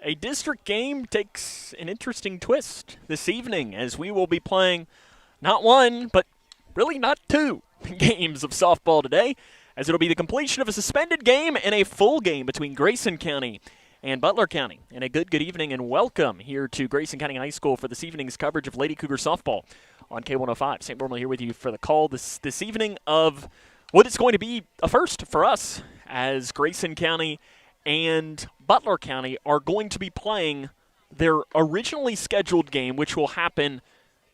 A district game takes an interesting twist this evening as we will be playing not one, but really not two games of softball today, as it'll be the completion of a suspended game and a full game between Grayson County and Butler County. And a good evening and welcome here to Grayson County High School for this evening's coverage of Lady Cougar softball on K105. St. Borman here with you for the call this evening of what is going to be a first for us, as Grayson County and Butler County are going to be playing their originally scheduled game, which will happen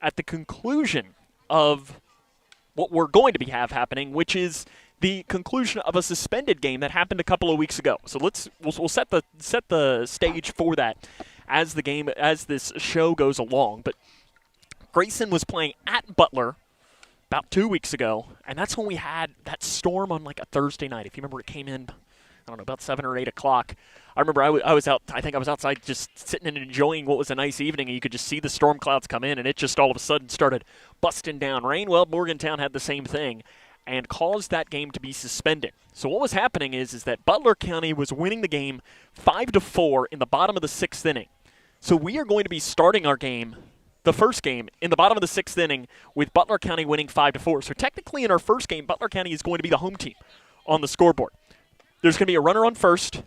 at the conclusion of what we're going to have happening, which is the conclusion of a suspended game that happened a couple of weeks ago. So we'll set the stage for that as this show goes along. But Grayson was playing at Butler about 2 weeks ago, and that's when we had that storm on like a Thursday night. If you remember, it came in, I don't know, about 7 or 8 o'clock. I remember I was outside just sitting and enjoying what was a nice evening, and you could just see the storm clouds come in, and it just all of a sudden started busting down rain. Well, Morgantown had the same thing and caused that game to be suspended. So what was happening is that Butler County was winning the game 5-4 in the bottom of the 6th inning. So we are going to be starting our game, the first game, in the bottom of the 6th inning with Butler County winning 5-4. So technically in our first game, Butler County is going to be the home team on the scoreboard. There's going to be a runner on first,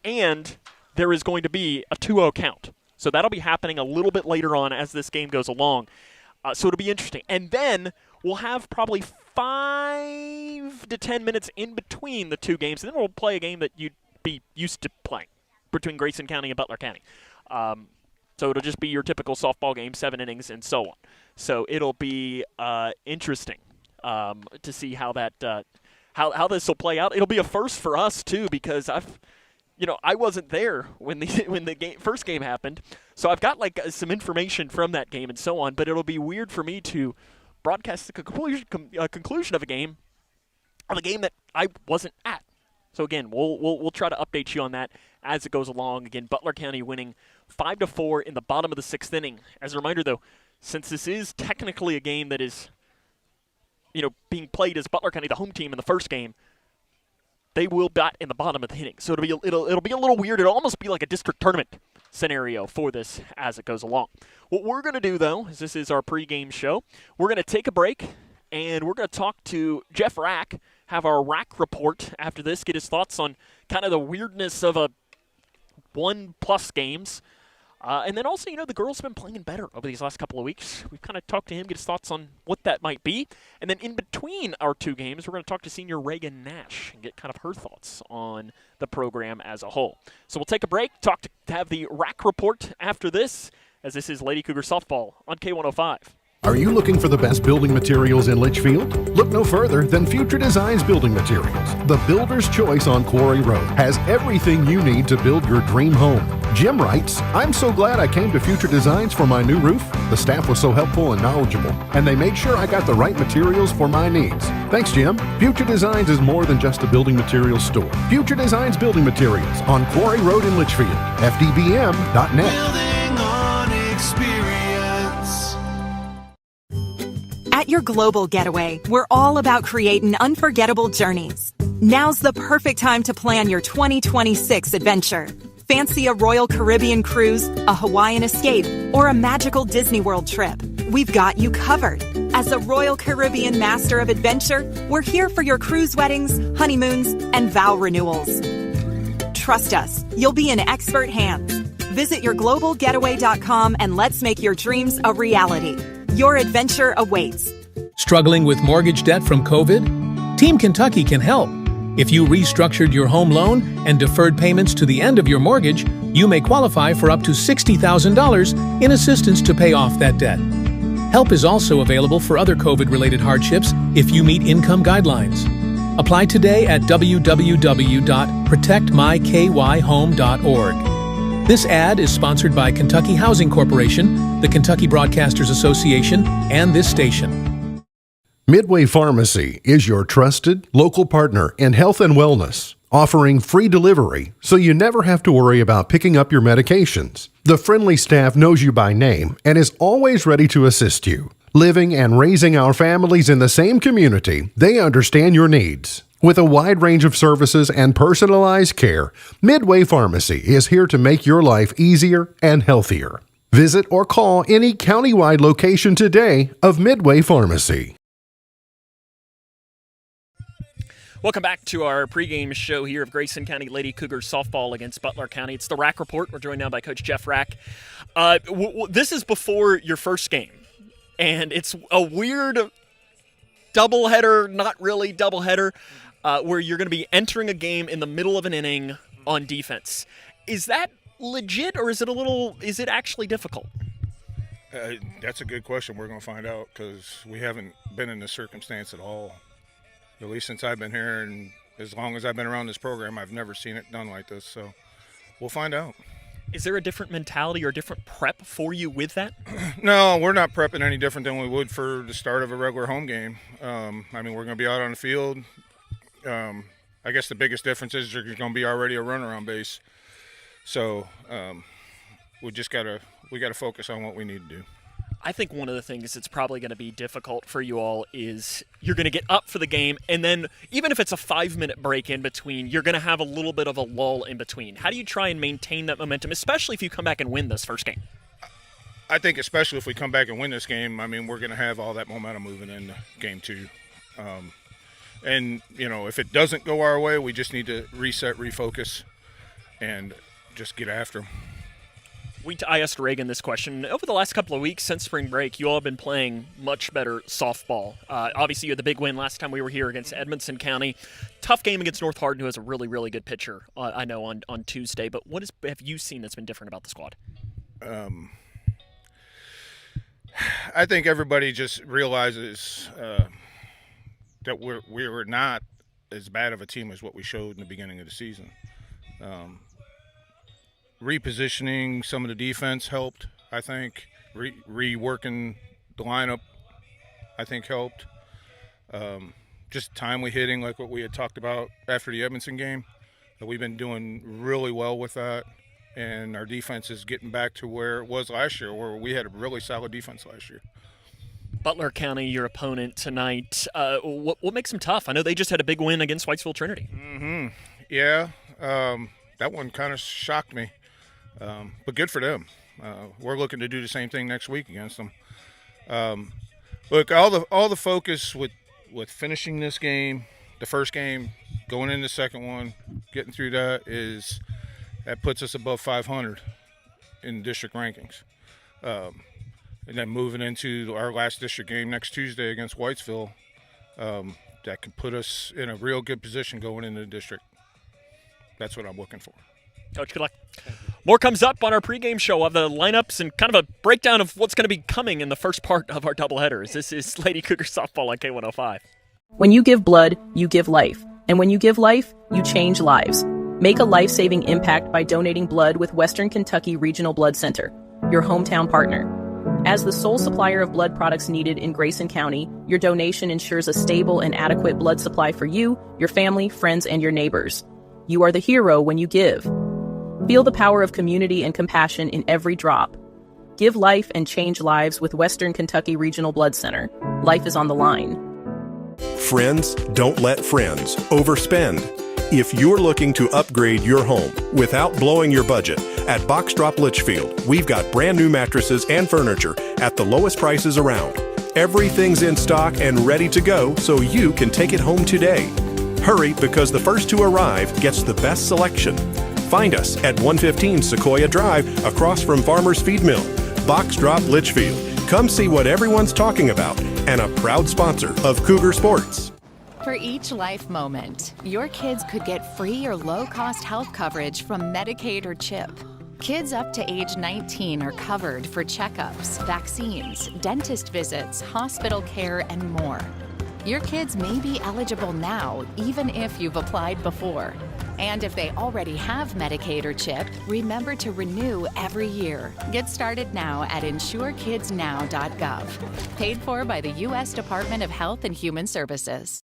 and there is going to be a 2-0 count. So that'll be happening a little bit later on as this game goes along. So it'll be interesting. And then we'll have probably 5 to 10 minutes in between the two games, and then we'll play a game that you'd be used to playing between Grayson County and Butler County. So it'll just be your typical softball game, 7 innings and so on. So it'll be interesting to see how that how this will play out. It'll be a first for us too, because I wasn't there when the first game happened, so I've got some information from that game and so on. But it'll be weird for me to broadcast the conclusion of a game that I wasn't at. So again, we'll try to update you on that as it goes along. Again, Butler County winning 5-4 in the bottom of the 6th inning. As a reminder, though, since this is technically a game that is being played as Butler County, the home team in the first game, they will bat in the bottom of the inning. So it'll be a little weird. It'll almost be like a district tournament scenario for this as it goes along. What we're going to do, though, is this is our pregame show. We're going to take a break, and we're going to talk to Jeff Rack, have our Rack report after this, get his thoughts on kind of the weirdness of a 1+ games. And then also, the girls have been playing better over these last couple of weeks. We've kind of talked to him, get his thoughts on what that might be. And then in between our two games, we're going to talk to senior Reagan Nash and get kind of her thoughts on the program as a whole. So we'll take a break, have the Rack report after this, as this is Lady Cougar softball on K105. Are you looking for the best building materials in Litchfield? Look no further than Future Designs Building Materials. The builder's choice on Quarry Road has everything you need to build your dream home. Jim writes, "I'm so glad I came to Future Designs for my new roof. The staff was so helpful and knowledgeable, and they made sure I got the right materials for my needs. Thanks, Jim." Future Designs is more than just a building materials store. Future Designs Building Materials on Quarry Road in Litchfield. FDBM.net. Building on experience. At your global getaway, we're all about creating unforgettable journeys. Now's the perfect time to plan your 2026 adventure. Fancy a Royal Caribbean cruise, a Hawaiian escape, or a magical Disney World trip? We've got you covered. As a Royal Caribbean Master of Adventure, we're here for your cruise weddings, honeymoons, and vow renewals. Trust us, you'll be in expert hands. Visit yourglobalgetaway.com and let's make your dreams a reality. Your adventure awaits. Struggling with mortgage debt from COVID? Team Kentucky can help. If you restructured your home loan and deferred payments to the end of your mortgage, you may qualify for up to $60,000 in assistance to pay off that debt. Help is also available for other COVID-related hardships if you meet income guidelines. Apply today at www.protectmykyhome.org. This ad is sponsored by Kentucky Housing Corporation, the Kentucky Broadcasters Association, and this station. Midway Pharmacy is your trusted local partner in health and wellness, offering free delivery so you never have to worry about picking up your medications. The friendly staff knows you by name and is always ready to assist you. Living and raising our families in the same community, they understand your needs. With a wide range of services and personalized care, Midway Pharmacy is here to make your life easier and healthier. Visit or call any countywide location today of Midway Pharmacy. Welcome back to our pregame show here of Grayson County Lady Cougars softball against Butler County. It's the Rack Report. We're joined now by Coach Jeff Rack. This is before your first game, and it's a weird doubleheader, not really doubleheader, where you're going to be entering a game in the middle of an inning on defense. Is that legit, or is it actually difficult? That's a good question. We're going to find out because we haven't been in this circumstance at all. At least since I've been here, and as long as I've been around this program, I've never seen it done like this. So we'll find out. Is there a different mentality or different prep for you with that? No, we're not prepping any different than we would for the start of a regular home game. We're going to be out on the field. I guess the biggest difference is there's going to be already a runner on base. So we got to focus on what we need to do. I think one of the things that's probably going to be difficult for you all is you're going to get up for the game, and then even if it's a 5-minute break in between, you're going to have a little bit of a lull in between. How do you try and maintain that momentum, especially if you come back and win this first game? I think especially if we come back and win this game, we're going to have all that momentum moving into game 2. And, if it doesn't go our way, we just need to reset, refocus, and just get after them. I asked Reagan this question. Over the last couple of weeks since spring break, you all have been playing much better softball. Obviously, you had the big win last time we were here against Edmondson County. Tough game against North Hardin, who has a really, really good pitcher, I know, on Tuesday. But what have you seen that's been different about the squad? I think everybody just realizes that we're not as bad of a team as what we showed in the beginning of the season. Repositioning some of the defense helped, I think. Reworking the lineup, I think, helped. Just timely hitting, like what we had talked about after the Edmondson game. We've been doing really well with that, and our defense is getting back to where it was last year, where we had a really solid defense last year. Butler County, your opponent tonight, what makes them tough? I know they just had a big win against Whitesville Trinity. Mm-hmm. Yeah, that one kind of shocked me. But good for them. We're looking to do the same thing next week against them. Look, all the focus with finishing this game, the first game, going into the second one, getting through that puts us above 500 in district rankings. And then moving into our last district game next Tuesday against Whitesville, that could put us in a real good position going into the district. That's what I'm looking for. Coach, good luck. More comes up on our pregame show of the lineups and kind of a breakdown of what's going to be coming in the first part of our doubleheaders. This is Lady Cougar softball on K105. When you give blood, you give life. And when you give life, you change lives. Make a life-saving impact by donating blood with Western Kentucky Regional Blood Center, your hometown partner. As the sole supplier of blood products needed in Grayson County, your donation ensures a stable and adequate blood supply for you, your family, friends, and your neighbors. You are the hero when you give. Feel the power of community and compassion in every drop. Give life and change lives with Western Kentucky Regional Blood Center. Life is on the line. Friends don't let friends overspend. If you're looking to upgrade your home without blowing your budget, at Box Drop Litchfield, we've got brand new mattresses and furniture at the lowest prices around. Everything's in stock and ready to go so you can take it home today. Hurry, because the first to arrive gets the best selection. Find us at 115 Sequoia Drive across from Farmer's Feed Mill. Box Drop Litchfield. Come see what everyone's talking about, and a proud sponsor of Cougar Sports. For each life moment, your kids could get free or low-cost health coverage from Medicaid or CHIP. Kids up to age 19 are covered for checkups, vaccines, dentist visits, hospital care, and more. Your kids may be eligible now, even if you've applied before. And if they already have Medicaid or CHIP, remember to renew every year. Get started now at insurekidsnow.gov. Paid for by the U.S. Department of Health and Human Services.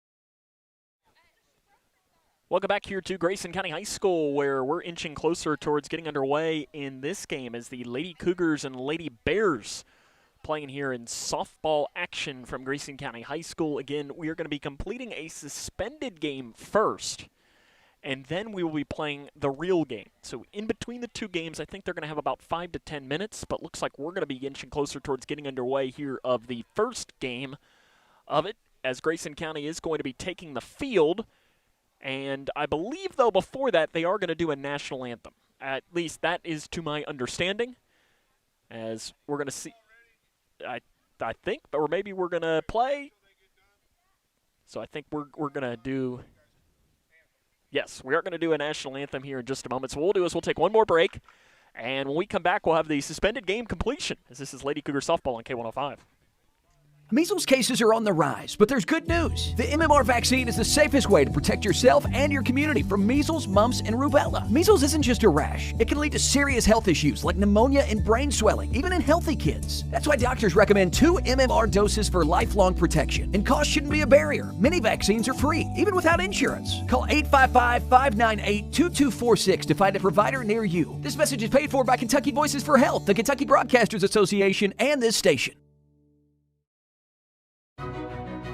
Welcome back here to Grayson County High School, where we're inching closer towards getting underway in this game as the Lady Cougars and Lady Bears playing here in softball action from Grayson County High School. Again, we are going to be completing a suspended game first, and then we will be playing the real game. So in between the two games, I think they're going to have about 5 to 10 minutes, but looks like we're going to be inching closer towards getting underway here of the first game of it, as Grayson County is going to be taking the field. And I believe, though, before that, they are going to do a national anthem. At least that is to my understanding, as we're going to see, I think, or maybe we're going to play. So I think we're going to do, yes, we are going to do a national anthem here in just a moment. So what we'll do is we'll take one more break, and when we come back, we'll have the suspended game completion, as this is Lady Cougar Softball on K105. Measles cases are on the rise, but there's good news. The MMR vaccine is the safest way to protect yourself and your community from measles, mumps, and rubella. Measles isn't just a rash. It can lead to serious health issues like pneumonia and brain swelling, even in healthy kids. That's why doctors recommend 2 MMR doses for lifelong protection. And cost shouldn't be a barrier. Many vaccines are free, even without insurance. Call 855-598-2246 to find a provider near you. This message is paid for by Kentucky Voices for Health, the Kentucky Broadcasters Association, and this station.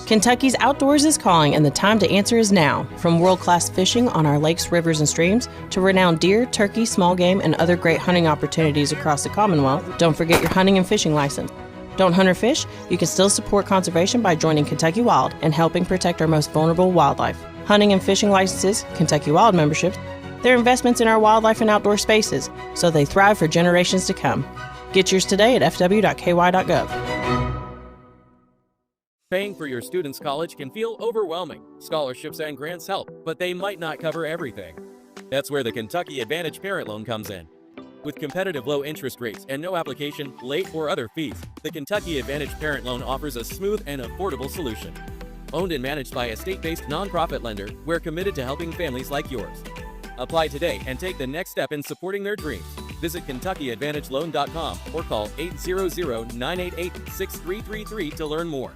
Kentucky's outdoors is calling, and the time to answer is now. From world-class fishing on our lakes, rivers, and streams to renowned deer, turkey, small game, and other great hunting opportunities across the Commonwealth, don't forget your hunting and fishing license. Don't hunt or fish? You can still support conservation by joining Kentucky Wild and helping protect our most vulnerable wildlife. Hunting and fishing licenses, Kentucky Wild memberships, they're investments in our wildlife and outdoor spaces, so they thrive for generations to come. Get yours today at fw.ky.gov. Paying for your student's college can feel overwhelming. Scholarships and grants help, but they might not cover everything. That's where the Kentucky Advantage Parent Loan comes in. With competitive low interest rates and no application, late, or other fees, the Kentucky Advantage Parent Loan offers a smooth and affordable solution. Owned and managed by a state-based nonprofit lender, we're committed to helping families like yours. Apply today and take the next step in supporting their dreams. Visit KentuckyAdvantageLoan.com or call 800-988-6333 to learn more.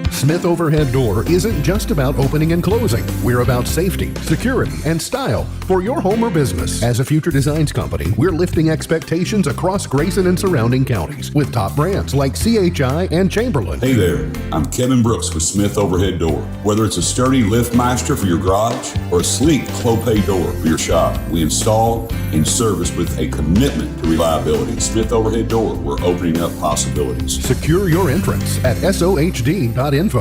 Smith Overhead Door isn't just about opening and closing. We're about safety, security, and style for your home or business. As a future designs company, we're lifting expectations across Grayson and surrounding counties with top brands like CHI and Chamberlain. Hey there, I'm Kevin Brooks with Smith Overhead Door. Whether it's a sturdy LiftMeister for your garage or a sleek Clopay door for your shop, we install and service with a commitment to reliability. Smith Overhead Door, we're opening up possibilities. Secure your entrance at SOHD.info.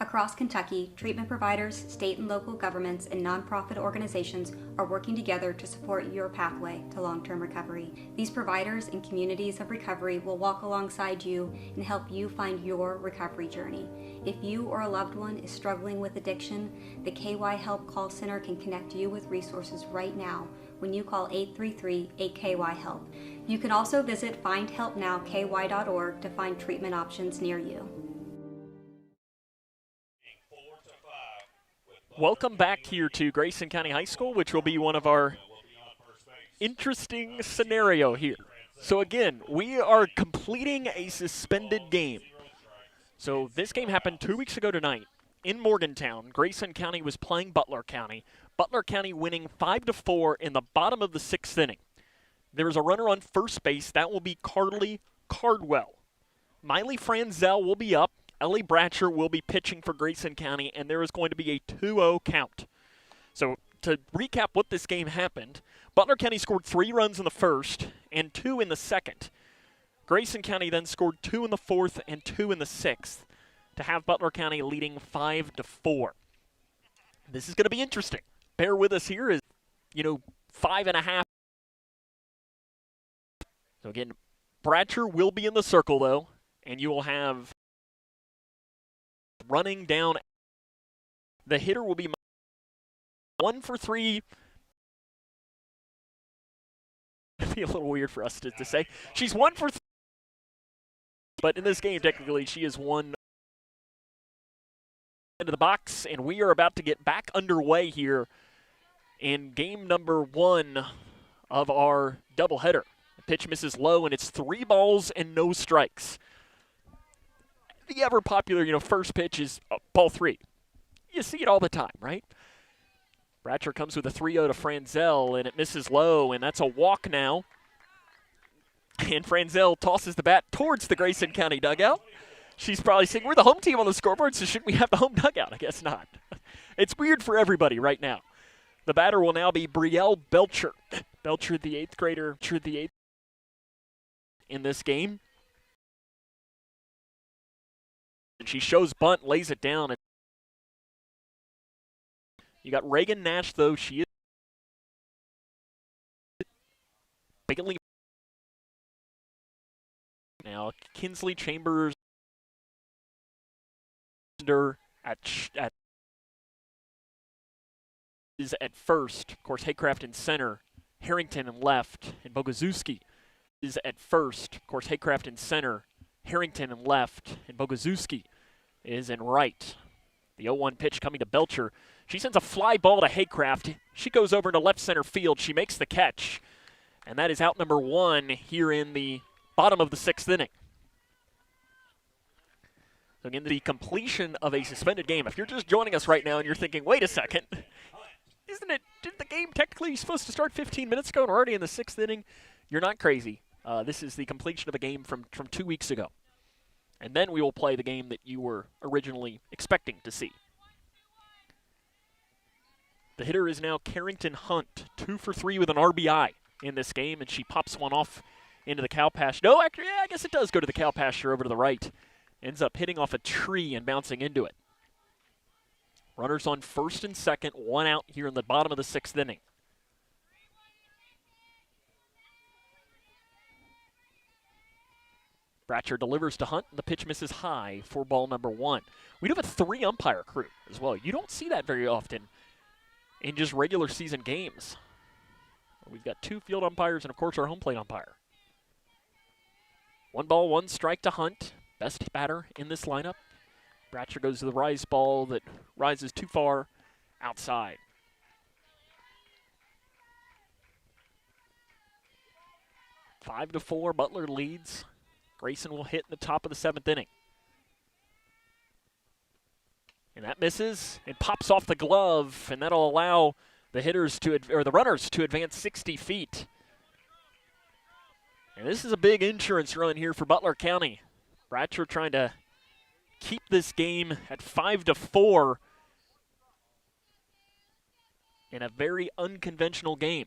Across Kentucky, treatment providers, state and local governments, and nonprofit organizations are working together to support your pathway to long-term recovery. These providers and communities of recovery will walk alongside you and help you find your recovery journey. If you or a loved one is struggling with addiction, the KY Help Call Center can connect you with resources right now when you call 833-8KY-HELP. You can also visit findhelpnowky.org to find treatment options near you. Welcome back here to Grayson County High School, which will be one of our interesting scenario here. So again, we are completing a suspended game. So this game happened 2 weeks ago tonight in Morgantown. Grayson County was playing Butler County. Butler County winning 5-4 in the bottom of the 6th inning. There is a runner on first base. That will be Carly Cardwell. Miley Franzel will be up. Ellie Bratcher will be pitching for Grayson County, and there is going to be a 2-0 count. So to recap what this game happened, Butler County scored 3 runs in the first and 2 in the second. Grayson County then scored 2 in the fourth and 2 in the sixth to have Butler County leading 5-4. This is going to be interesting. Bear with us here, 5.5. So again, Bratcher will be in the circle, though, and you will have running down. The hitter will be 1 for 3. It'd be a little weird for us to say. She's 1 for 3. But in this game, technically, she is 1 into the box, and we are about to get back underway here in game number 1 of our doubleheader. The pitch misses low, and it's 3 balls and no strikes. The ever popular, first pitch is ball 3. You see it all the time, right? Bratcher comes with a 3-0 to Franzel, and it misses low, and that's a walk now. And Franzel tosses the bat towards the Grayson County dugout. She's probably saying, we're the home team on the scoreboard, so shouldn't we have the home dugout? I guess not. It's weird for everybody right now. The batter will now be Brielle Belcher. Belcher, the 8th grader, in this game. And she shows bunt, lays it down. You got Reagan Nash, though. She is bigly. Now, Kinsley Chambers is at first. Of course, Haycraft in center. Harrington in left. And Bogazuski is at first. Of course, Haycraft in center. Harrington in left. And Bogazuski is in right. The 0-1 pitch coming to Belcher. She sends a fly ball to Haycraft. She goes over to left center field. She makes the catch. And that is out number 1 here in the bottom of the 6th inning. So again, the completion of a suspended game. If you're just joining us right now and you're thinking, wait a second, didn't the game technically supposed to start 15 minutes ago and we're already in the 6th inning? You're not crazy. This is the completion of a game from 2 weeks ago. And then we will play the game that you were originally expecting to see. The hitter is now Carrington Hunt, 2 for 3 with an RBI in this game, and she pops one off into the cow pasture. No, actually, yeah, I guess it does go to the cow pasture over to the right. Ends up hitting off a tree and bouncing into it. Runners on first and second, 1 out here in the bottom of the 6th inning. Bratcher delivers to Hunt, and the pitch misses high for ball number 1. We do have a 3-umpire crew as well. You don't see that very often in just regular season games. We've got 2 field umpires and, of course, our home plate umpire. 1 ball, 1 strike to Hunt. Best batter in this lineup. Bratcher goes to the rise ball that rises too far outside. Five to 4, Butler leads. Grayson will hit in the top of the 7th inning. And that misses and pops off the glove, and that'll allow the runners to advance 60 feet. And this is a big insurance run here for Butler County. Bratcher trying to keep this game at 5 to 4 in a very unconventional game.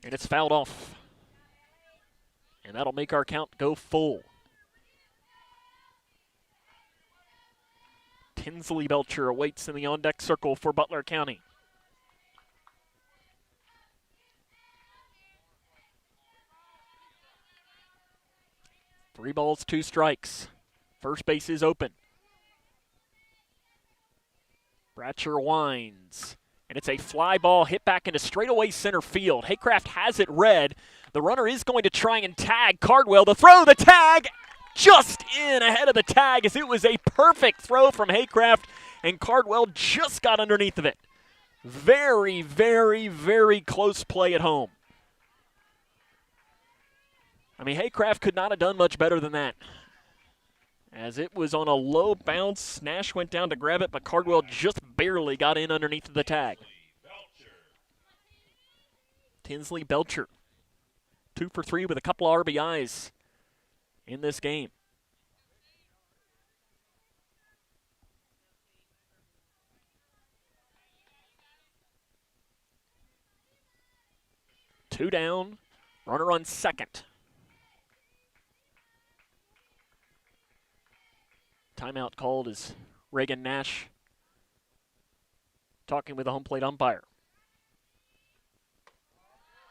And it's fouled off. And that'll make our count go full. Tinsley Belcher awaits in the on-deck circle for Butler County. Three balls, 2 strikes. First base is open. Bratcher winds. And it's a fly ball hit back into straightaway center field. Haycraft has it read. The runner is going to try and tag Cardwell. The throw, the tag, just in ahead of the tag as it was a perfect throw from Haycraft, and Cardwell just got underneath of it. Very, very, very close play at home. I mean, Haycraft could not have done much better than that. As it was on a low bounce, Nash went down to grab it, but Cardwell just barely got in underneath the tag. Tinsley Belcher, 2 for 3 with a couple of RBIs in this game. Two down, runner on second. Timeout called is Reagan Nash talking with the home plate umpire.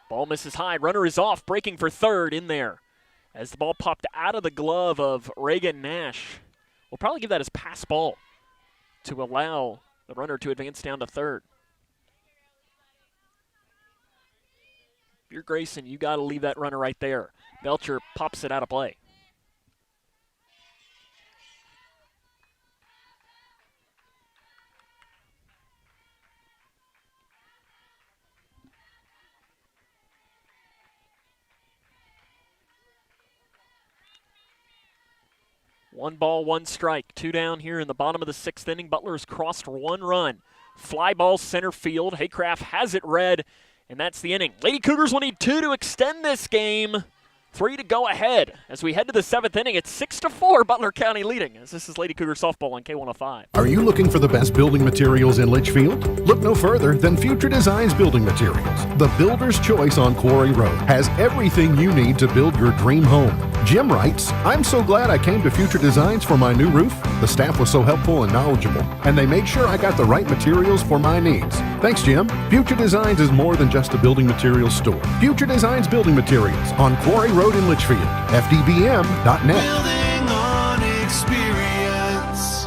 Ball misses high. Runner is off, breaking for third in there. As the ball popped out of the glove of Reagan Nash. We'll probably give that as pass ball to allow the runner to advance down to third. If you're Grayson, you got to leave that runner right there. Belcher pops it out of play. One ball, 1 strike. 2 down here in the bottom of the 6th inning. Butler's crossed 1 run. Fly ball center field. Haycraft has it read, And that's the inning. Lady Cougars will need 2 to extend this game. 3 to go ahead. As we head to the 7th inning, it's 6-4, Butler County leading. As this is Lady Cougar softball on K105. Are you looking for the best building materials in Litchfield? Look no further than Future Designs Building Materials. The builder's choice on Quarry Road has everything you need to build your dream home. Jim writes, I'm so glad I came to Future Designs for my new roof. The staff was so helpful and knowledgeable, and they made sure I got the right materials for my needs. Thanks, Jim. Future Designs is more than just a building materials store. Future Designs Building Materials on Quarry Road in Litchfield. FDBM.net. Building on experience.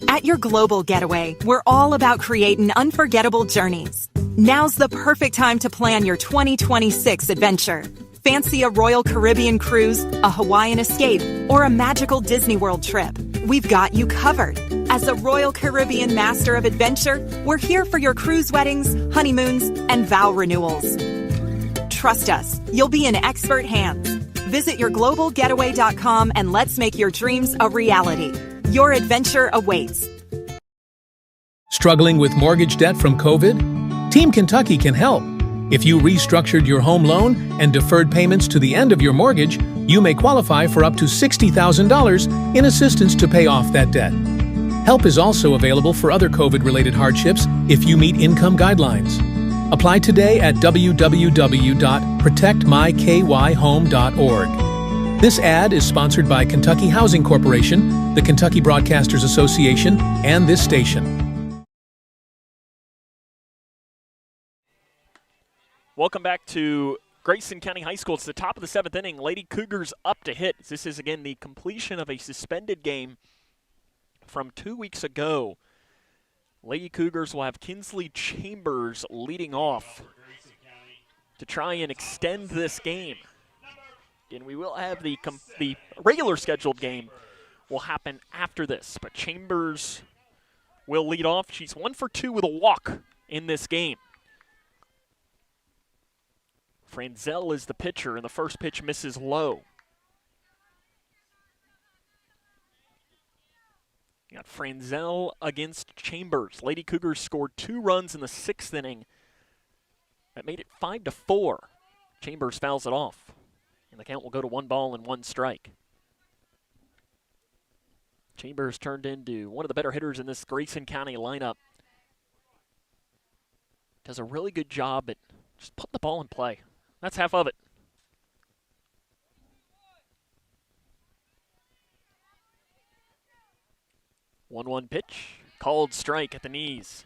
At your global getaway, we're all about creating unforgettable journeys. Now's the perfect time to plan your 2026 adventure. Fancy a Royal Caribbean cruise, a Hawaiian escape, or a magical Disney World trip? We've got you covered. As a Royal Caribbean master of adventure, we're here for your cruise weddings, honeymoons, and vow renewals. Trust us, you'll be in expert hands. Visit yourglobalgetaway.com and let's make your dreams a reality. Your adventure awaits. Struggling with mortgage debt from COVID? Team Kentucky can help. If you restructured your home loan and deferred payments to the end of your mortgage, you may qualify for up to $60,000 in assistance to pay off that debt. Help is also available for other COVID-related hardships if you meet income guidelines. Apply today at www.protectmykyhome.org. This ad is sponsored by Kentucky Housing Corporation, the Kentucky Broadcasters Association, and this station. Welcome back to Grayson County High School. It's the top of the 7th inning. Lady Cougars up to hit. This is, again, the completion of a suspended game from 2 weeks ago. Lady Cougars will have Kinsley Chambers leading off to try and extend this game. And we will have the regular scheduled game will happen after this. But Chambers will lead off. She's 1 for 2 with a walk in this game. Franzel is the pitcher, and the first pitch misses low. You got Franzel against Chambers. Lady Cougars scored 2 runs in the 6th inning. That made it 5-4. Chambers fouls it off, and the count will go to 1 ball and 1 strike. Chambers turned into one of the better hitters in this Grayson County lineup. Does a really good job at just putting the ball in play. That's half of it. 1-1 pitch, called strike at the knees.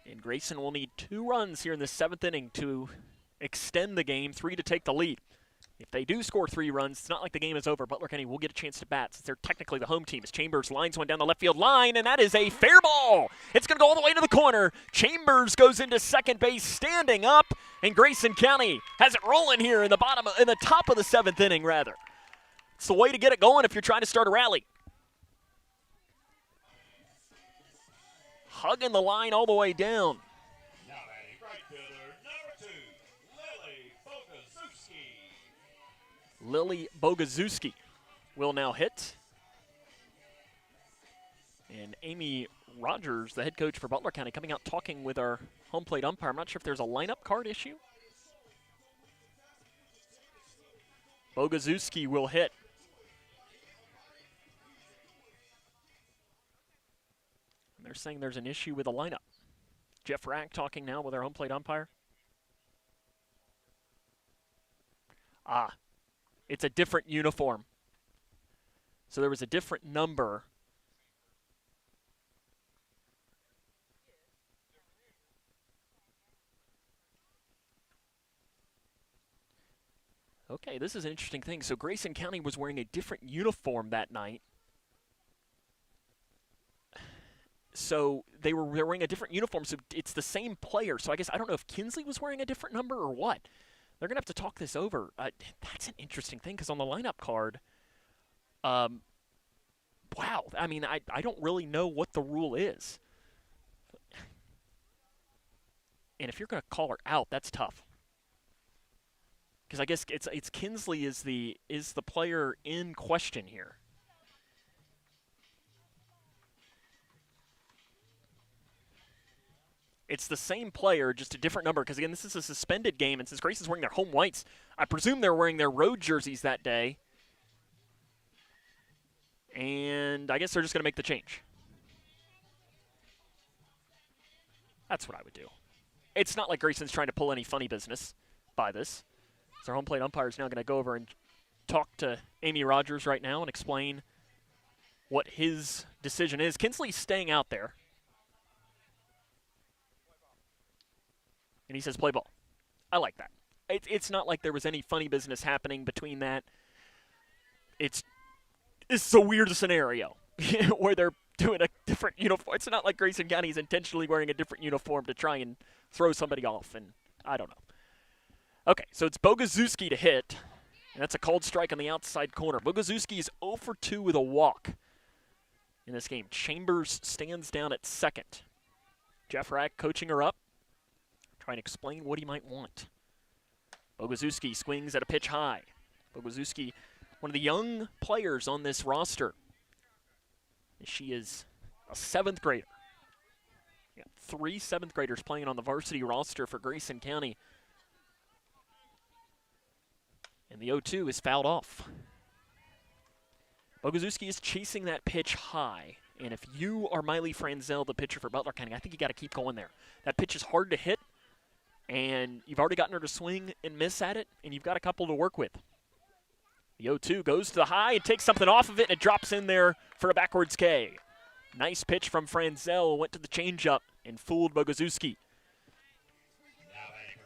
And Grayson will need 2 runs here in the 7th inning to extend the game, 3 to take the lead. If they do score 3 runs, it's not like the game is over. Butler County will get a chance to bat since they're technically the home team. As Chambers lines one down the left field line, and that is a fair ball. It's going to go all the way to the corner. Chambers goes into second base, standing up, and Grayson County has it rolling here in the top of the 7th inning, rather. It's the way to get it going if you're trying to start a rally. Hugging the line all the way down. Now batting right fielder, number 2, Lily Bogazuski will now hit. And Amy Rogers, the head coach for Butler County, coming out talking with our home plate umpire. I'm not sure if there's a lineup card issue. Bogazuski will hit. And they're saying there's an issue with the lineup. Jeff Rack talking now with our home plate umpire. It's a different uniform. So there was a different number. Okay, this is an interesting thing. So Grayson County was wearing a different uniform that night. So they were wearing a different uniform, so it's the same player. So I guess I don't know if Kinsley was wearing a different number or what. They're going to have to talk this over. That's an interesting thing because on the lineup card, wow, I mean, I don't really know what the rule is. And if you're going to call her out, that's tough. Because I guess it's Kinsley is the player in question here. It's the same player, just a different number, because, again, this is a suspended game, and since Grayson's wearing their home whites, I presume they're wearing their road jerseys that day. And I guess they're just going to make the change. That's what I would do. It's not like Grayson's trying to pull any funny business by this. So our home plate umpire is now going to go over and talk to Amy Rogers right now and explain what his decision is. Kinsley's staying out there. And he says, play ball. I like that. It's not like there was any funny business happening between that. It's a weird scenario where they're doing a different uniform. It's not like Grayson County is intentionally wearing a different uniform to try and throw somebody off, and I don't know. Okay, so it's Boguszewski to hit, and that's a called strike on the outside corner. Boguszewski is 0 for 2 with a walk in this game. Chambers stands down at second. Jeff Rack coaching her up, trying to explain what he might want. Boguszewski swings at a pitch high. Boguszewski, one of the young players on this roster. She is a 7th grader. Yeah, 3 7th graders playing on the varsity roster for Grayson County. And the 0-2 is fouled off. Boguszewski is chasing that pitch high. And if you are Miley Franzel, the pitcher for Butler County, I think you got to keep going there. That pitch is hard to hit, and you've already gotten her to swing and miss at it, and you've got a couple to work with. The 0-2 goes to the high and takes something off of it, and it drops in there for a backwards K. Nice pitch from Franzel, went to the changeup and fooled Boguszewski.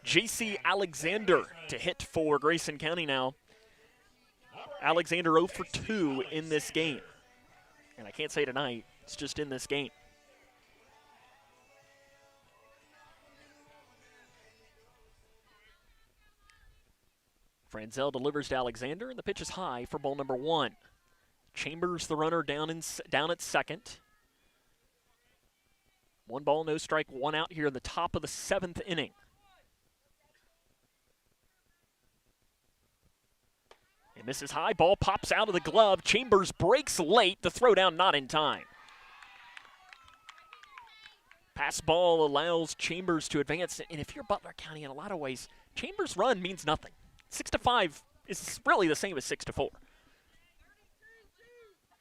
J.C. Alexander to hit for Grayson County now. Alexander 0 for 2 in this game. And I can't say tonight, it's just in this game. Franzel delivers to Alexander, and the pitch is high for ball number 1. Chambers, the runner, down at second. 1 ball, no strike, 1 out here in the top of the 7th inning. And misses high, ball pops out of the glove. Chambers breaks late, the throw down not in time. Pass ball allows Chambers to advance, and if you're Butler County, in a lot of ways, Chambers' run means nothing. 6-5 is really the same as 6-4.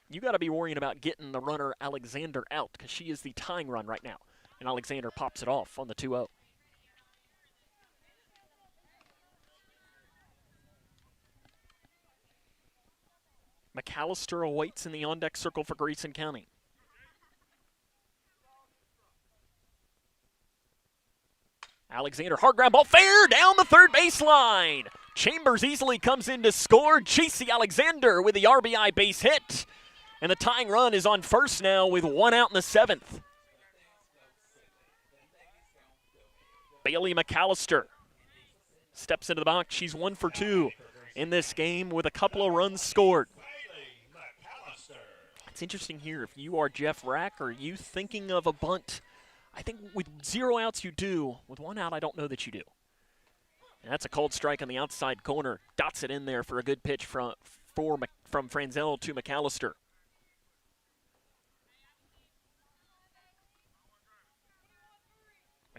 You got to be worrying about getting the runner Alexander out, because she is the tying run right now. And Alexander pops it off on the 2-0. McAllister awaits in the on-deck circle for Grayson County. Alexander, hard ground ball, fair down the third baseline. Chambers easily comes in to score. J.C. Alexander with the RBI base hit. And the tying run is on first now with 1 out in the 7th. Bailey McAllister steps into the box. She's 1 for 2 in this game with a couple of runs scored. It's interesting here. If you are Jeff Rack, are you thinking of a bunt? I think with 0 outs you do. With 1 out, I don't know that you do. And that's a cold strike on the outside corner. Dots it in there for a good pitch from Franzel to McAllister.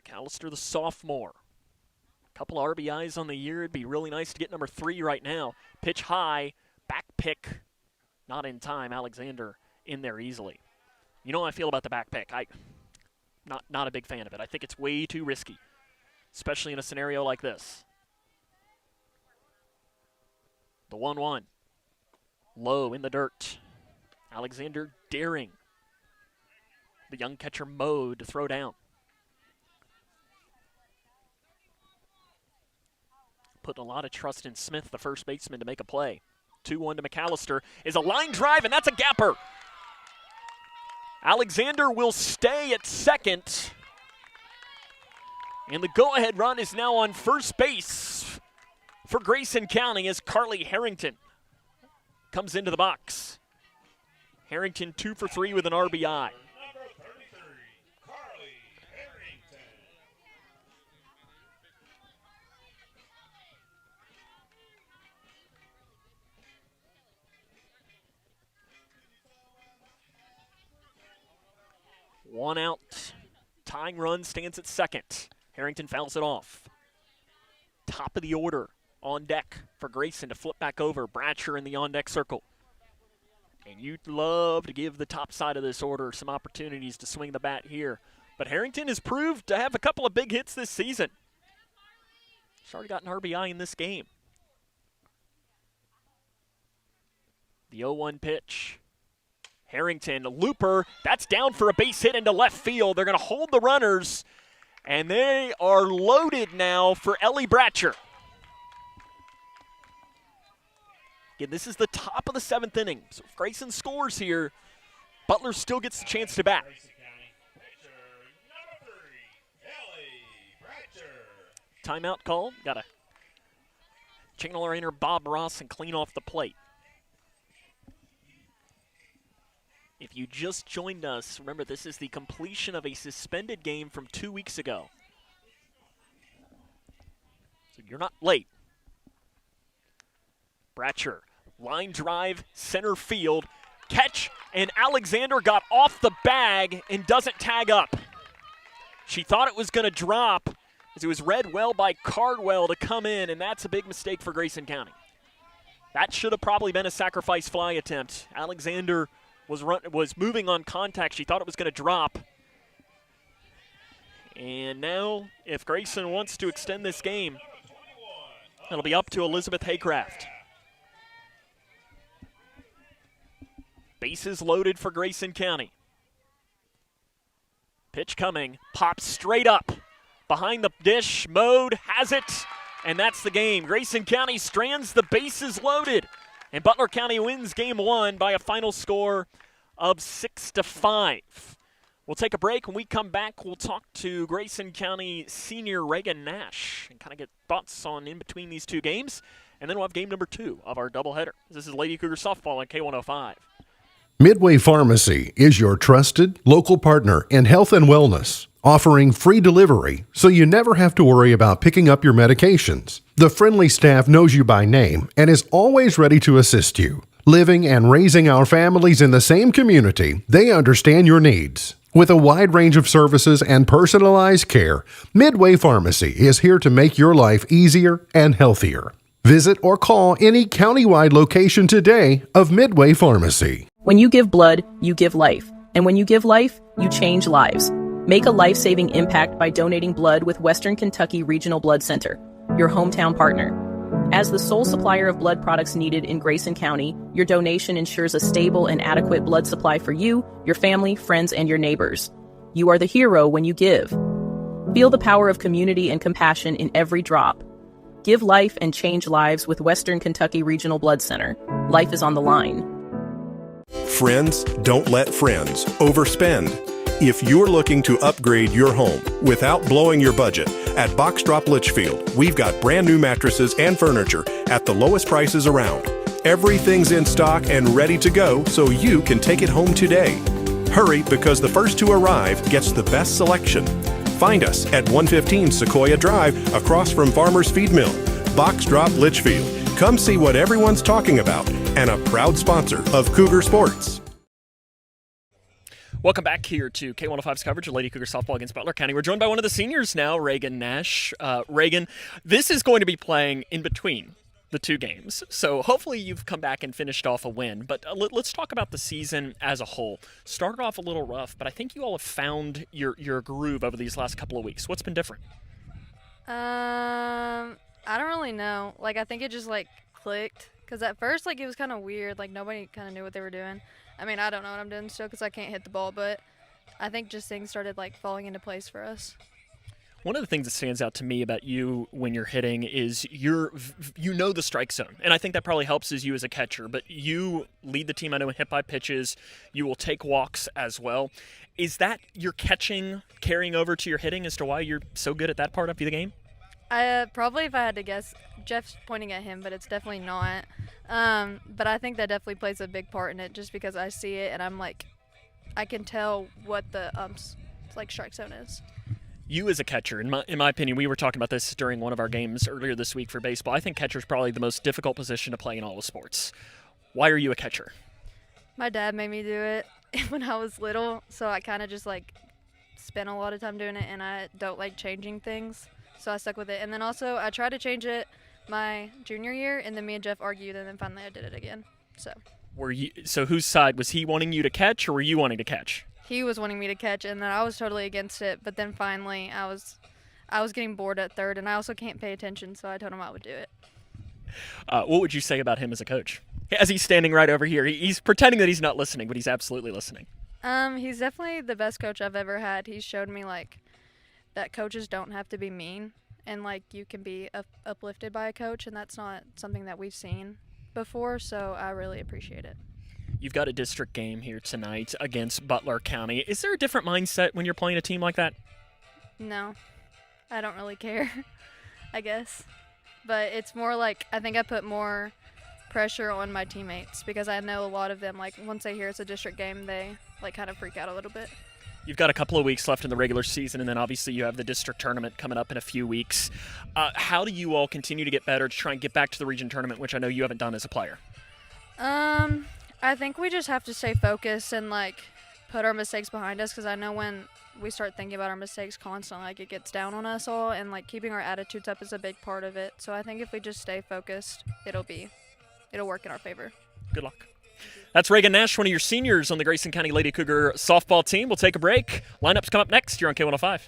McAllister, the sophomore. Couple of RBIs on the year. It'd be really nice to get number 3 right now. Pitch high, back pick. Not in time. Alexander in there easily. You know how I feel about the back pick. Not a big fan of it. I think it's way too risky, especially in a scenario like this. The 1-1. Low in the dirt. Alexander daring the young catcher Mode to throw down. Putting a lot of trust in Smith, the first baseman, to make a play. 2-1 to McAllister is a line drive, and that's a gapper. Alexander will stay at second. And the go-ahead run is now on first base for Grayson County as Carly Harrington comes into the box. Harrington 2 for 3 with an RBI. One out tying run stands at second. Harrington fouls it off. Top of the order on deck for Grayson to flip back over. Bratcher in the on-deck circle. And you'd love to give the top side of this order some opportunities to swing the bat here. But Harrington has proved to have a couple of big hits this season. He's already got an RBI in this game. The 0-1 pitch. Harrington, a looper. That's down for a base hit into left field. They're going to hold the runners. And they are loaded now for Ellie Bratcher. Again, this is the top of the 7th inning. So if Grayson scores here, Butler still gets the chance to bat. Timeout call. Got to channel our inner Bob Ross and clean off the plate. If you just joined us, remember this is the completion of a suspended game from 2 weeks ago. So you're not late. Bratcher, line drive, center field, catch, and Alexander got off the bag and doesn't tag up. She thought it was going to drop as it was read well by Cardwell to come in, and that's a big mistake for Grayson County. That should have probably been a sacrifice fly attempt. Alexander was moving on contact. She thought it was going to drop. And now, if Grayson wants to extend this game, it'll be up to Elizabeth Haycraft. Bases loaded for Grayson County. Pitch coming, pops straight up. Behind the dish, Mode has it, and that's the game. Grayson County strands the bases loaded, and Butler County wins game 1 by a final score of 6-5. We'll take a break. When we come back, we'll talk to Grayson County senior Reagan Nash and kind of get thoughts on in between these two games, and then we'll have game number 2 of our doubleheader. This is Lady Cougar softball on K105. Midway Pharmacy is your trusted local partner in health and wellness, offering free delivery so you never have to worry about picking up your medications. The friendly staff knows you by name and is always ready to assist you. Living and raising our families in the same community, they understand your needs. With a wide range of services and personalized care, Midway Pharmacy is here to make your life easier and healthier. Visit or call any countywide location today of Midway Pharmacy. When you give blood, you give life. And when you give life, you change lives. Make a life-saving impact by donating blood with Western Kentucky Regional Blood Center, your hometown partner. As the sole supplier of blood products needed in Grayson County, your donation ensures a stable and adequate blood supply for you, your family, friends, and your neighbors. You are the hero when you give. Feel the power of community and compassion in every drop. Give life and change lives with Western Kentucky Regional Blood Center. Life is on the line. Friends don't let friends overspend. If you're looking to upgrade your home without blowing your budget, at Box Drop Litchfield, we've got brand new mattresses and furniture at the lowest prices around. Everything's in stock and ready to go so you can take it home today. Hurry, because the first to arrive gets the best selection. Find us at 115 Sequoia Drive across from Farmer's Feed Mill. Box Drop Litchfield. Come see what everyone's talking about, and a proud sponsor of Cougar Sports. Welcome back here to K105's coverage of Lady Cougar softball against Butler County. We're joined by one of the seniors now, Reagan Nash. Reagan, this is going to be playing in between the two games, so hopefully you've come back and finished off a win. But let's talk about the season as a whole. Started off a little rough, but I think you all have found your groove over these last couple of weeks. What's been different? I don't really know. I think it just, clicked. Because at first, it was kind of weird. Nobody kind of knew what they were doing. I mean, I don't know what I'm doing still because I can't hit the ball. But I think just things started, falling into place for us. One of the things that stands out to me about you when you're hitting is you know the strike zone. And I think that probably helps as you as a catcher. But you lead the team, I know, in hit by pitches. You will take walks as well. Is that your catching carrying over to your hitting as to why you're so good at that part of the game? Probably if I had to guess, Jeff's pointing at him, but it's definitely not. But I think that definitely plays a big part in it just because I see it and I'm I can tell what the strike zone is. You as a catcher, in my opinion, we were talking about this during one of our games earlier this week for baseball. I think catcher is probably the most difficult position to play in all of sports. Why are you a catcher? My dad made me do it when I was little, so I kind of just spent a lot of time doing it, and I don't like changing things, so I stuck with it. And then also I tried to change it my junior year, and then me and Jeff argued, and then finally I did it again. So whose side was he wanting you to catch, or were you wanting to catch? He was wanting me to catch, and then I was totally against it. But then finally I was getting bored at third, and I also can't pay attention, so I told him I would do it. What would you say about him as a coach? As he's standing right over here, he's pretending that he's not listening, but he's absolutely listening. He's definitely the best coach I've ever had. He's showed me that coaches don't have to be mean, and you can be uplifted by a coach, and that's not something that we've seen before, so I really appreciate it. You've got a district game here tonight against Butler County. Is there a different mindset when you're playing a team like that? No, I don't really care, I guess. But it's more I think I put more pressure on my teammates because I know a lot of them, once they hear it's a district game, they kind of freak out a little bit. You've got a couple of weeks left in the regular season, and then obviously you have the district tournament coming up in a few weeks. How do you all continue to get better to try and get back to the region tournament, which I know you haven't done as a player? I think we just have to stay focused and put our mistakes behind us, because I know when we start thinking about our mistakes constantly, it gets down on us all, and keeping our attitudes up is a big part of it. So I think if we just stay focused, it'll work in our favor. Good luck. That's Reagan Nash, one of your seniors on the Grayson County Lady Cougar softball team. We'll take a break. Lineups come up next. You're on K105.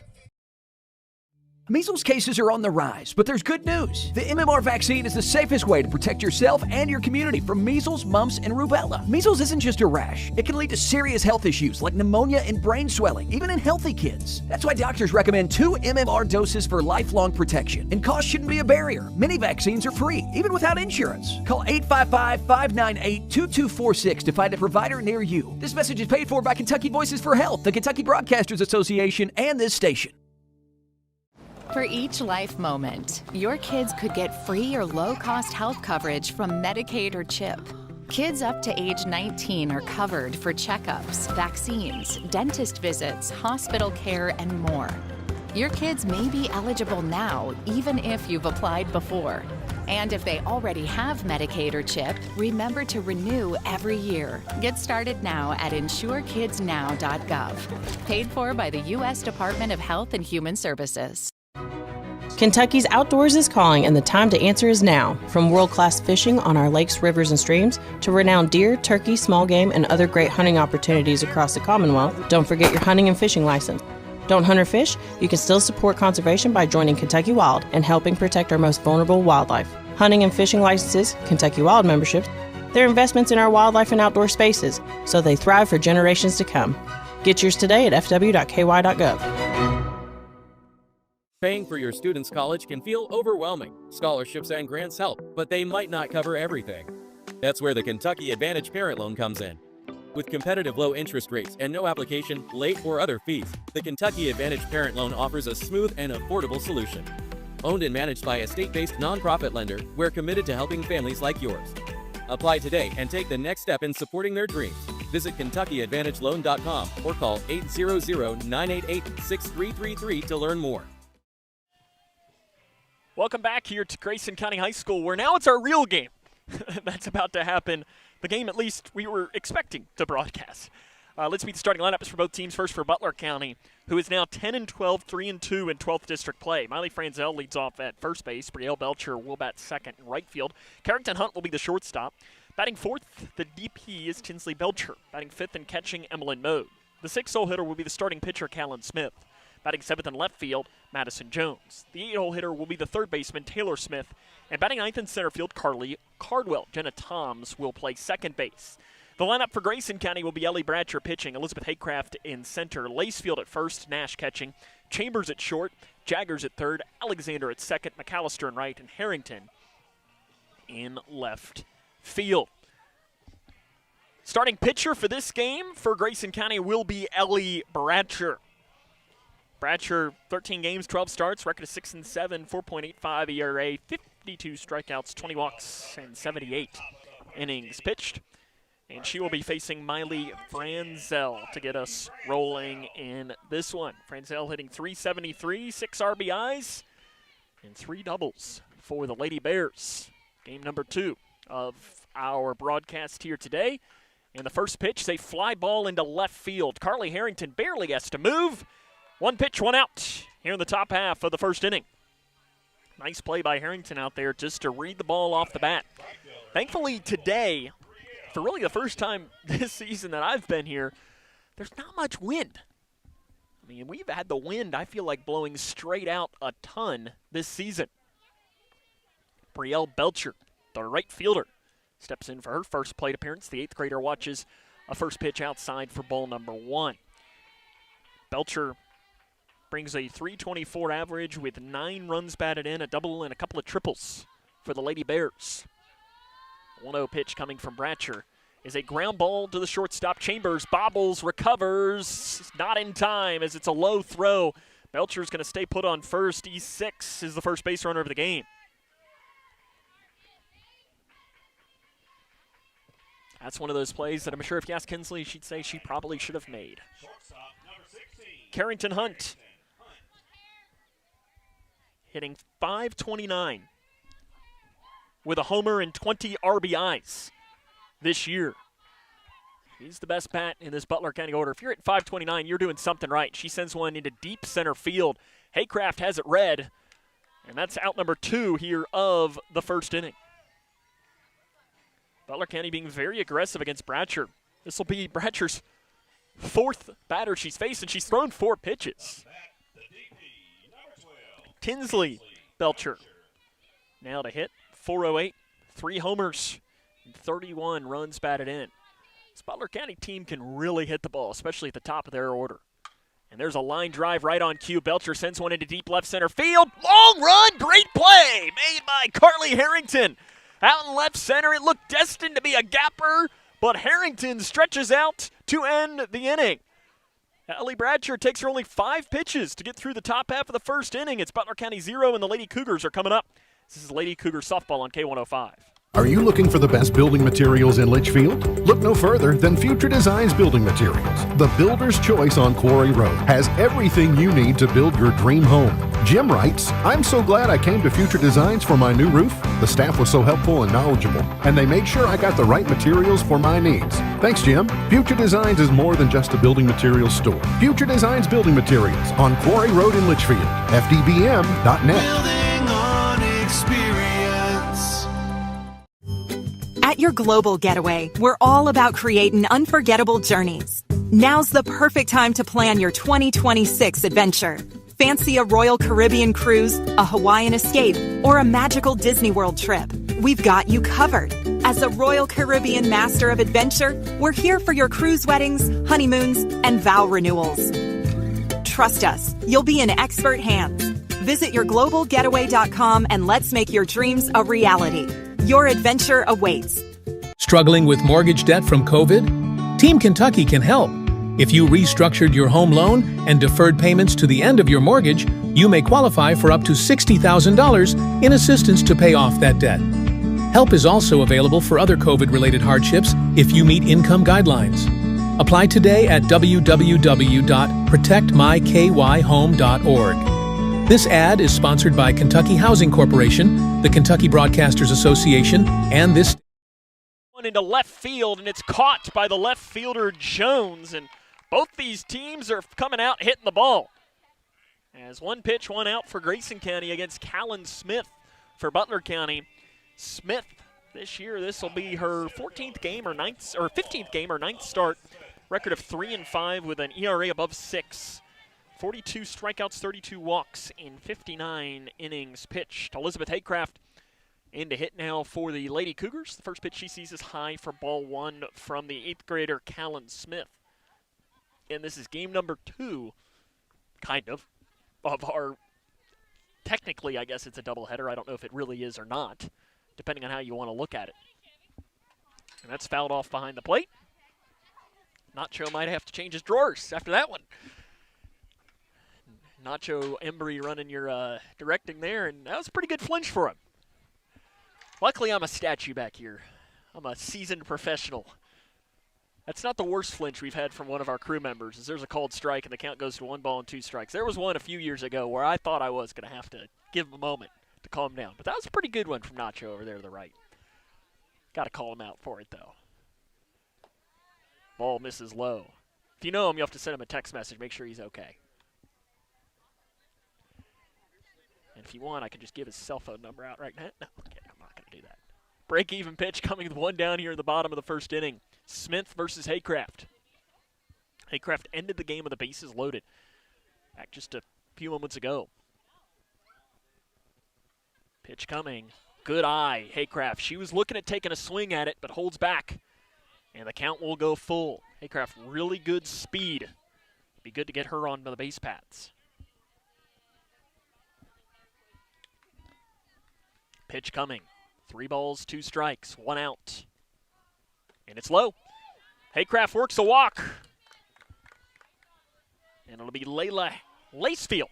Measles cases are on the rise, but there's good news. The MMR vaccine is the safest way to protect yourself and your community from measles, mumps, and rubella. Measles isn't just a rash. It can lead to serious health issues like pneumonia and brain swelling, even in healthy kids. That's why doctors recommend 2 MMR doses for lifelong protection. And cost shouldn't be a barrier. Many vaccines are free, even without insurance. Call 855-598-2246 to find a provider near you. This message is paid for by Kentucky Voices for Health, the Kentucky Broadcasters Association, and this station. For each life moment, your kids could get free or low-cost health coverage from Medicaid or CHIP. Kids up to age 19 are covered for checkups, vaccines, dentist visits, hospital care, and more. Your kids may be eligible now, even if you've applied before. And if they already have Medicaid or CHIP, remember to renew every year. Get started now at insurekidsnow.gov. Paid for by the U.S. Department of Health and Human Services. Kentucky's outdoors is calling, and the time to answer is now. From world-class fishing on our lakes, rivers, and streams to renowned deer, turkey, small game, and other great hunting opportunities across the Commonwealth, don't forget your hunting and fishing license. Don't hunt or fish? You can still support conservation by joining Kentucky Wild and helping protect our most vulnerable wildlife. Hunting and fishing licenses, Kentucky Wild memberships, they're investments in our wildlife and outdoor spaces, so they thrive for generations to come. Get yours today at fw.ky.gov. Paying for your student's college can feel overwhelming. Scholarships and grants help, but they might not cover everything. That's where the Kentucky Advantage Parent Loan comes in. With competitive low interest rates and no application, late, or other fees, the Kentucky Advantage Parent Loan offers a smooth and affordable solution. Owned and managed by a state-based nonprofit lender, we're committed to helping families like yours. Apply today and take the next step in supporting their dreams. Visit KentuckyAdvantageLoan.com or call 800-988-6333 to learn more. Welcome back here to Grayson County High School, where now it's our real game. That's about to happen. The game, at least, we were expecting to broadcast. Let's meet the starting lineups for both teams. First for Butler County, who is now 10-12, 3-2 in 12th district play. Miley Franzel leads off at first base. Brielle Belcher will bat second in right field. Carrington Hunt will be the shortstop. Batting fourth, the DP is Tinsley Belcher. Batting fifth and catching, Emmeline Mode. The sixth-hole hitter will be the starting pitcher, Callan Smith. Batting seventh in left field, Madison Jones. The eight-hole hitter will be the third baseman, Taylor Smith. And batting ninth in center field, Carly Cardwell. Jenna Toms will play second base. The lineup for Grayson County will be Ellie Bratcher pitching, Elizabeth Haycraft in center, Lacefield at first, Nash catching, Chambers at short, Jaggers at third, Alexander at second, McAllister in right, and Harrington in left field. Starting pitcher for this game for Grayson County will be Ellie Bratcher. Bratcher, 13 games, 12 starts, record of 6-7, 4.85 ERA, 52 strikeouts, 20 walks, and 78 innings pitched. And she will be facing Miley Franzel to get us rolling in this one. Franzel hitting .373, 6 RBIs, and 3 doubles for the Lady Bears. Game number 2 of our broadcast here today. And the first pitch is a fly ball into left field. Carly Harrington barely has to move, One pitch, one out here in the top half of the first inning. Nice play by Harrington out there just to read the ball off the bat. Thankfully today, for really the first time this season that I've been here, there's not much wind. I mean, we've had the wind, I feel like, blowing straight out a ton this season. Brielle Belcher, the right fielder, steps in for her first plate appearance. The 8th grader watches a first pitch outside for ball number 1. Belcher brings a .324 average with 9 runs batted in, a double and a couple of triples for the Lady Bears. 1-0 pitch coming from Bratcher is a ground ball to the shortstop. Chambers bobbles, recovers, not in time as it's a low throw. Belcher's going to stay put on first. E6 is the first base runner of the game. That's one of those plays that I'm sure if you ask Kinsley, she'd say she probably should have made. Carrington Hunt hitting .529 with a homer and 20 RBIs this year. He's the best bat in this Butler County order. If you're at .529, you're doing something right. She sends one into deep center field. Haycraft has it read, and that's out number 2 here of the first inning. Butler County being very aggressive against Bratcher. This will be Bratcher's 4th batter she's faced, and she's thrown 4 pitches. Tinsley Belcher now to hit. 408, 3 homers, and 31 runs batted in. This Butler County team can really hit the ball, especially at the top of their order. And there's a line drive right on cue. Belcher sends one into deep left center field. Long run, great play made by Carly Harrington. Out in left center, it looked destined to be a gapper, but Harrington stretches out to end the inning. Ellie Bratcher takes her only 5 pitches to get through the top half of the first inning. It's Butler County 0, and the Lady Cougars are coming up. This is Lady Cougar softball on K105. Are you looking for the best building materials in Litchfield? Look no further than Future Designs Building Materials. The builder's choice on Quarry Road has everything you need to build your dream home. Jim writes, I'm so glad I came to Future Designs for my new roof. The staff was so helpful and knowledgeable, and they made sure I got the right materials for my needs. Thanks, Jim. Future Designs is more than just a building materials store. Future Designs Building Materials on Quarry Road in Litchfield. FDBM.net. Building on experience. At your global getaway, we're all about creating unforgettable journeys. Now's the perfect time to plan your 2026 adventure. Fancy a Royal Caribbean cruise, a Hawaiian escape, or a magical Disney World trip? We've got you covered. As a Royal Caribbean Master of Adventure, we're here for your cruise weddings, honeymoons, and vow renewals. Trust us, you'll be in expert hands. Visit yourglobalgetaway.com and let's make your dreams a reality. Your adventure awaits. Struggling with mortgage debt from COVID? Team Kentucky can help. If you restructured your home loan and deferred payments to the end of your mortgage, you may qualify for up to $60,000 in assistance to pay off that debt. Help is also available for other COVID-related hardships if you meet income guidelines. Apply today at www.protectmykyhome.org. This ad is sponsored by Kentucky Housing Corporation, the Kentucky Broadcasters Association, and this. One into left field, and it's caught by the left fielder Jones, and both these teams are coming out hitting the ball. As one pitch, one out for Grayson County against Callan Smith for Butler County. Smith, this year, this will be her 15th game or ninth start. Record of 3-5 with an ERA above 6. 42 strikeouts, 32 walks in 59 innings pitched. Elizabeth Haycraft in to hit now for the Lady Cougars. The first pitch she sees is high for ball 1 from the 8th grader Callan Smith. And this is game number 2, kind of our, technically I guess it's a doubleheader. I don't know if it really is or not, depending on how you want to look at it. And that's fouled off behind the plate. Nacho might have to change his drawers after that one. Nacho Embry running your directing there, and that was a pretty good flinch for him. Luckily, I'm a statue back here. I'm a seasoned professional. That's not the worst flinch we've had from one of our crew members, as there's a called strike and the count goes to 1 ball and 2 strikes. There was one a few years ago where I thought I was going to have to give him a moment to calm down, but that was a pretty good one from Nacho over there to the right. Got to call him out for it, though. Ball misses low. If you know him, you have to send him a text message. Make sure he's okay. And if you want, I can just give his cell phone number out right now. No, okay, I'm not going to do that. Break-even pitch coming with one down here in the bottom of the first inning. Smith versus Haycraft. Haycraft ended the game with the bases loaded back just a few moments ago. Pitch coming. Good eye, Haycraft. She was looking at taking a swing at it, but holds back. And the count will go full. Haycraft, really good speed. Be good to get her onto the base paths. Pitch coming. 3 balls, 2 strikes, 1 out. And it's low. Haycraft works a walk. And it'll be Layla Lacefield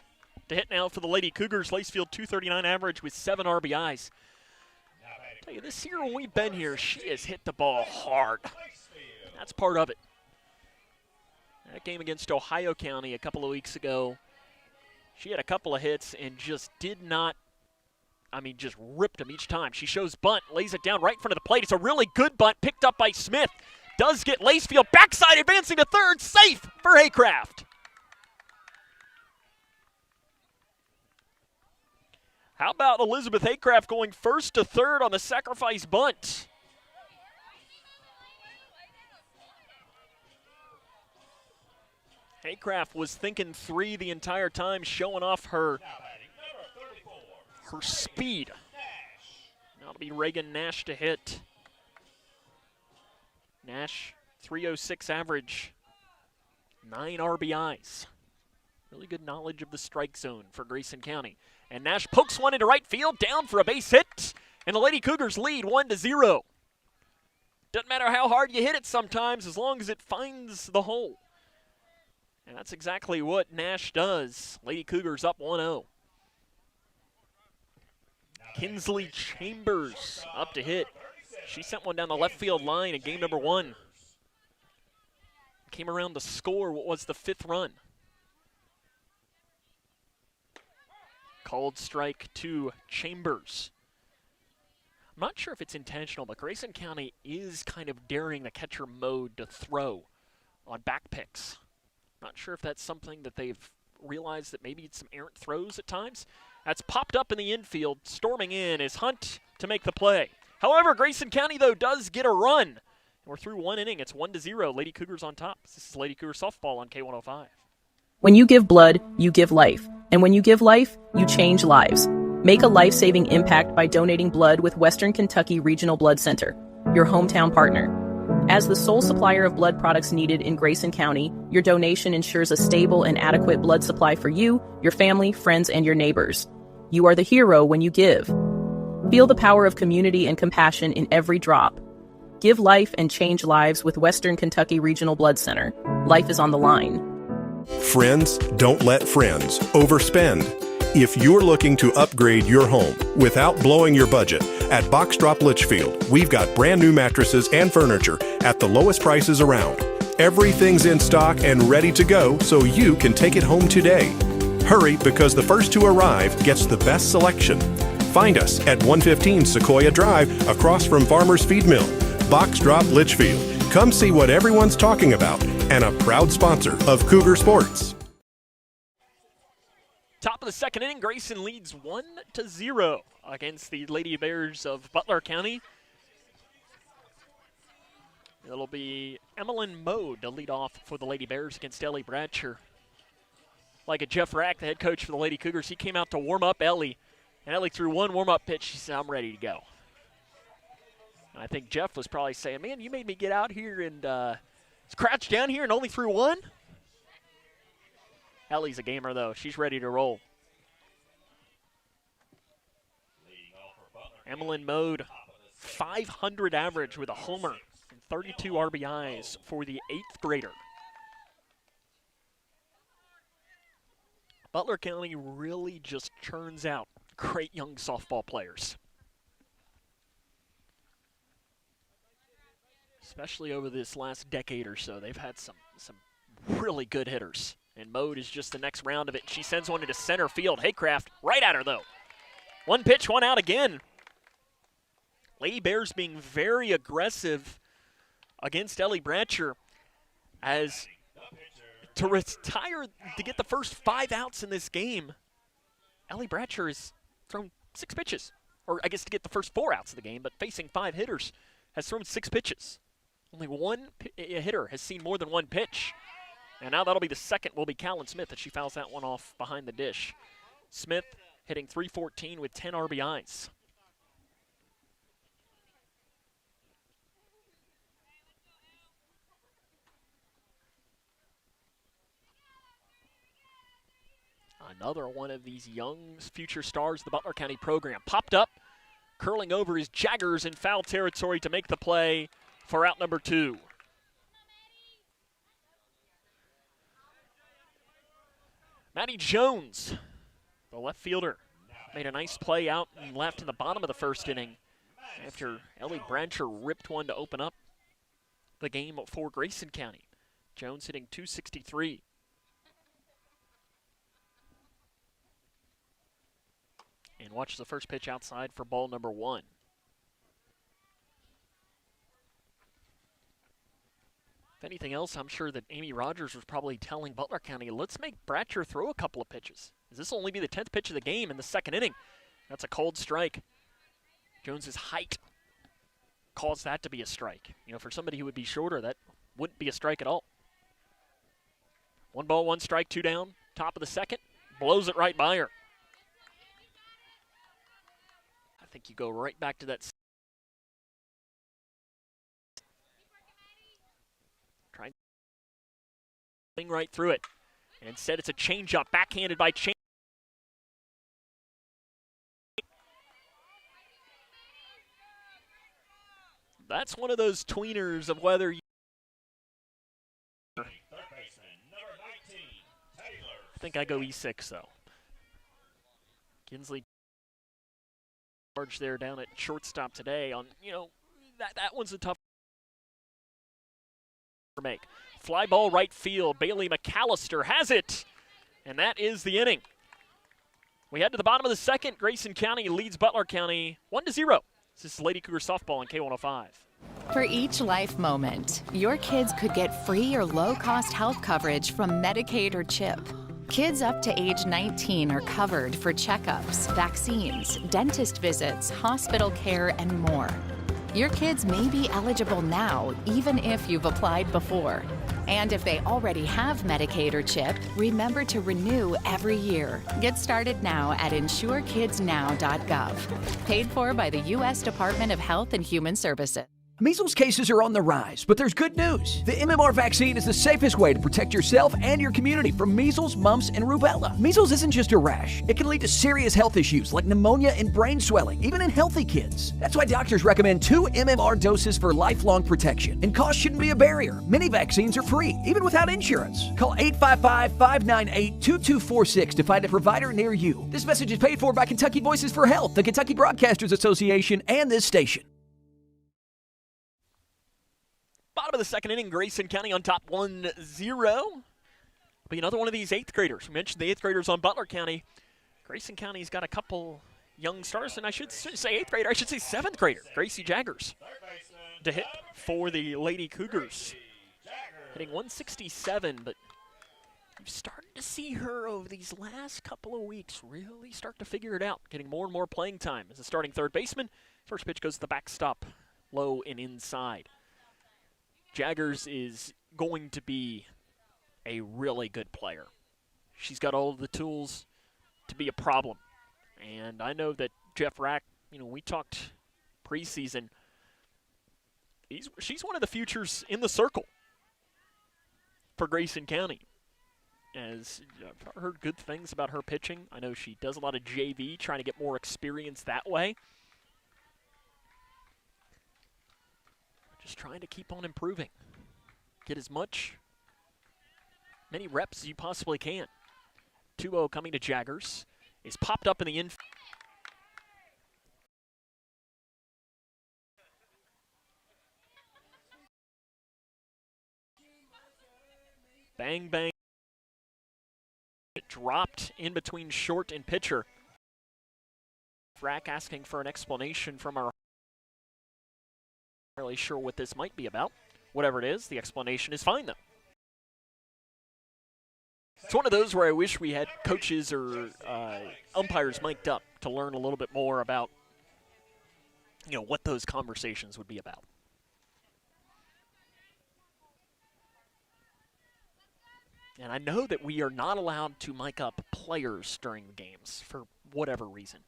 to hit now for the Lady Cougars. Lacefield, 239 average with 7 RBIs. I'll tell you, this year when we've been here, she has hit the ball hard. That's part of it. That game against Ohio County a couple of weeks ago, she had a couple of hits and just did not, just ripped them each time. She shows bunt, lays it down right in front of the plate. It's a really good bunt picked up by Smith. Does get Lacefield backside advancing to third, safe for Haycraft. How about Elizabeth Haycraft going first to third on the sacrifice bunt? Haycraft was thinking 3 the entire time, showing off her speed. Now it'll be Reagan Nash to hit. Nash, 306 average, 9 RBIs. Really good knowledge of the strike zone for Grayson County. And Nash pokes one into right field, down for a base hit, and the Lady Cougars lead 1-0. Doesn't matter how hard you hit it sometimes, as long as it finds the hole. And that's exactly what Nash does. Lady Cougars up 1-0. Kinsley Chambers up to hit. She sent one down the left field line in game number 1. Came around to score what was the 5th run. Called strike to Chambers. I'm not sure if it's intentional, but Grayson County is kind of daring the catcher mode to throw on back picks. Not sure if that's something that they've realized, that maybe it's some errant throws at times. That's popped up in the infield. Storming in is Hunt to make the play. However, Grayson County, though, does get a run. We're through 1 inning. It's 1-0. Lady Cougars on top. This is Lady Cougar softball on K105. When you give blood, you give life. And when you give life, you change lives. Make a life-saving impact by donating blood with Western Kentucky Regional Blood Center, your hometown partner. As the sole supplier of blood products needed in Grayson County, your donation ensures a stable and adequate blood supply for you, your family, friends, and your neighbors. You are the hero when you give. Feel the power of community and compassion in every drop. Give life and change lives with Western Kentucky Regional Blood Center. Life is on the line. Friends don't let friends overspend. If you're looking to upgrade your home without blowing your budget, at Box Drop Litchfield, we've got brand new mattresses and furniture at the lowest prices around. Everything's in stock and ready to go, so you can take it home today. Hurry, because the first to arrive gets the best selection. Find us at 115 Sequoia Drive, across from Farmer's Feed Mill. Box Drop Litchfield. Come see what everyone's talking about, and a proud sponsor of Cougar Sports. Top of the second inning, Grayson leads 1-0 against the Lady Bears of Butler County. It'll be Emmeline Mode to lead off for the Lady Bears against Ellie Bradsher. Like a Jeff Rack, the head coach for the Lady Cougars, he came out to warm up Ellie, and Ellie threw one warm-up pitch. She said, "I'm ready to go." And I think Jeff was probably saying, "Man, you made me get out here and crouch down here and only threw one?" Ellie's a gamer, though. She's ready to roll. Emmeline Mode, 500 average with a homer and 32 RBIs for the 8th grader. Butler County really just churns out great young softball players. Especially over this last decade or so, they've had some really good hitters. And Mode is just the next round of it. She sends one into center field. Haycraft right at her, though. One pitch, one out again. Lady Bears being very aggressive against Ellie Bradsher, as to retire, to get the first 5 outs in this game. Ellie Bradsher is thrown 6 pitches. Or I guess to get the first 4 outs of the game, but facing 5 hitters, has thrown 6 pitches. Only one hitter has seen more than 1 pitch. And now that'll be the second will be Callan Smith as she fouls that one off behind the dish. Smith hitting .314 with 10 RBIs. Another one of these young future stars of the Butler County program. Popped up, curling over his Jaggers in foul territory to make the play for out number 2. Maddie Jones, the left fielder, made a nice play out and left in the bottom of the first inning after Ellie Brancher ripped one to open up the game for Grayson County. Jones hitting .263. And watch the first pitch outside for ball number 1. If anything else, I'm sure that Amy Rogers was probably telling Butler County, let's make Bratcher throw a couple of pitches. This will only be the 10th pitch of the game in the second inning. That's a cold strike. Jones's height caused that to be a strike. You know, for somebody who would be shorter, that wouldn't be a strike at all. 1 ball, 1 strike, 2 down. Top of the second, blows it right by her. I think you go right back to that. Trying right through it. And instead it's a changeup, backhanded by Change. That's one of those tweeners of whether you. I think I go E6 though. Kinsley charge there down at shortstop today on, you know, that one's a tough to make. Fly ball right field. Bailey McAllister has it. And that is the inning. We head to the bottom of the second. Grayson County leads Butler County 1-0. This is Lady Cougar softball on K105. For each life moment, your kids could get free or low-cost health coverage from Medicaid or CHIP. Kids up to age 19 are covered for checkups, vaccines, dentist visits, hospital care, and more. Your kids may be eligible now, even if you've applied before. And if they already have Medicaid or CHIP, remember to renew every year. Get started now at insurekidsnow.gov. Paid for by the U.S. Department of Health and Human Services. Measles cases are on the rise, but there's good news. The MMR vaccine is the safest way to protect yourself and your community from measles, mumps, and rubella. Measles isn't just a rash. It can lead to serious health issues like pneumonia and brain swelling, even in healthy kids. That's why doctors recommend 2 MMR doses for lifelong protection. And cost shouldn't be a barrier. Many vaccines are free, even without insurance. Call 855-598-2246 to find a provider near you. This message is paid for by Kentucky Voices for Health, the Kentucky Broadcasters Association, and this station. Bottom of the second inning, Grayson County on top 1-0. Be another one of these 8th graders. We mentioned the 8th graders on Butler County. Grayson County's got a couple young stars, and I should say 8th grader, I should say 7th grader, Gracie Jaggers, to hit for the Lady Cougars. Hitting 167, but you've started to see her over these last couple of weeks really start to figure it out, getting more and more playing time as a starting third baseman. First pitch goes to the backstop, low and inside. Jaggers is going to be a really good player. She's got all of the tools to be a problem. And I know that Jeff Rack, you know, we talked preseason, she's one of the futures in the circle for Grayson County. As I've heard good things about her pitching. I know she does a lot of JV, trying to get more experience that way. Just trying to keep on improving. Get as many reps as you possibly can. 2-0 coming to Jaggers. Is popped up in the infield. Bang, bang. It dropped in between short and pitcher. Frack asking for an explanation from our. Not really sure what this might be about. Whatever it is, the explanation is fine though. It's one of those where I wish we had coaches or umpires mic'd up to learn a little bit more about, what those conversations would be about. And I know that we are not allowed to mic up players during the games for whatever reason.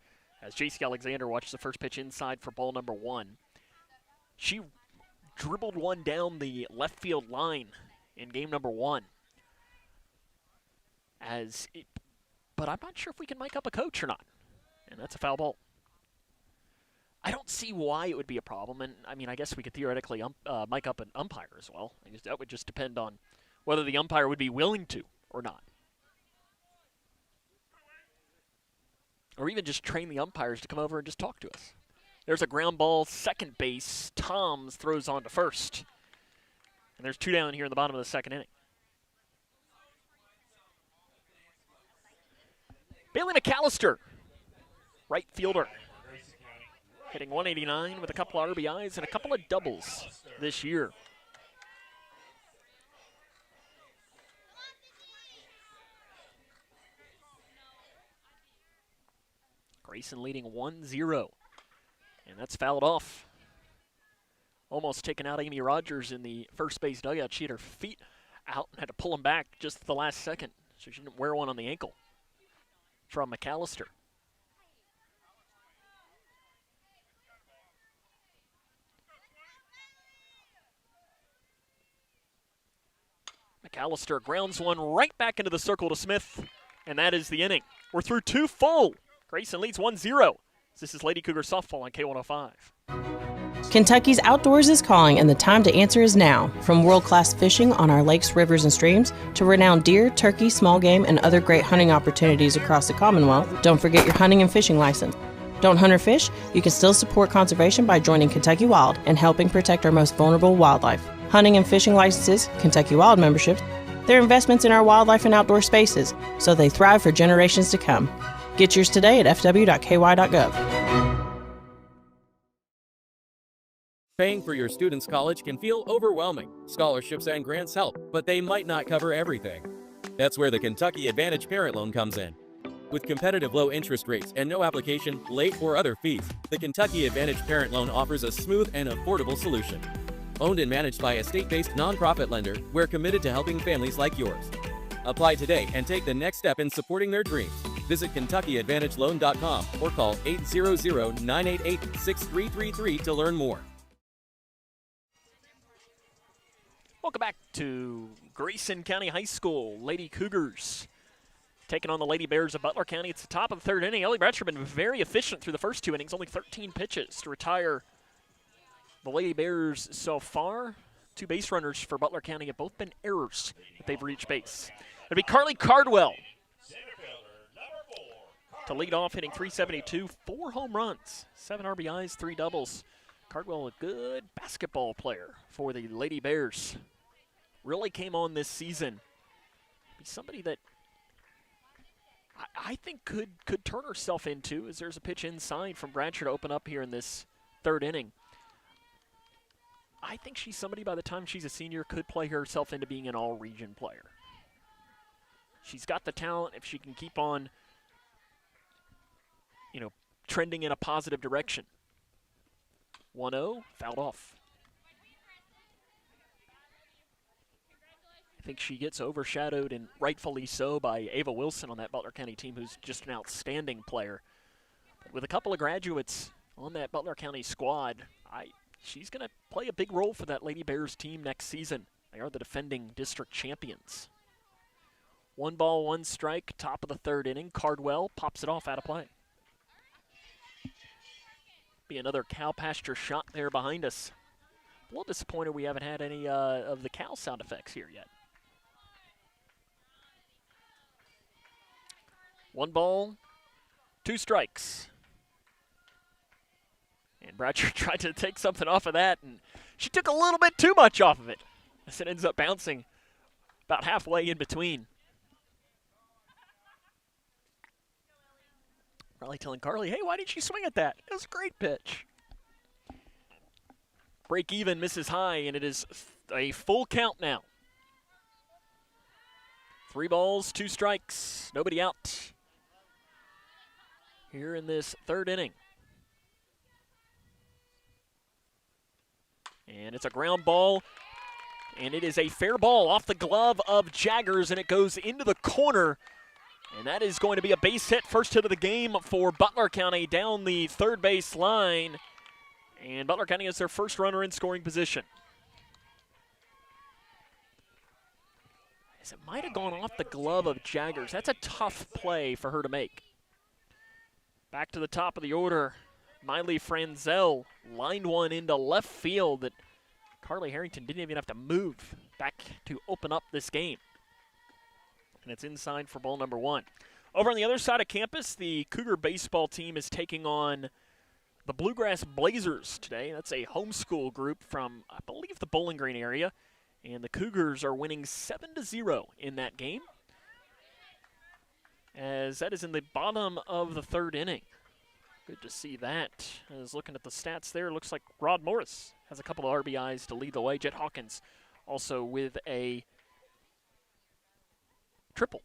As JC Alexander watches the first pitch inside for ball number 1, she dribbled one down the left field line in game number 1. But I'm not sure if we can mic up a coach or not. And that's a foul ball. I don't see why it would be a problem. And, I guess we could theoretically mic up an umpire as well. I guess that would just depend on whether the umpire would be willing to or not. Or even just train the umpires to come over and just talk to us. There's a ground ball, second base. Toms throws on to first. And there's 2 down here in the bottom of the second inning. Bailey McAllister, right fielder, hitting 189 with a couple of RBIs and a couple of doubles this year. Grayson leading 1-0, and that's fouled off. Almost taken out Amy Rogers in the first base dugout. She had her feet out and had to pull them back just at the last second, so she didn't wear one on the ankle. From McAllister. McAllister grounds one right back into the circle to Smith, and that is the inning. We're through 2 full. Grayson leads 1-0. This is Lady Cougar softball on K105. Kentucky's outdoors is calling, and the time to answer is now. From world-class fishing on our lakes, rivers, and streams to renowned deer, turkey, small game, and other great hunting opportunities across the Commonwealth, don't forget your hunting and fishing license. Don't hunt or fish? You can still support conservation by joining Kentucky Wild and helping protect our most vulnerable wildlife. Hunting and fishing licenses, Kentucky Wild memberships, they're investments in our wildlife and outdoor spaces, so they thrive for generations to come. Get yours today at fw.ky.gov. Paying for your student's college can feel overwhelming. Scholarships and grants help, but they might not cover everything. That's where the Kentucky Advantage Parent Loan comes in. With competitive low interest rates and no application, late, or other fees, the Kentucky Advantage Parent Loan offers a smooth and affordable solution. Owned and managed by a state-based nonprofit lender, we're committed to helping families like yours. Apply today and take the next step in supporting their dreams. Visit KentuckyAdvantageLoan.com or call 800-988-6333 to learn more. Welcome back to Grayson County High School. Lady Cougars taking on the Lady Bears of Butler County. It's the top of the third inning. Ellie Bratcher been very efficient through the first 2 innings, only 13 pitches to retire the Lady Bears so far. 2 base runners for Butler County have both been errors that they've reached base. It'll be Carly Cardwell to lead off, hitting .372, 4 home runs, 7 RBIs, 3 doubles. Cardwell, a good basketball player for the Lady Bears. Really came on this season. He's somebody that I think could turn herself into, as there's a pitch inside from Bratcher to open up here in this third inning. I think she's somebody, by the time she's a senior, could play herself into being an all-region player. She's got the talent if she can keep on, trending in a positive direction. 1-0, fouled off. I think she gets overshadowed, and rightfully so, by Ava Wilson on that Butler County team, who's just an outstanding player. But with a couple of graduates on that Butler County squad, she's going to play a big role for that Lady Bears team next season. They are the defending district champions. 1 ball, 1 strike, top of the third inning. Cardwell pops it off out of play. Be another cow pasture shot there behind us. A little disappointed we haven't had any of the cow sound effects here yet. 1 ball, 2 strikes. And Bratcher tried to take something off of that, and she took a little bit too much off of it, as it ends up bouncing about halfway in between. Probably telling Carly, hey, why didn't you swing at that? It was a great pitch. Break even, misses high, and it is a full count now. 3 balls, 2 strikes, nobody out here in this third inning. And it's a ground ball, and it is a fair ball off the glove of Jaggers, and it goes into the corner. And that is going to be a base hit, first hit of the game for Butler County down the third base line. And Butler County has their first runner in scoring position. As it might have gone off the glove of Jaggers. That's a tough play for her to make. Back to the top of the order. Miley Franzel lined one into left field that Carly Harrington didn't even have to move back to open up this game. And it's inside for ball number 1. Over on the other side of campus, the Cougar baseball team is taking on the Bluegrass Blazers today. That's a homeschool group from, I believe, the Bowling Green area. And the Cougars are winning 7-0 in that game, as that is in the bottom of the third inning. Good to see that. I was looking at the stats there. Looks like Rod Morris has a couple of RBIs to lead the way. Jet Hawkins also with a triple.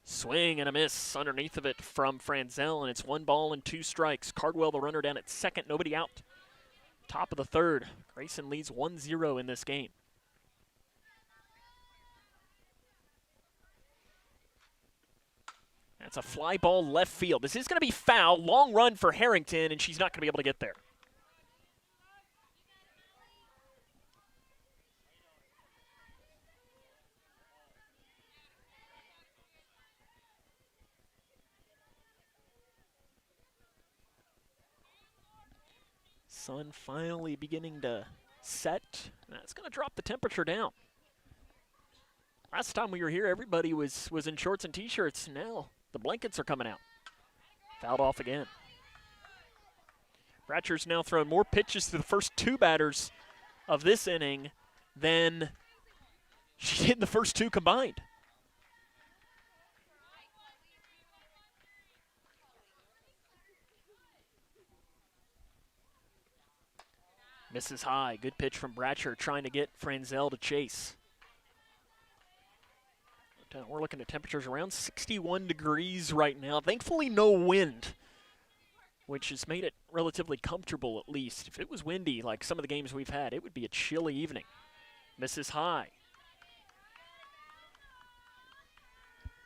Swing and a miss underneath of it from Franzel, and it's 1 ball and 2 strikes. Cardwell, the runner, down at second, nobody out. Top of the third. Grayson leads 1-0 in this game. That's a fly ball left field. This is going to be foul. Long run for Harrington, and she's not going to be able to get there. Sun finally beginning to set. That's going to drop the temperature down. Last time we were here, everybody was in shorts and T-shirts. Now the blankets are coming out. Fouled off again. Bratcher's now thrown more pitches to the first 2 batters of this inning than she did in the first 2 combined. Misses high. Good pitch from Bratcher, trying to get Franzel to chase. We're looking at temperatures around 61 degrees right now. Thankfully, no wind, which has made it relatively comfortable at least. If it was windy, like some of the games we've had, it would be a chilly evening. Misses high.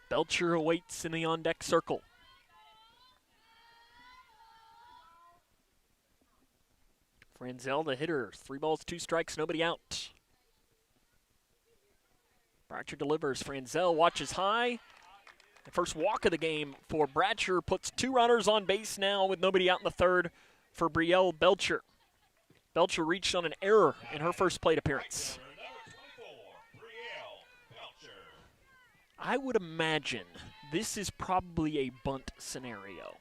Belcher awaits in the on-deck circle. Franzel, the hitter. 3 balls, 2 strikes, nobody out. Bratcher delivers. Franzel watches high. The first walk of the game for Bratcher puts 2 runners on base now with nobody out in the third for Brielle Belcher. Belcher reached on an error in her first plate appearance. I would imagine this is probably a bunt scenario.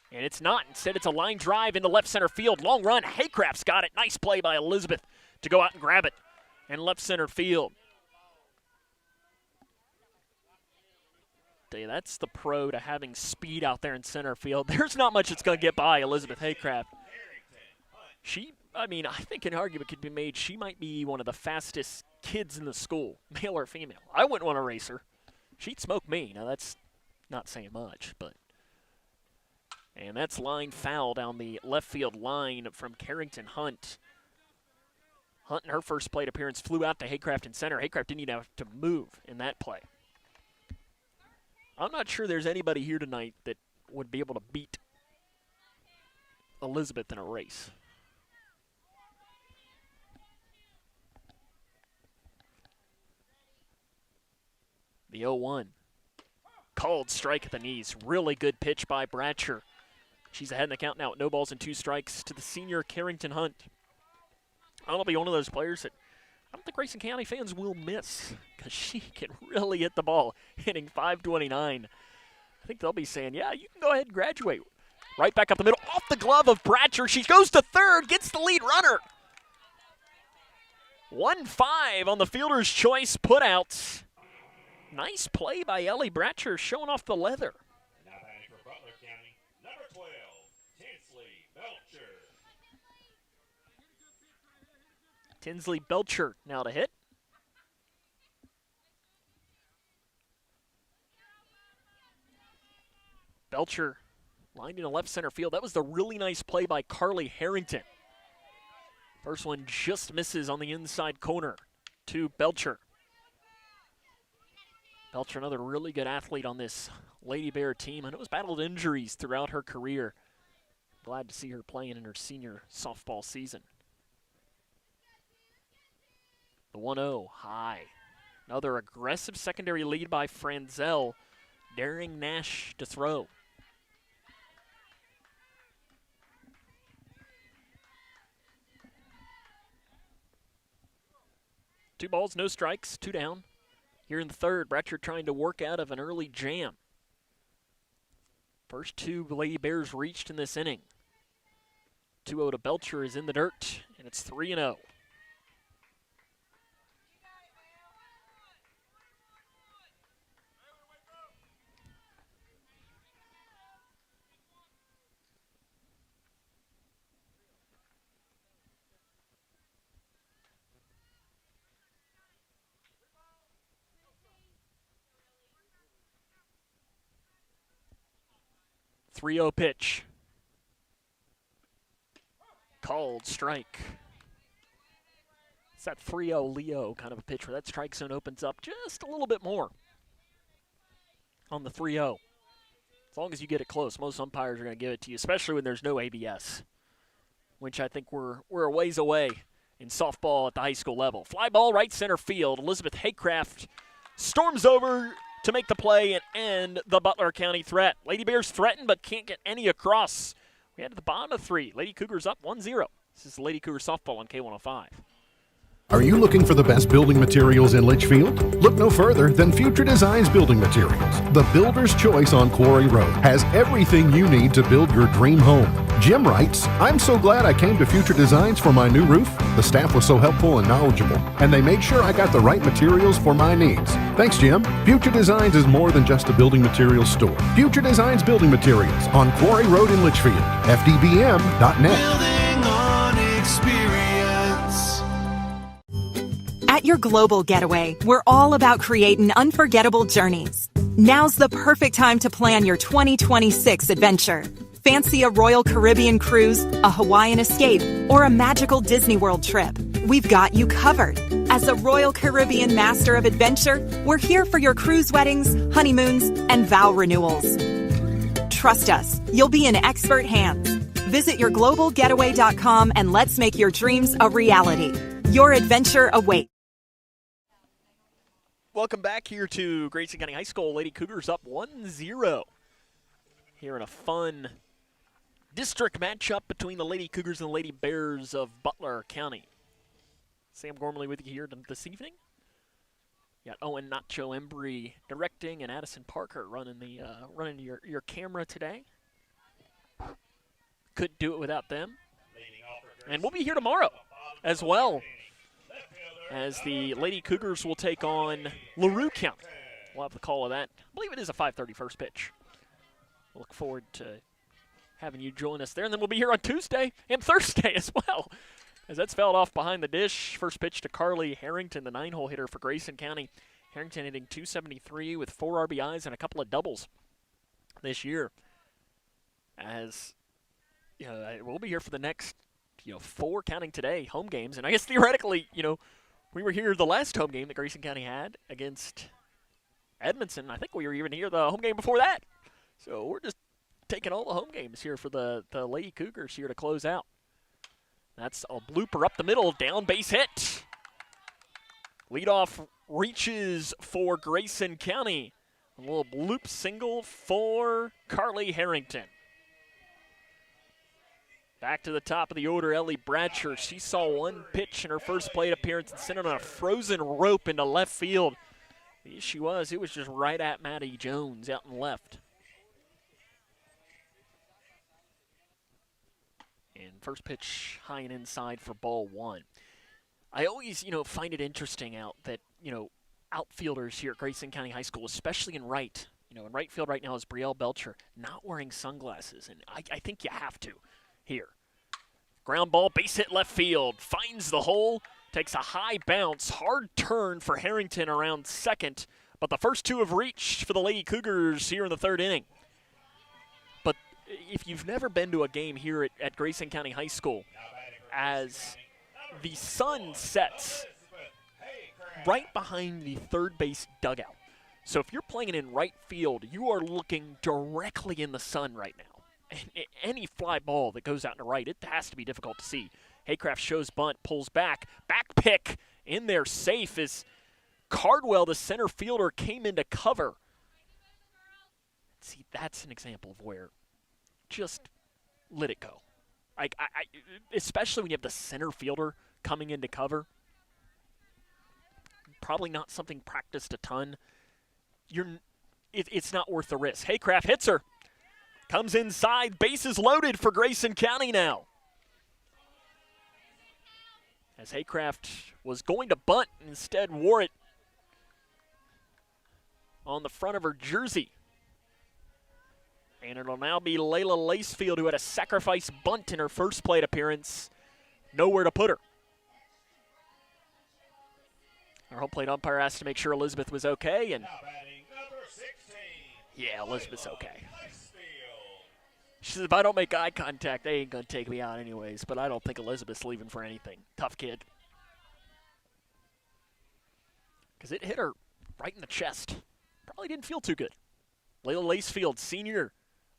And it's not. Instead, it's a line drive into left center field. Long run. Haycraft's got it. Nice play by Elizabeth to go out and grab it in left center field. That's the pro to having speed out there in center field. There's not much that's going to get by Elizabeth Haycraft. I think an argument could be made. She might be one of the fastest kids in the school, male or female. I wouldn't want to race her. She'd smoke me. Now, that's not saying much, but. And that's line foul down the left field line from Carrington Hunt. Hunt in her first plate appearance flew out to Haycraft in center. Haycraft didn't even have to move in that play. I'm not sure there's anybody here tonight that would be able to beat Elizabeth in a race. The 0-1. Called strike at the knees. Really good pitch by Bratcher. She's ahead in the count now with no balls and 2 strikes to the senior Carrington Hunt. I'll be one of those players that I don't think Grayson County fans will miss because she can really hit the ball, hitting .529. I think they'll be saying, yeah, you can go ahead and graduate. Right back up the middle, off the glove of Bratcher. She goes to third, gets the lead runner. 1-5 on the fielder's choice putouts. Nice play by Ellie Bratcher, showing off the leather. Now batting for Butler County, number 12, Tinsley Belcher. Kinsley Belcher now to hit. Belcher lined into left center field. That was the really nice play by Carly Harrington. First one just misses on the inside corner to Belcher. Belcher, another really good athlete on this Lady Bear team. I know has battled injuries throughout her career. Glad to see her playing in her senior softball season. The 1-0 high. Another aggressive secondary lead by Franzel, daring Nash to throw. Two balls, no strikes, 2 down. Here in the third, Bratcher trying to work out of an early jam. First 2 Lady Bears reached in this inning. 2-0 to Belcher is in the dirt, and it's 3-0. Three-0 pitch. Called strike. It's that 3-0 Leo kind of a pitch where that strike zone opens up just a little bit more on the 3-0. As long as you get it close, most umpires are going to give it to you, especially when there's no ABS, which I think we're a ways away in softball at the high school level. Fly ball right center field. Elizabeth Haycraft storms over to make the play and end the Butler County threat. Lady Bears threaten but can't get any across. We had to the bottom of 3. Lady Cougars up 1-0. This is Lady Cougar softball on K105. Are you looking for the best building materials in Litchfield? Look no further than Future Designs Building Materials. The builder's choice on Quarry Road has everything you need to build your dream home. Jim writes, I'm so glad I came to Future Designs for my new roof. The staff was so helpful and knowledgeable, and they made sure I got the right materials for my needs. Thanks, Jim. Future Designs is more than just a building materials store. Future Designs Building Materials on Quarry Road in Litchfield. FDBM.net. Building on experience. At your global getaway, we're all about creating unforgettable journeys. Now's the perfect time to plan your 2026 adventure. Fancy a Royal Caribbean cruise, a Hawaiian escape, or a magical Disney World trip? We've got you covered. As a Royal Caribbean Master of Adventure, we're here for your cruise weddings, honeymoons, and vow renewals. Trust us, you'll be in expert hands. Visit yourglobalgetaway.com and let's make your dreams a reality. Your adventure awaits. Welcome back here to Grayson County High School. Lady Cougars up 1-0. Here in a fun district matchup between the Lady Cougars and the Lady Bears of Butler County. Sam Gormley with you here this evening. You got Owen Nacho Embry directing and Addison Parker running your camera today. Couldn't do it without them. And we'll be here tomorrow as well, as the Lady Cougars will take on LaRue County. We'll have the call of that. I believe it is a 5:30 first pitch. Look forward to having you join us there. And then we'll be here on Tuesday and Thursday as well, as that's fouled off behind the dish. First pitch to Carly Harrington, the 9-hole hitter for Grayson County. Harrington hitting .273 with 4 RBIs and a couple of doubles this year. As you know, we'll be here for the next 4, counting today, home games. And I guess theoretically, we were here the last home game that Grayson County had against Edmondson. I think we were even here the home game before that. So we're just taking all the home games here for the Lady Cougars here to close out. That's a blooper up the middle, down base hit. Leadoff reaches for Grayson County. A little bloop single for Carly Harrington. Back to the top of the order, Ellie Bratcher. She saw one pitch in her first plate appearance and sent it on a frozen rope into left field. The issue was it was just right at Maddie Jones out in left. And first pitch high and inside for ball 1. I always, find it interesting that, outfielders here at Grayson County High School, especially in right, in right field right now is Brielle Belcher, not wearing sunglasses. And I think you have to here. Ground ball, base hit left field, finds the hole to Takes a high bounce, hard turn for Harrington around second, but the first two have reached for the Lady Cougars here in the third inning. But if you've never been to a game here at Grayson County High School, as the sun sets right behind the third base dugout. So if you're playing in right field, you are looking directly in the sun right now. And any fly ball that goes out to right, it has to be difficult to see. Haycraft shows bunt, pulls back pick in there safe as Cardwell, the center fielder, came into cover. See, that's an example of where just let it go. I especially when you have the center fielder coming into cover. Probably not something practiced a ton. It's not worth the risk. Haycraft hits her. Comes inside, bases loaded for Grayson County now. As Haycraft was going to bunt, instead wore it on the front of her jersey. And it'll now be Layla Lacefield, who had a sacrifice bunt in her first plate appearance. Nowhere to put her. Our home plate umpire asked to make sure Elizabeth was okay, and yeah, Elizabeth's okay. She says, if I don't make eye contact, they ain't going to take me out anyways, but I don't think Elizabeth's leaving for anything. Tough kid. Because it hit her right in the chest. Probably didn't feel too good. Layla Lacefield, senior,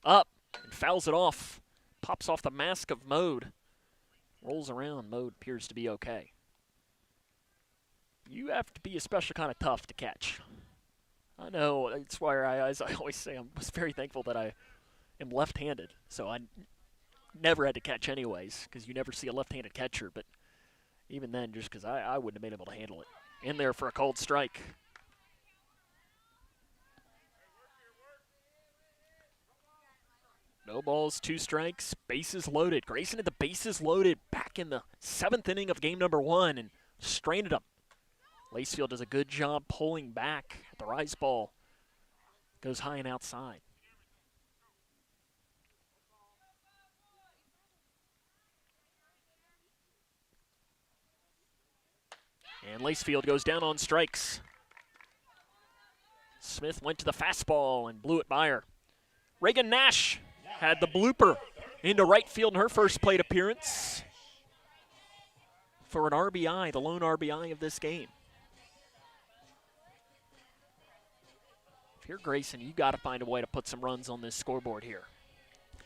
up and fouls it off. Pops off the mask of Mode. Rolls around. Mode appears to be okay. You have to be a special kind of tough to catch. I know. That's why, as I always say, I was very thankful that I am left-handed. So I never had to catch anyways, because you never see a left-handed catcher. But even then, just because I wouldn't have been able to handle it. In there for a cold strike. No balls, 2 strikes, bases loaded. Grayson had the bases loaded back in the 7th inning of game number 1 and strained them. Lacefield does a good job pulling back. The rise ball goes high and outside. And Lacefield goes down on strikes. Smith went to the fastball and blew it by her. Reagan Nash had the blooper into right field in her first plate appearance for an RBI, the lone RBI of this game. If you're Grayson, you got to find a way to put some runs on this scoreboard here.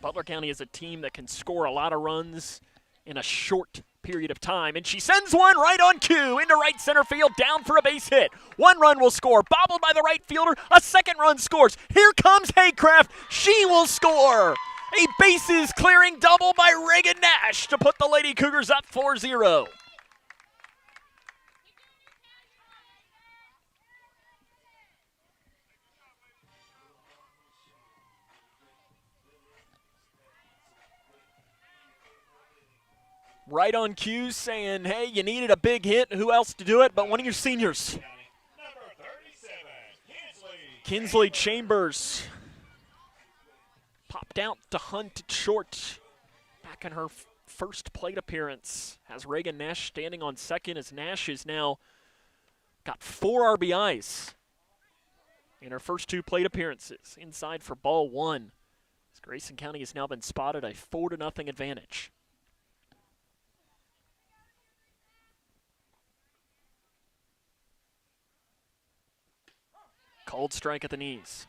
Butler County is a team that can score a lot of runs in a short period of time, and she sends one right on cue into right center field, down for a base hit. 1 run will score, bobbled by the right fielder. A 2nd run scores. Here comes Haycraft. She will score. A bases clearing double by Reagan Nash to put the Lady Cougars up 4-0. Right on cue saying, hey, you needed a big hit. Who else to do it but one of your seniors? Kinsley Chambers popped out to Hunt at short. Back in her first plate appearance. Has Reagan Nash standing on second as Nash is now got 4 RBIs in her first 2 plate appearances. Inside for ball 1. As Grayson County has now been spotted a 4-0 advantage. Cold strike at the knees.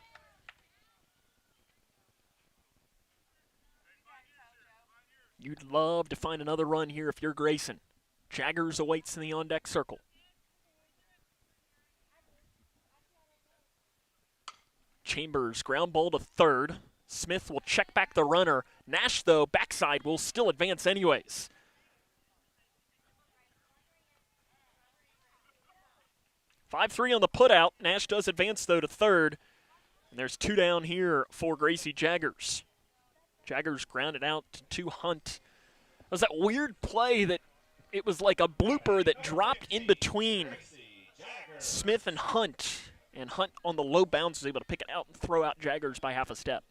You'd love to find another run here if you're Grayson. Jaggers awaits in the on-deck circle. Chambers ground ball to third. Smith will check back the runner. Nash, though, backside will still advance anyways. (5-3) on the putout. Nash does advance, though, to third. And there's 2 down here for Gracie Jaggers. Jaggers grounded out to Hunt. It was that weird play that it was like a blooper that dropped in between Smith and Hunt. And Hunt on the low bounce was able to pick it out and throw out Jaggers by half a step.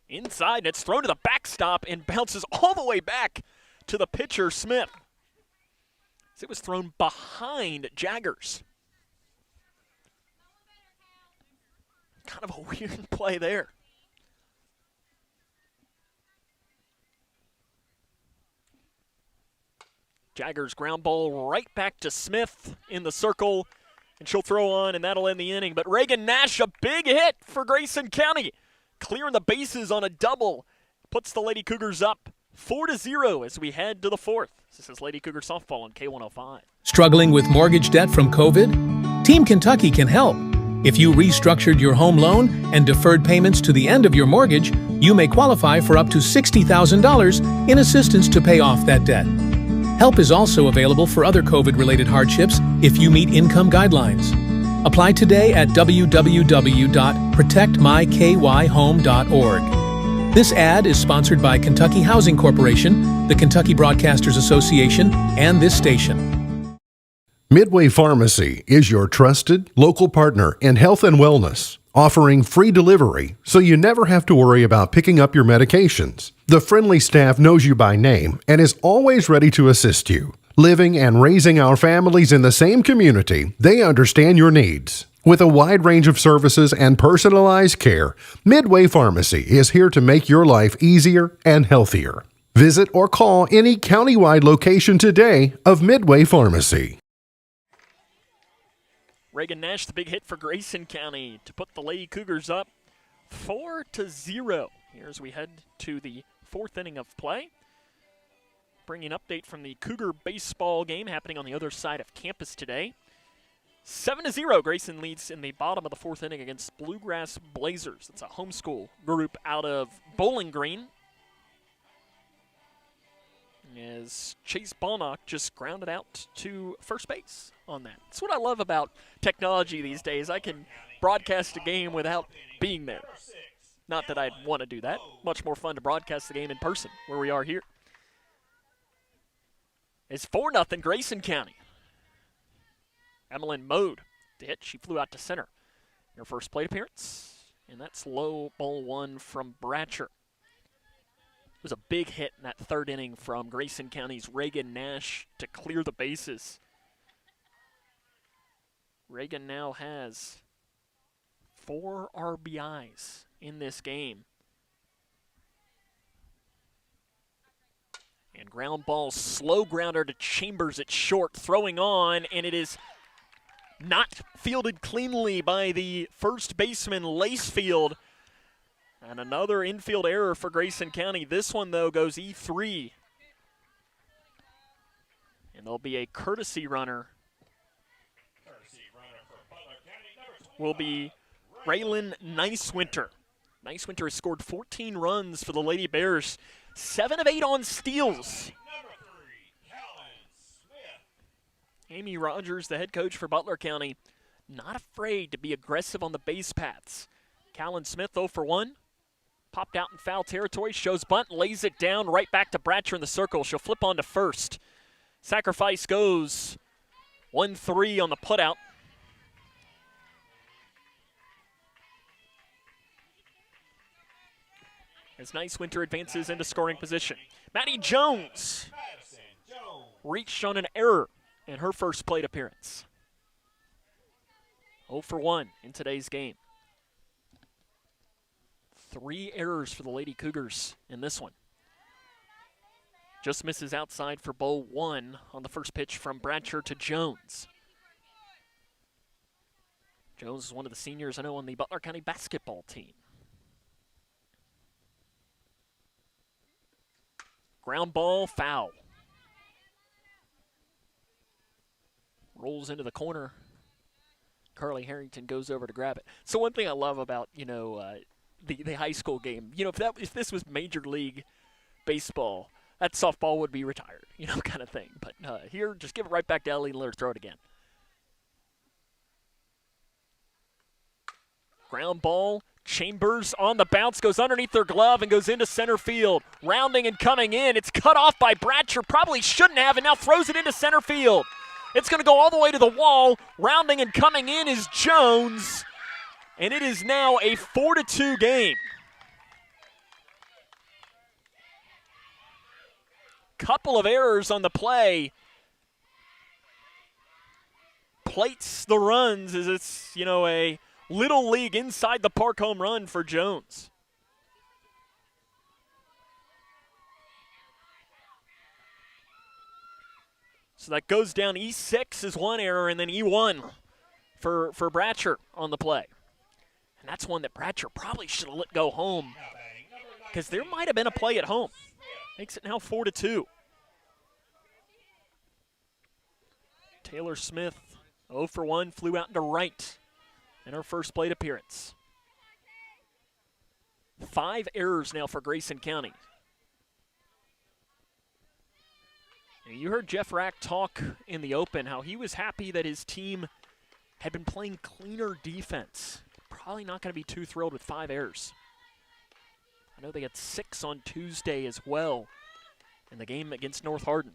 Inside, and it's thrown to the backstop and bounces all the way back to the pitcher, Smith. It was thrown behind Jaggers. Kind of a weird play there. Jaggers ground ball right back to Smith in the circle, and she'll throw on, and that'll end the inning. But Reagan Nash, a big hit for Grayson County, clearing the bases on a double, puts the Lady Cougars up 4-0 as we head to the fourth. This is Lady Cougar softball on K105. Struggling with mortgage debt from COVID? Team Kentucky can help. If you restructured your home loan and deferred payments to the end of your mortgage, you may qualify for up to $60,000 in assistance to pay off that debt. Help is also available for other COVID-related hardships if you meet income guidelines. Apply today at www.protectmykyhome.org. This ad is sponsored by Kentucky Housing Corporation, the Kentucky Broadcasters Association, and this station. Midway Pharmacy is your trusted local partner in health and wellness, offering free delivery so you never have to worry about picking up your medications. The friendly staff knows you by name and is always ready to assist you. Living and raising our families in the same community, they understand your needs. With a wide range of services and personalized care, Midway Pharmacy is here to make your life easier and healthier. Visit or call any countywide location today of Midway Pharmacy. Reagan Nash, the big hit for Grayson County to put the Lady Cougars up 4-0. Here as we head to the fourth inning of play. Bringing an update from the Cougar baseball game happening on the other side of campus today. 7-0, Grayson leads in the bottom of the fourth inning against Bluegrass Blazers. It's a homeschool group out of Bowling Green. As Chase Balnock just grounded out to first base on that. That's what I love about technology these days. I can broadcast a game without being there. Not that I'd want to do that. Much more fun to broadcast the game in person where we are here. It's 4-0 Grayson County. Emmeline Mode, the hit. She flew out to center in her first plate appearance. And that's low ball one from Bratcher. It was a big hit in that third inning from Grayson County's Reagan Nash to clear the bases. Reagan now has 4 RBIs in this game. And ground ball, slow grounder to Chambers at short, throwing on, and it is not fielded cleanly by the first baseman, Lacefield. And another infield error for Grayson County. This one, though, goes E3. And there'll be a courtesy runner. Will be Raylan Nicewinter. Nicewinter has scored 14 runs for the Lady Bears. 7 of 8 on steals. Amy Rogers, the head coach for Butler County, not afraid to be aggressive on the base paths. Callan Smith 0 for 1. Popped out in foul territory, shows bunt, lays it down right back to Bratcher in the circle. She'll flip on to first. Sacrifice goes 1-3 on the putout. As Nicewinter advances into scoring position. Maddie Jones reached on an error in her first plate appearance. 0 for 1 in today's game. 3 errors for the Lady Cougars in this one. Just misses outside for ball 1 on the first pitch from Bratcher to Jones. Jones is one of the seniors I know on the Butler County basketball team. Ground ball, foul. Rolls into the corner. Carly Harrington goes over to grab it. So one thing I love about, the high school game, if this was Major League Baseball, that softball would be retired, kind of thing. But here, just give it right back to Ellie and let her throw it again. Ground ball. Chambers on the bounce, goes underneath their glove and goes into center field. Rounding and coming in. It's cut off by Bratcher. Probably shouldn't have, and now throws it into center field. It's going to go all the way to the wall. Rounding and coming in is Jones. And it is now a 4-2 game. couple of errors on the play. Plates the runs as it's, a little league inside the park home run for Jones. So that goes down. E6 is one error, and then E1 for Bratcher on the play. And that's one that Bratcher probably should have let go home because there might have been a play at home. Makes it now 4-2. Taylor Smith, 0 for 1, flew out into right in her first plate appearance. 5 errors now for Grayson County. And you heard Jeff Rack talk in the open how he was happy that his team had been playing cleaner defense. Probably not going to be too thrilled with 5 errors. I know they had 6 on Tuesday as well in the game against North Hardin.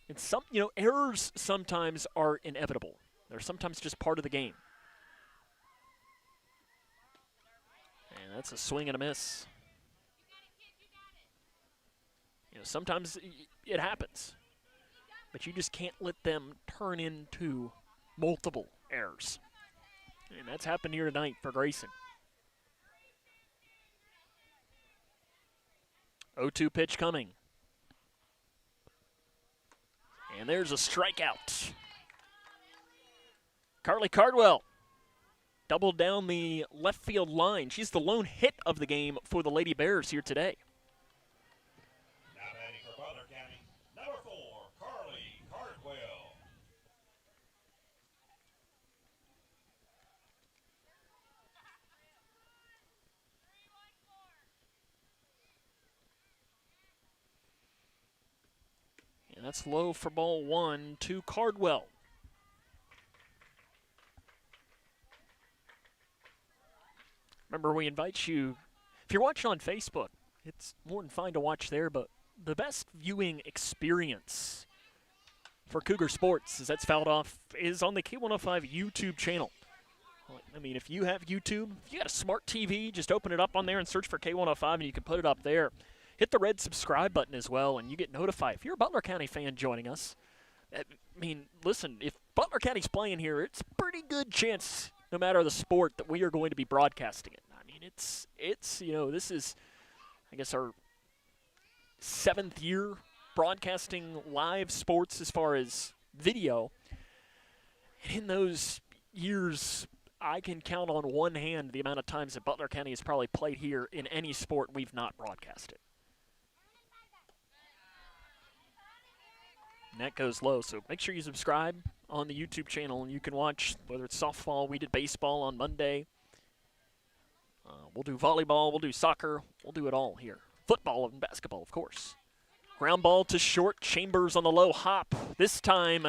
And some, errors sometimes are inevitable. They're sometimes just part of the game. And that's a swing and a miss. Sometimes it happens, but you just can't let them turn into multiple errors. And that's happened here tonight for Grayson. 0-2 pitch coming. And there's a strikeout. Carly Cardwell doubled down the left field line. She's the lone hit of the game for the Lady Bears here today. Now batting for Butler County, number 4, Carly Cardwell. And that's low for ball 1 to Cardwell. Remember, we invite you, if you're watching on Facebook, it's more than fine to watch there, but the best viewing experience for Cougar Sports, as that's fouled off, is on the K105 YouTube channel. I mean, if you have YouTube, if you got a smart TV, just open it up on there and search for K105 and you can put it up there. Hit the red subscribe button as well and you get notified. If you're a Butler County fan joining us, I mean, listen, if Butler County's playing here, it's a pretty good chance, no matter the sport, that we are going to be broadcasting it. I mean, it's this is, I guess, our 7th year broadcasting live sports as far as video. And in those years, I can count on one hand the amount of times that Butler County has probably played here in any sport we've not broadcasted. And that goes low, so make sure you subscribe on the YouTube channel, and you can watch whether it's softball. We did baseball on Monday. We'll do volleyball. We'll do soccer. We'll do it all here. Football and basketball, of course. Ground ball to short. Chambers on the low hop. This time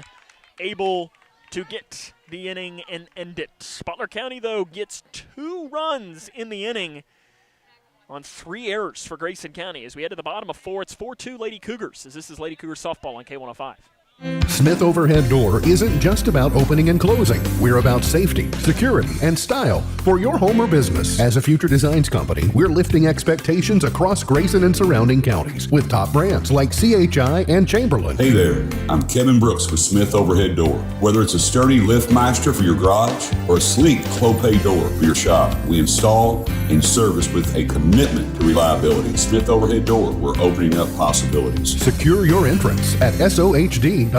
able to get the inning and end it. Butler County, though, gets 2 runs in the inning on 3 errors for Grayson County. As we head to the bottom of 4, it's 4-2 Lady Cougars, as this is Lady Cougars softball on K105. Smith Overhead Door isn't just about opening and closing. We're about safety, security, and style for your home or business. As a Future Designs company, we're lifting expectations across Grayson and surrounding counties with top brands like CHI and Chamberlain. Hey there, I'm Kevin Brooks with Smith Overhead Door. Whether it's a sturdy LiftMeister for your garage or a sleek Clopay door for your shop, we install and service with a commitment to reliability. Smith Overhead Door, we're opening up possibilities. Secure your entrance at SOHD.info.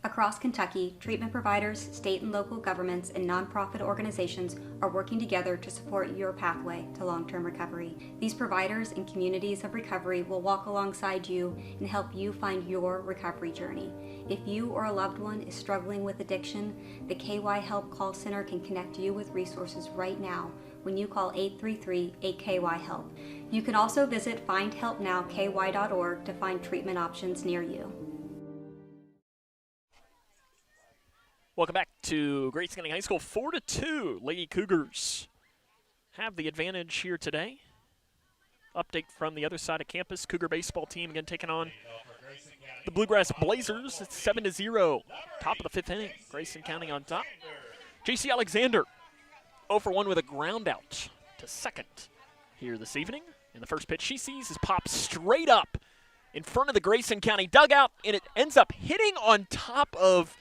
Across Kentucky, treatment providers, state and local governments, and nonprofit organizations are working together to support your pathway to long-term recovery. These providers and communities of recovery will walk alongside you and help you find your recovery journey. If you or a loved one is struggling with addiction, the KY Help Call Center can connect you with resources right now when you call 833-8KY-HELP. You can also visit findhelpnowky.org to find treatment options near you. Welcome back to Grayson County High School. 4-2 Lady Cougars have the advantage here today. Update from the other side of campus. Cougar baseball team again taking on the Bluegrass Blazers. It's 7-0. Top of the 5th inning. Grayson County on top. JC Alexander 0 for 1 with a ground out to second here this evening. And the first pitch she sees is popped straight up in front of the Grayson County dugout, and it ends up hitting on top of,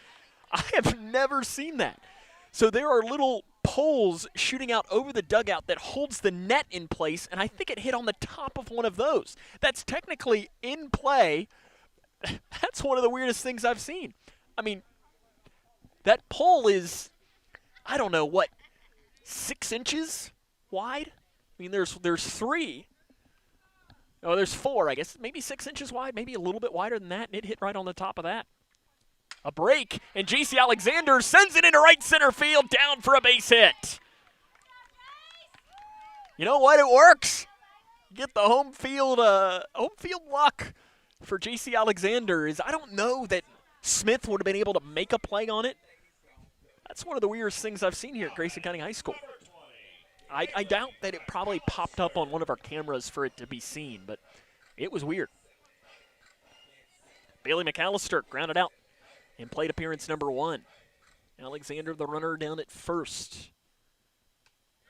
I have never seen that. So there are little poles shooting out over the dugout that holds the net in place, and I think it hit on the top of one of those. That's technically in play. That's one of the weirdest things I've seen. I mean, that pole is, I don't know, what, 6 inches wide? I mean, there's 3. Oh, there's 4, I guess. Maybe 6 inches wide, maybe a little bit wider than that, and it hit right on the top of that. A break, and J.C. Alexander sends it into right center field, down for a base hit. You know what? It works. Get the home field luck for J.C. Alexander. I don't know that Smith would have been able to make a play on it. That's one of the weirdest things I've seen here at Grayson County High School. I doubt that it probably popped up on one of our cameras for it to be seen, but it was weird. Bailey McAllister grounded out in plate appearance number 1. Alexander, the runner, down at first.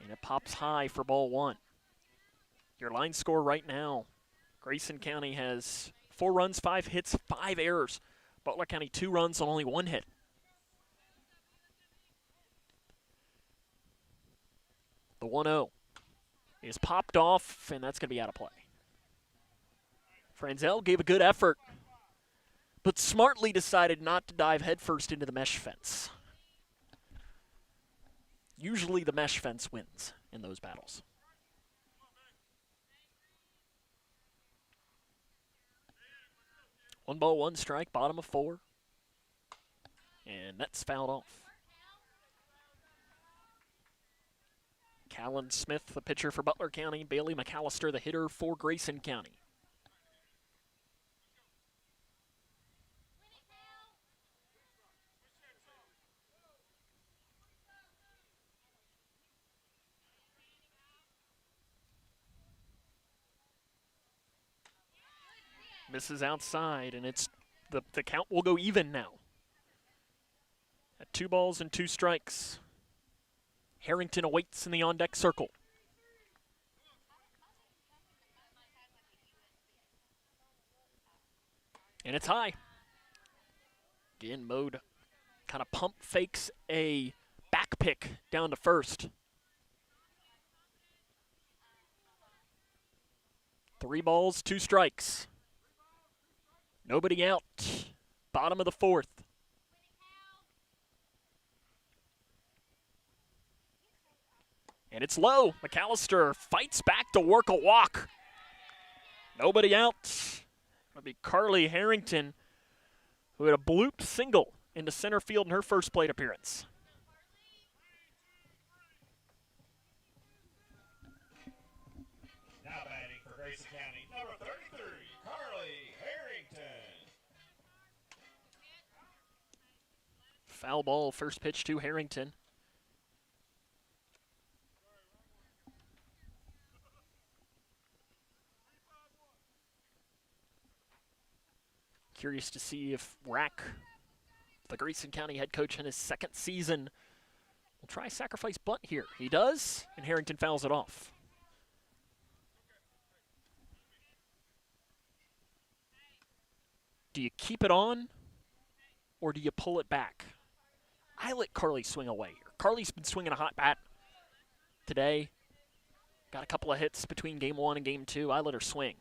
And it pops high for ball 1. Your line score right now, Grayson County has 4 runs, 5 hits, 5 errors. Butler County 2 runs on only 1 hit. The 1-0 is popped off, and that's going to be out of play. Franzel gave a good effort, but smartly decided not to dive headfirst into the mesh fence. Usually the mesh fence wins in those battles. One ball, 1 strike, bottom of 4. And that's fouled off. Callan Smith, the pitcher for Butler County. Bailey McAllister, the hitter for Grayson County. Misses outside, and it's the count will go even now. At 2 balls and 2 strikes. Harrington awaits in the on-deck circle. And it's high. Again, Mode kind of pump fakes a back pick down to first. 3 balls, 2 strikes. Nobody out. Bottom of the 4th. And it's low. McAllister fights back to work a walk. Nobody out. It'll be Carly Harrington, who had a bloop single into center field in her first plate appearance. Now batting for Grayson County, number 33, Carly Harrington. Foul ball, first pitch to Harrington. Curious to see if Rack, the Grayson County head coach in his 2nd season, will try sacrifice bunt here. He does, and Harrington fouls it off. Do you keep it on, or do you pull it back? I let Carly swing away here. Carly's been swinging a hot bat today. Got a couple of hits between game 1 and game 2. I let her swing,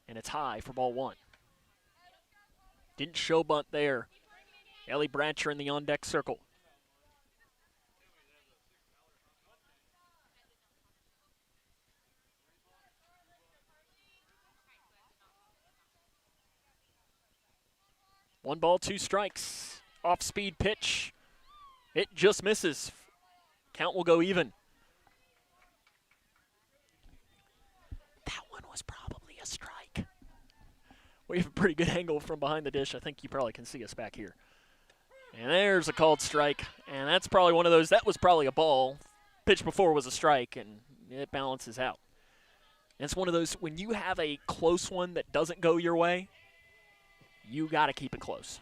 and it's high for ball 1. Didn't show bunt there. Ellie Bratcher in the on-deck circle. One ball, 2 strikes. Off-speed pitch. It just misses. Count will go even. That one was probably a strike. We have a pretty good angle from behind the dish. I think you probably can see us back here. And there's a called strike. And that's probably one of those. That was probably a ball. Pitch before was a strike, and it balances out. And it's one of those, when you have a close one that doesn't go your way, you got to keep it close.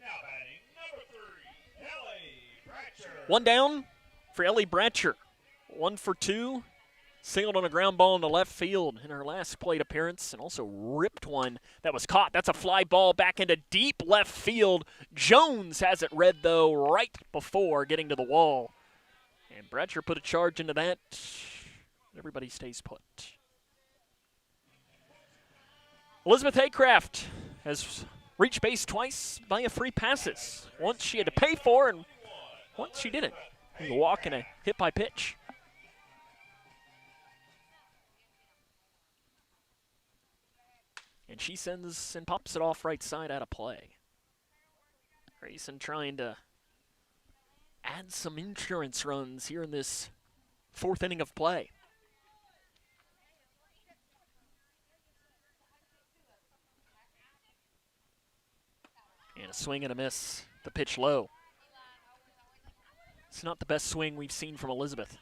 Now batting, number 3, Ellie Bratcher. One down for Ellie Bratcher. 1 for 2. sailed on a ground ball into left field in her last plate appearance and also ripped one that was caught. That's a fly ball back into deep left field. Jones has it read, though, right before getting to the wall. And Bradshaw put a charge into that. Everybody stays put. Elizabeth Haycraft has reached base twice via free passes. Once she had to pay for, and once she didn't. A walk and a hit by pitch. And she sends and pops it off right side out of play. Grayson trying to add some insurance runs here in this fourth inning of play. And a swing and a miss. The pitch low. It's not the best swing we've seen from Elizabeth.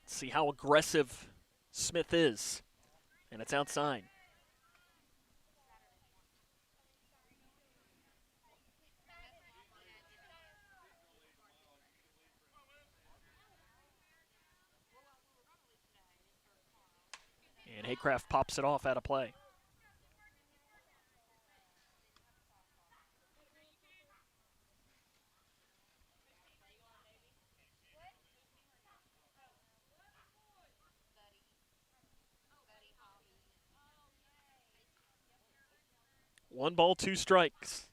See how aggressive Smith is. And it's outside. And Haycraft pops it off out of play. One ball, two strikes.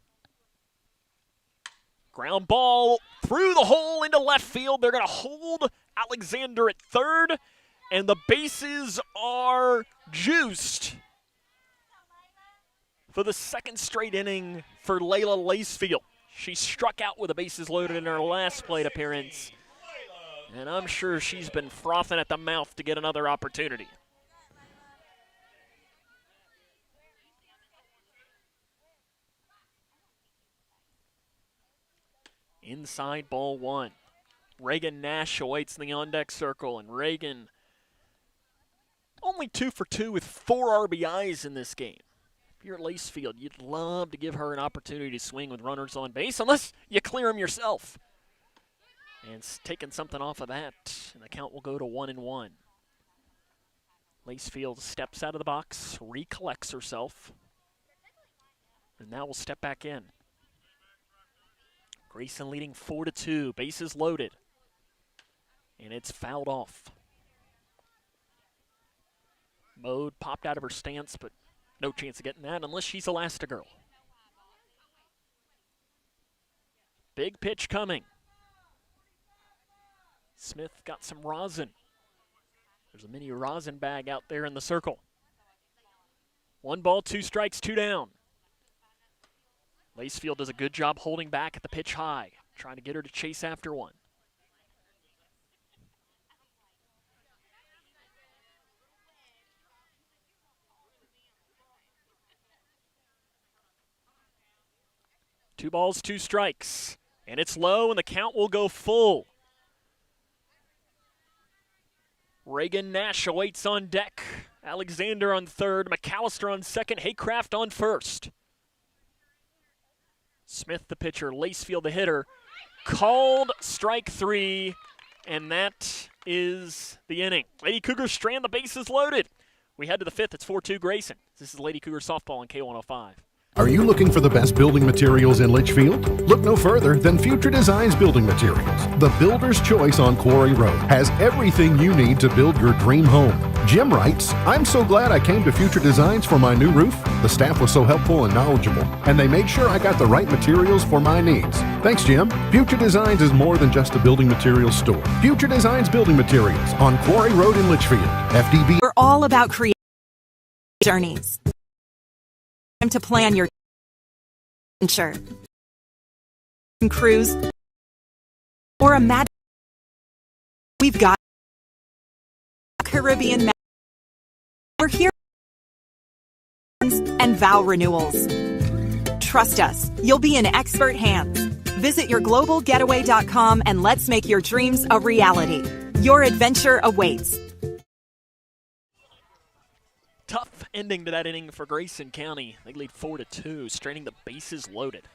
Ground ball through the hole into left field. They're going to hold Alexander at third, and the bases are juiced for the second straight inning for Layla Lacefield. She struck out with the bases loaded in her last plate appearance, and I'm sure she's been frothing at the mouth to get another opportunity. Inside ball one. Reagan Nash awaits in the on-deck circle, and Reagan only 2 for 2 with 4 RBIs in this game. If you're at Lacefield, you'd love to give her an opportunity to swing with runners on base, unless you clear them yourself. And taking something off of that, and the count will go to 1-1. Lacefield steps out of the box, recollects herself, and now will step back in. Grayson leading 4-2, bases loaded, and it's fouled off. Mode popped out of her stance, but no chance of getting that unless she's Elastigirl. Big pitch coming. Smith got some rosin. There's a mini rosin bag out there in the circle. 1 ball, 2 strikes, 2 down. Lacefield does a good job holding back at the pitch high, trying to get her to chase after one. Two balls, 2 strikes, and it's low, and the count will go full. Reagan Nash awaits on deck. Alexander on third, McAllister on second, Haycraft on first. Smith the pitcher, Lacefield the hitter. Called strike 3, and that is the inning. Lady Cougars strand the bases loaded. We head to the 5th. It's 4-2 Grayson. This is Lady Cougar softball on K105. Are you looking for the best building materials in Litchfield? Look no further than Future Designs Building Materials. The builder's choice on Quarry Road has everything you need to build your dream home. Jim writes, I'm so glad I came to Future Designs for my new roof. The staff was so helpful and knowledgeable, and they made sure I got the right materials for my needs. Thanks, Jim. Future Designs is more than just a building materials store. Future Designs Building Materials on Quarry Road in Litchfield. FDB. We're all about creating journeys. Time to plan your adventure, cruise, or a magic. We've got Caribbean. We're here and vow renewals. Trust us, you'll be in expert hands. Visit yourglobalgetaway.com and let's make your dreams a reality. Your adventure awaits. Tough ending to that inning for Grayson County. They lead 4-2, straining the bases loaded.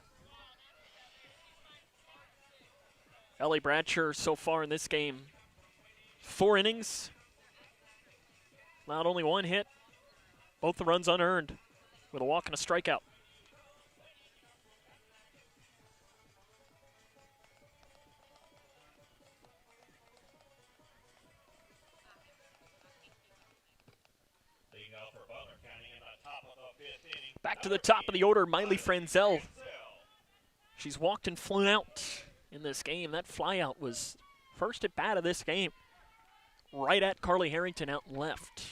Ellie Bratcher so far in this game, 4 innings, allowed only 1 hit, both the runs unearned, with a walk and a strikeout. Back to the top of the order, Miley Franzel. She's walked and flown out in this game. That flyout was first at bat of this game. Right at Carly Harrington out left.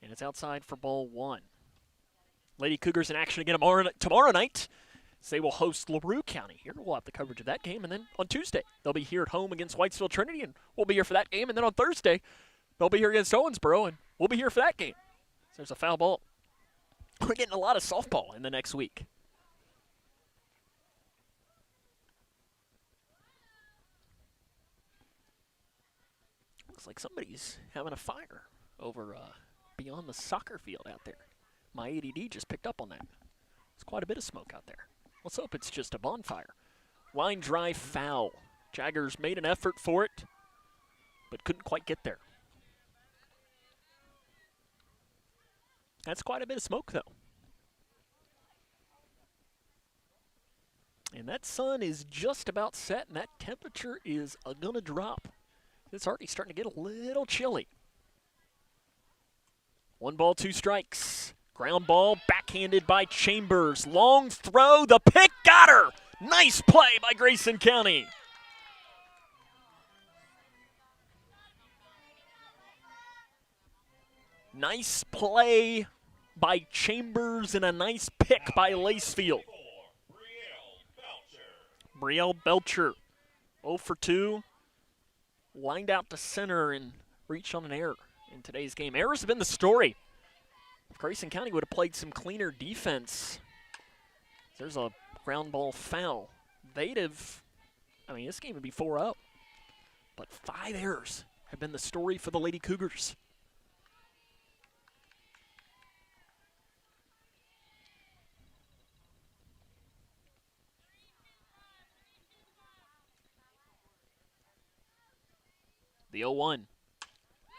And it's outside for ball 1. Lady Cougars in action again tomorrow night. So they will host LaRue County. Here we'll have the coverage of that game. And then on Tuesday, they'll be here at home against Whitesville Trinity, and we'll be here for that game. And then on Thursday, they'll be here against Owensboro, and we'll be here for that game. So there's a foul ball. We're getting a lot of softball in the next week. Looks like somebody's having a fire over beyond the soccer field out there. My ADD just picked up on that. There's quite a bit of smoke out there. Let's hope it's just a bonfire. Line drive foul. Jaggers made an effort for it, but couldn't quite get there. That's quite a bit of smoke, though. And that sun is just about set, and that temperature is going to drop. It's already starting to get a little chilly. 1 ball, 2 strikes. Ground ball, backhanded by Chambers. Long throw, the pick, got her! Nice play by Grayson County. Nice play by Chambers and a nice pick by Lacefield. Brielle Belcher, 0 for 2. Lined out to center and reached on an error in today's game. Errors have been the story. If Grayson County would have played some cleaner defense, there's a ground ball foul. They'd have, this game would be 4-0. But 5 errors have been the story for the Lady Cougars. The 0-1.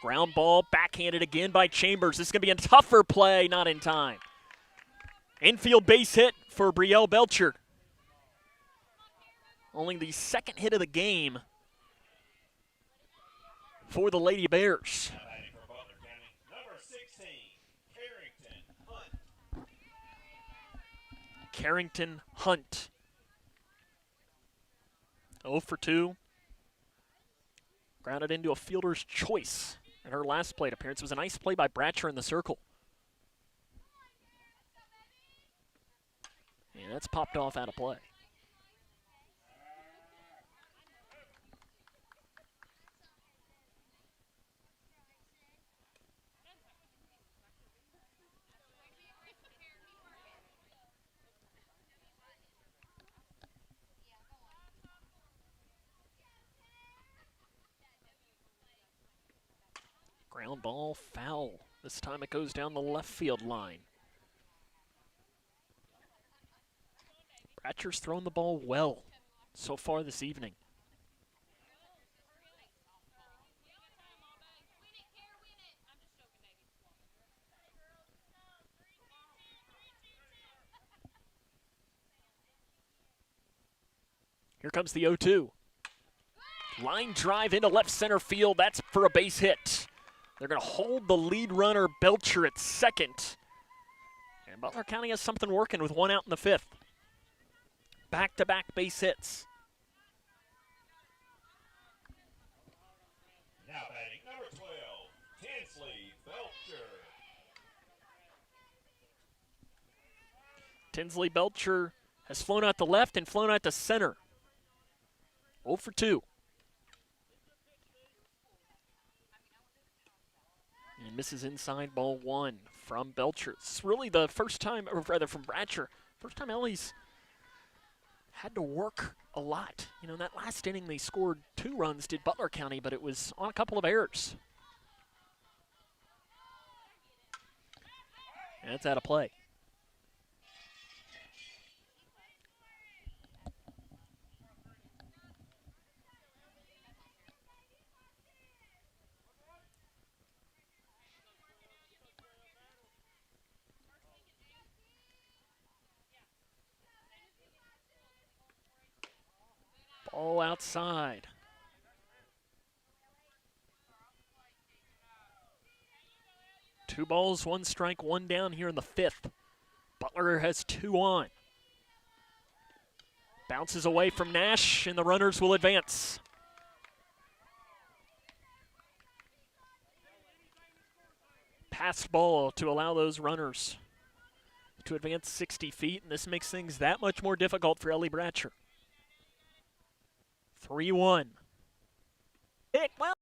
Ground ball, backhanded again by Chambers. This is going to be a tougher play, not in time. Infield base hit for Brielle Belcher. Only the 2nd hit of the game for the Lady Bears. Carrington Hunt. 0 for 2. Grounded into a fielder's choice in her last plate appearance. It was a nice play by Bratcher in the circle. And that's popped off out of play. Ground ball foul. This time it goes down the left field line. Bratcher's thrown the ball well so far this evening. Here comes the 0-2. Line drive into left center field. That's for a base hit. They're going to hold the lead runner, Belcher, at second. And Butler County has something working with 1 out in the 5th. Back-to-back base hits. Now batting number 12, Tinsley Belcher. Tinsley Belcher has flown out to left and flown out to center. 0 for 2. And misses inside ball 1 from Belcher. It's really the first time, or rather from Bratcher, first time Ellie's had to work a lot. You know, in that last inning they scored 2 runs, did Butler County, but it was on a couple of errors. That's out of play. Ball outside. Two balls, one strike, one down here in the fifth. Butler has two on. Bounces away from Nash, and the runners will advance. Passed ball to allow those runners to advance 60 feet, and this makes things that much more difficult for Ellie Bratcher. 3-1. Hit well.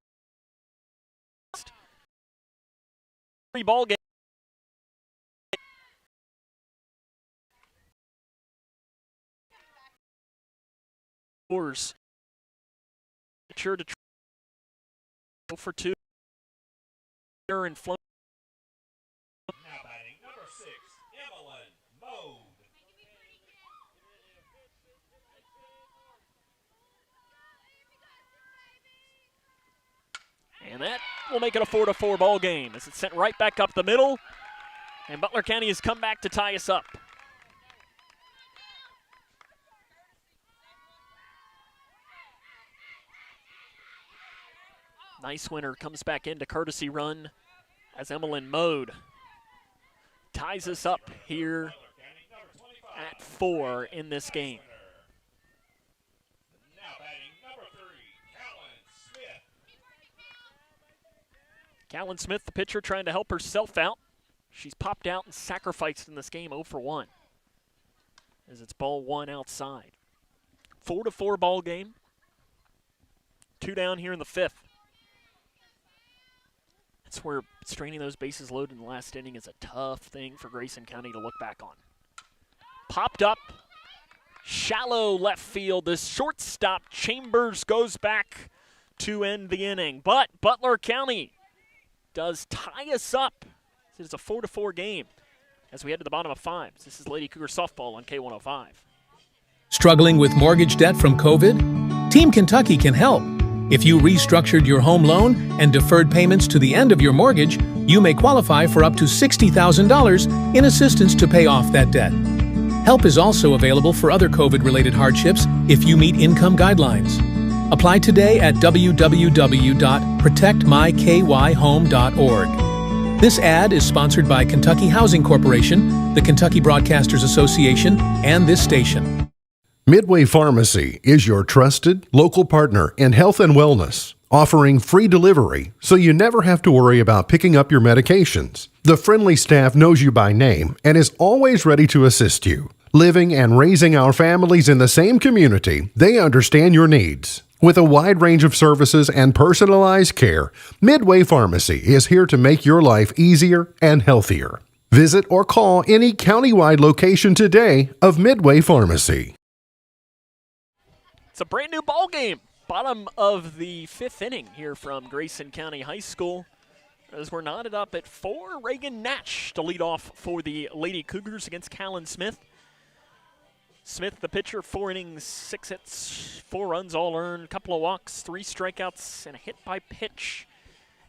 Three ball game. Scores. Sure to go for two. And flow. Now batting number 6, Evelyn Mode. And that will make it a 4-4 ball game as it's sent right back up the middle. And Butler County has come back to tie us up. Nice winner comes back into courtesy run as Evelyn Mode ties us up here at 4 in this game. Now batting number 3, Callan Smith. Callan Smith, the pitcher, trying to help herself out. She's popped out and sacrificed in this game 0 for 1 as it's ball one outside. 4-4 ball game. 2 down here in the fifth. That's where straining those bases loaded in the last inning is a tough thing for Grayson County to look back on. Popped up, shallow left field. This shortstop, Chambers, goes back to end the inning. But Butler County does tie us up. It's a 4-4 game as we head to the bottom of 5. This is Lady Cougar softball on K105. Struggling with mortgage debt from COVID? Team Kentucky can help. If you restructured your home loan and deferred payments to the end of your mortgage, you may qualify for up to $60,000 in assistance to pay off that debt. Help is also available for other COVID-related hardships if you meet income guidelines. Apply today at www.protectmykyhome.org. This ad is sponsored by Kentucky Housing Corporation, the Kentucky Broadcasters Association, and this station. Midway Pharmacy is your trusted local partner in health and wellness, offering free delivery so you never have to worry about picking up your medications. The friendly staff knows you by name and is always ready to assist you. Living and raising our families in the same community, they understand your needs. With a wide range of services and personalized care, Midway Pharmacy is here to make your life easier and healthier. Visit or call any countywide location today of Midway Pharmacy. It's a brand new ball game. Bottom of the 5th inning here from Grayson County High School. As we're knotted up at 4, Reagan Nash to lead off for the Lady Cougars against Callan Smith. Smith, the pitcher, 4 innings, 6 hits, 4 runs all earned, a couple of walks, 3 strikeouts, and a hit by pitch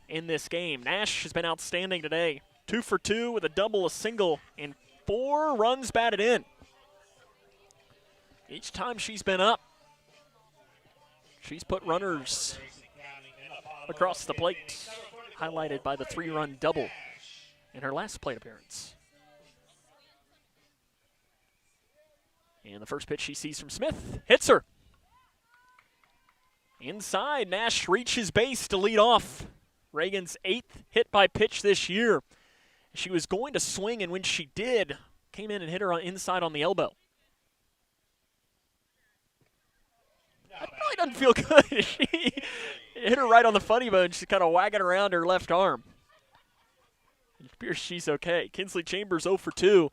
in this game. Nash has been outstanding today. 2 for 2 with a double, a single, and 4 runs batted in. Each time she's been up, she's put runners across the plate, highlighted by the 3-run double in her last plate appearance. And the first pitch she sees from Smith hits her. Inside, Nash reaches base to lead off. Reagan's 8th hit by pitch this year. She was going to swing, and when she did, came in and hit her inside on the elbow. That really doesn't feel good. She hit her right on the funny bone. She's kind of wagging around her left arm. It appears she's okay. Kinsley Chambers 0 for 2.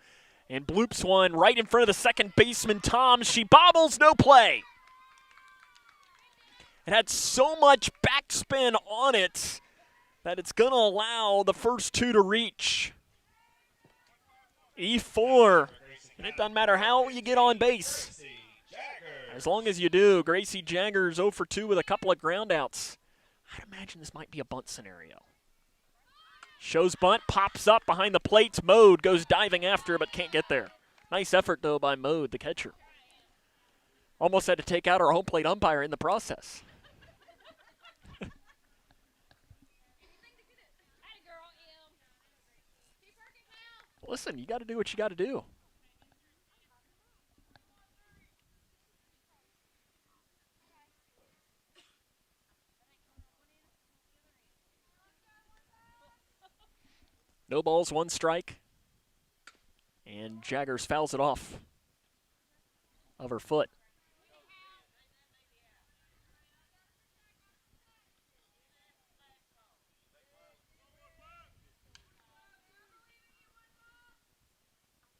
And bloops one right in front of the second baseman, Tom. She bobbles, no play. It had so much backspin on it that it's going to allow the first 2 to reach. E4. And it doesn't matter how you get on base. As long as you do. Gracie Jaggers 0 for 2 with a couple of groundouts. I'd imagine this might be a bunt scenario. Shows bunt, pops up behind the plates. Mode goes diving after, but can't get there. Nice effort, though, by Mode, the catcher. Almost had to take out our home plate umpire in the process. Listen, you got to do what you got to do. No balls, 1 strike. And Jaggers fouls it off of her foot.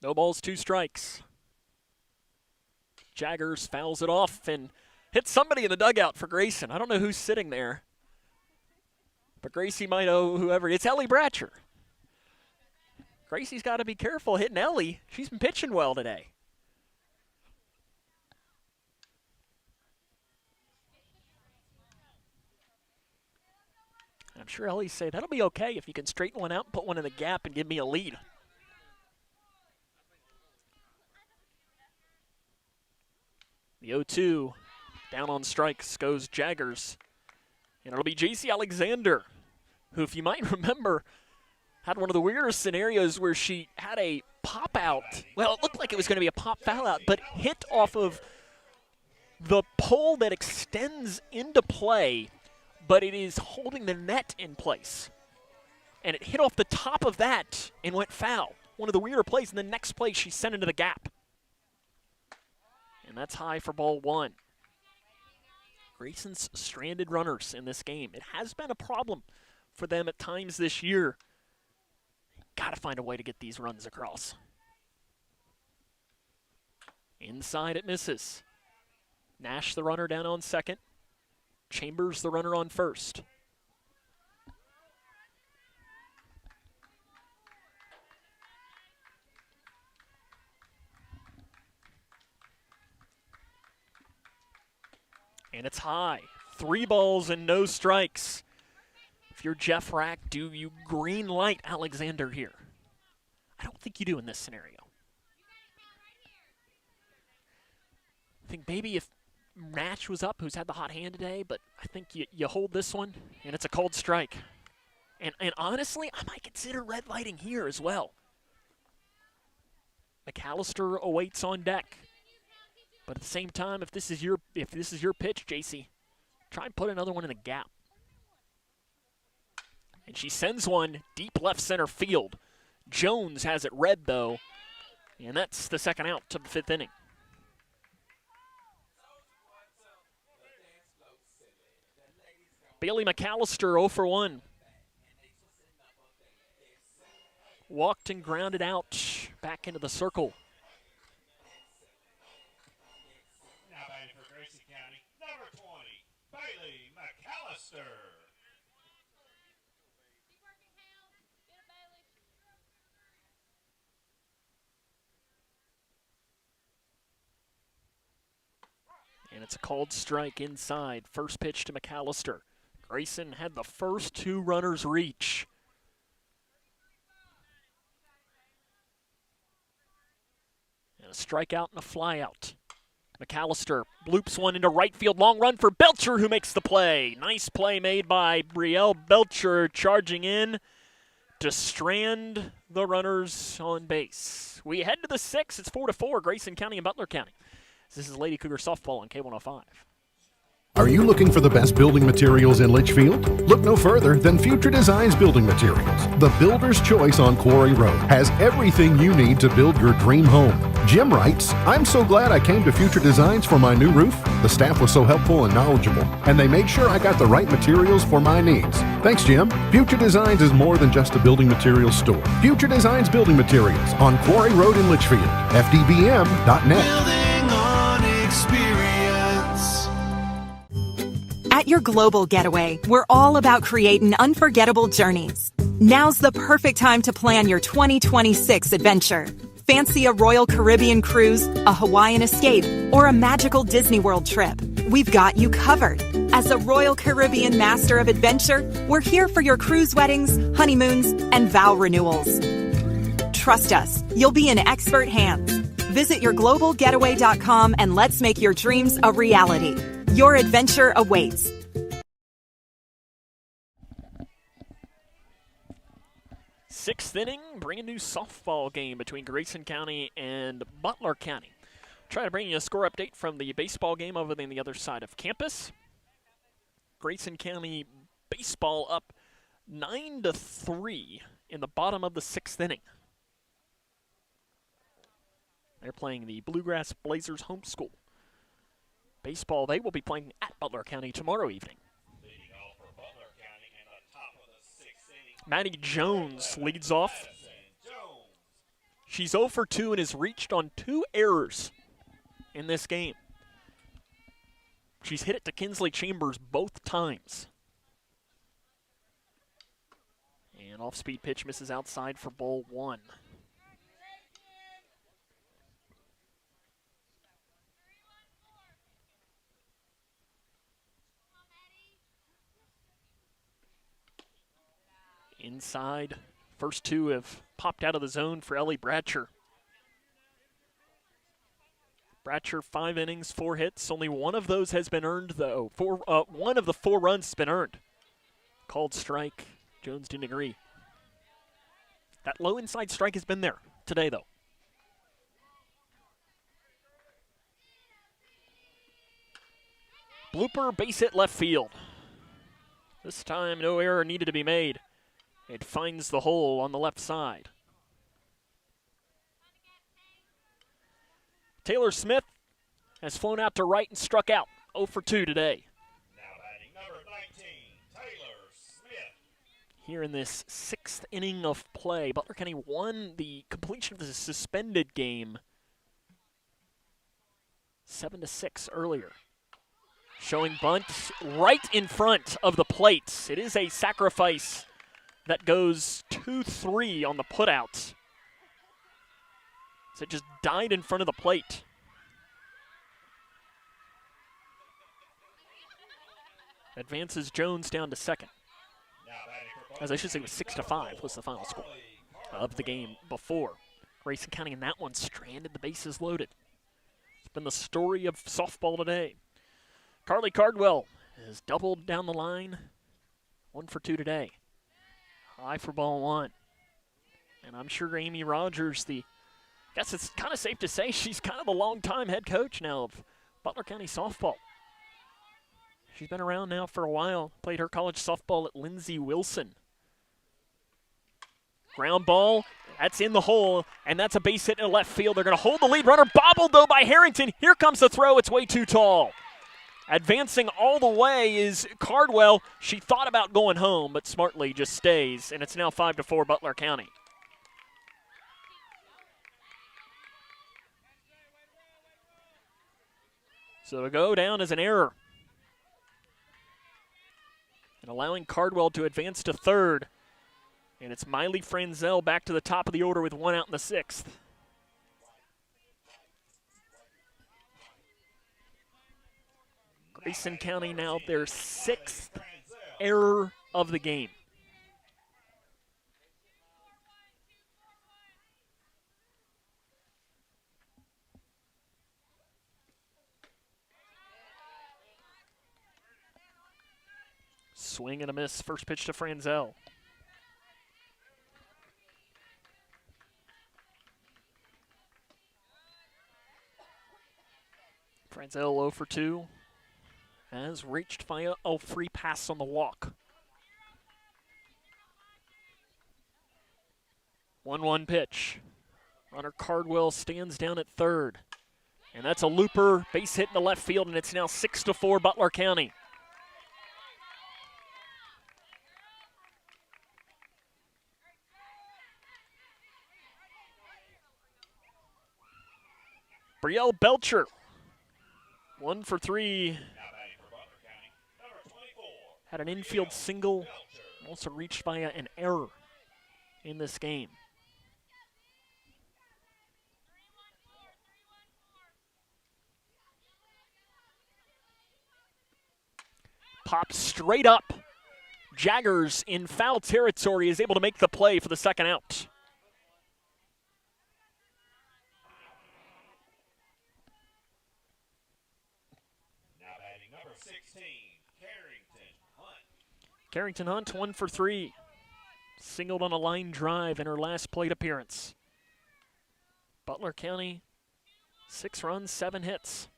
No balls, 2 strikes. Jaggers fouls it off and hits somebody in the dugout for Grayson. I don't know who's sitting there, but Gracie might know whoever. It's Ellie Bratcher. Gracie's got to be careful hitting Ellie. She's been pitching well today. I'm sure Ellie's say that'll be okay if you can straighten one out and put one in the gap and give me a lead. The 0-2 down on strikes goes Jaggers. And it'll be JC Alexander, who, if you might remember, had one of the weirdest scenarios where she had a pop out. Well, it looked like it was going to be a pop foul out, but hit off of the pole that extends into play, but it is holding the net in place. And it hit off the top of that and went foul. One of the weirder plays, and the next play she sent into the gap. And that's high for ball 1. Grayson's stranded runners in this game. It has been a problem for them at times this year. Got to find a way to get these runs across. Inside it misses. Nash the runner down on second. Chambers the runner on first. And it's high. 3 balls and no strikes. If you're Jeff Rack, do you green light Alexander here? I don't think you do in this scenario. I think maybe if Nash was up, who's had the hot hand today, but I think you hold this one, and it's a cold strike. And honestly, I might consider red lighting here as well. McAllister awaits on deck. But at the same time, if this is your pitch, JC, try and put another one in the gap. And she sends one deep left center field. Jones has it red, though, and that's the second out to the 5th inning. Bailey McAllister 0 for 1. Walked and grounded out back into the circle. Now batting for Grayson County, number 20, Bailey McAllister. And it's a called strike inside. First pitch to McAllister. Grayson had the first 2 runners reach. And a strikeout and a flyout. McAllister bloops one into right field. Long run for Belcher, who makes the play. Nice play made by Brielle Belcher, charging in to strand the runners on base. We head to the 6th. It's 4-4, Grayson County and Butler County. This is Lady Cougar softball on K105. Are you looking for the best building materials in Litchfield? Look no further than Future Designs Building Materials. The builder's choice on Quarry Road has everything you need to build your dream home. Jim writes, I'm so glad I came to Future Designs for my new roof. The staff was so helpful and knowledgeable, and they made sure I got the right materials for my needs. Thanks, Jim. Future Designs is more than just a building materials store. Future Designs Building Materials on Quarry Road in Litchfield. FDBM.net. Building on experience. At your global getaway, we're all about creating unforgettable journeys. Now's the perfect time to plan your 2026 adventure. Fancy a Royal Caribbean cruise, a Hawaiian escape, or a magical Disney World trip? We've got you covered. As a Royal Caribbean Master of Adventure, we're here for your cruise weddings, honeymoons, and vow renewals. Trust us, you'll be in expert hands. Visit yourglobalgetaway.com and let's make your dreams a reality. Your adventure awaits. Sixth inning, brand new softball game between Grayson County and Butler County. Try to bring you a score update from the baseball game over on the other side of campus. Grayson County baseball up 9-3 in the bottom of the sixth inning. They're playing the Bluegrass Blazers home school. Baseball, they will be playing at Butler County tomorrow evening. Maddie Jones leads off. She's 0 for 2 and has reached on 2 errors in this game. She's hit it to Kinsley Chambers both times. And off-speed pitch misses outside for ball 1. Inside, first 2 have popped out of the zone for Ellie Bratcher. Bratcher, 5 innings, 4 hits. Only one of those has been earned, though. One of the 4 runs has been earned. Called strike. Jones didn't agree. That low inside strike has been there today, though. Blooper, base hit left field. This time, no error needed to be made. It finds the hole on the left side. Taylor Smith has flown out to right and struck out. 0 for 2 today. Now batting number 19, Taylor Smith. Here in this 6th inning of play, Butler County won the completion of the suspended game 7-6 earlier. Showing bunt right in front of the plate. It is a sacrifice that goes 2-3 on the putouts. So it just died in front of the plate. Advances Jones down to second. As I should say, it was 6-5 was the final score of the game before. Grayson County in that one stranded, the bases loaded. It's been the story of softball today. Carly Cardwell has doubled down the line. 1 for 2 today. High for ball 1. And I'm sure Amy Rogers, I guess it's kind of safe to say she's kind of the longtime head coach now of Butler County softball. She's been around now for a while. Played her college softball at Lindsey Wilson. Ground ball, that's in the hole, and that's a base hit in left field. They're going to hold the lead runner. Bobbled, though, by Harrington. Here comes the throw. It's way too tall. Advancing all the way is Cardwell. She thought about going home, but smartly just stays, and it's now 5-4 Butler County. So to go down as an error. And allowing Cardwell to advance to third. And it's Miley Franzel back to the top of the order with 1 out in the 6th. Grayson County now their 6th error of the game. Swing and a miss. First pitch to Franzel. Franzel 0 for 2. Has reached via a free pass on the walk. 1-1 pitch. Runner Cardwell stands down at third. And that's a looper, base hit in the left field, and it's now 6-4 Butler County. Brielle Belcher, 1 for 3. Had an infield single, also reached via an error in this game. Pops straight up. Jaggers in foul territory is able to make the play for the second out. Now batting number 16, Carrington Hunt. Carrington Hunt, 1 for 3. Singled on a line drive in her last plate appearance. Butler County, 6 runs, 7 hits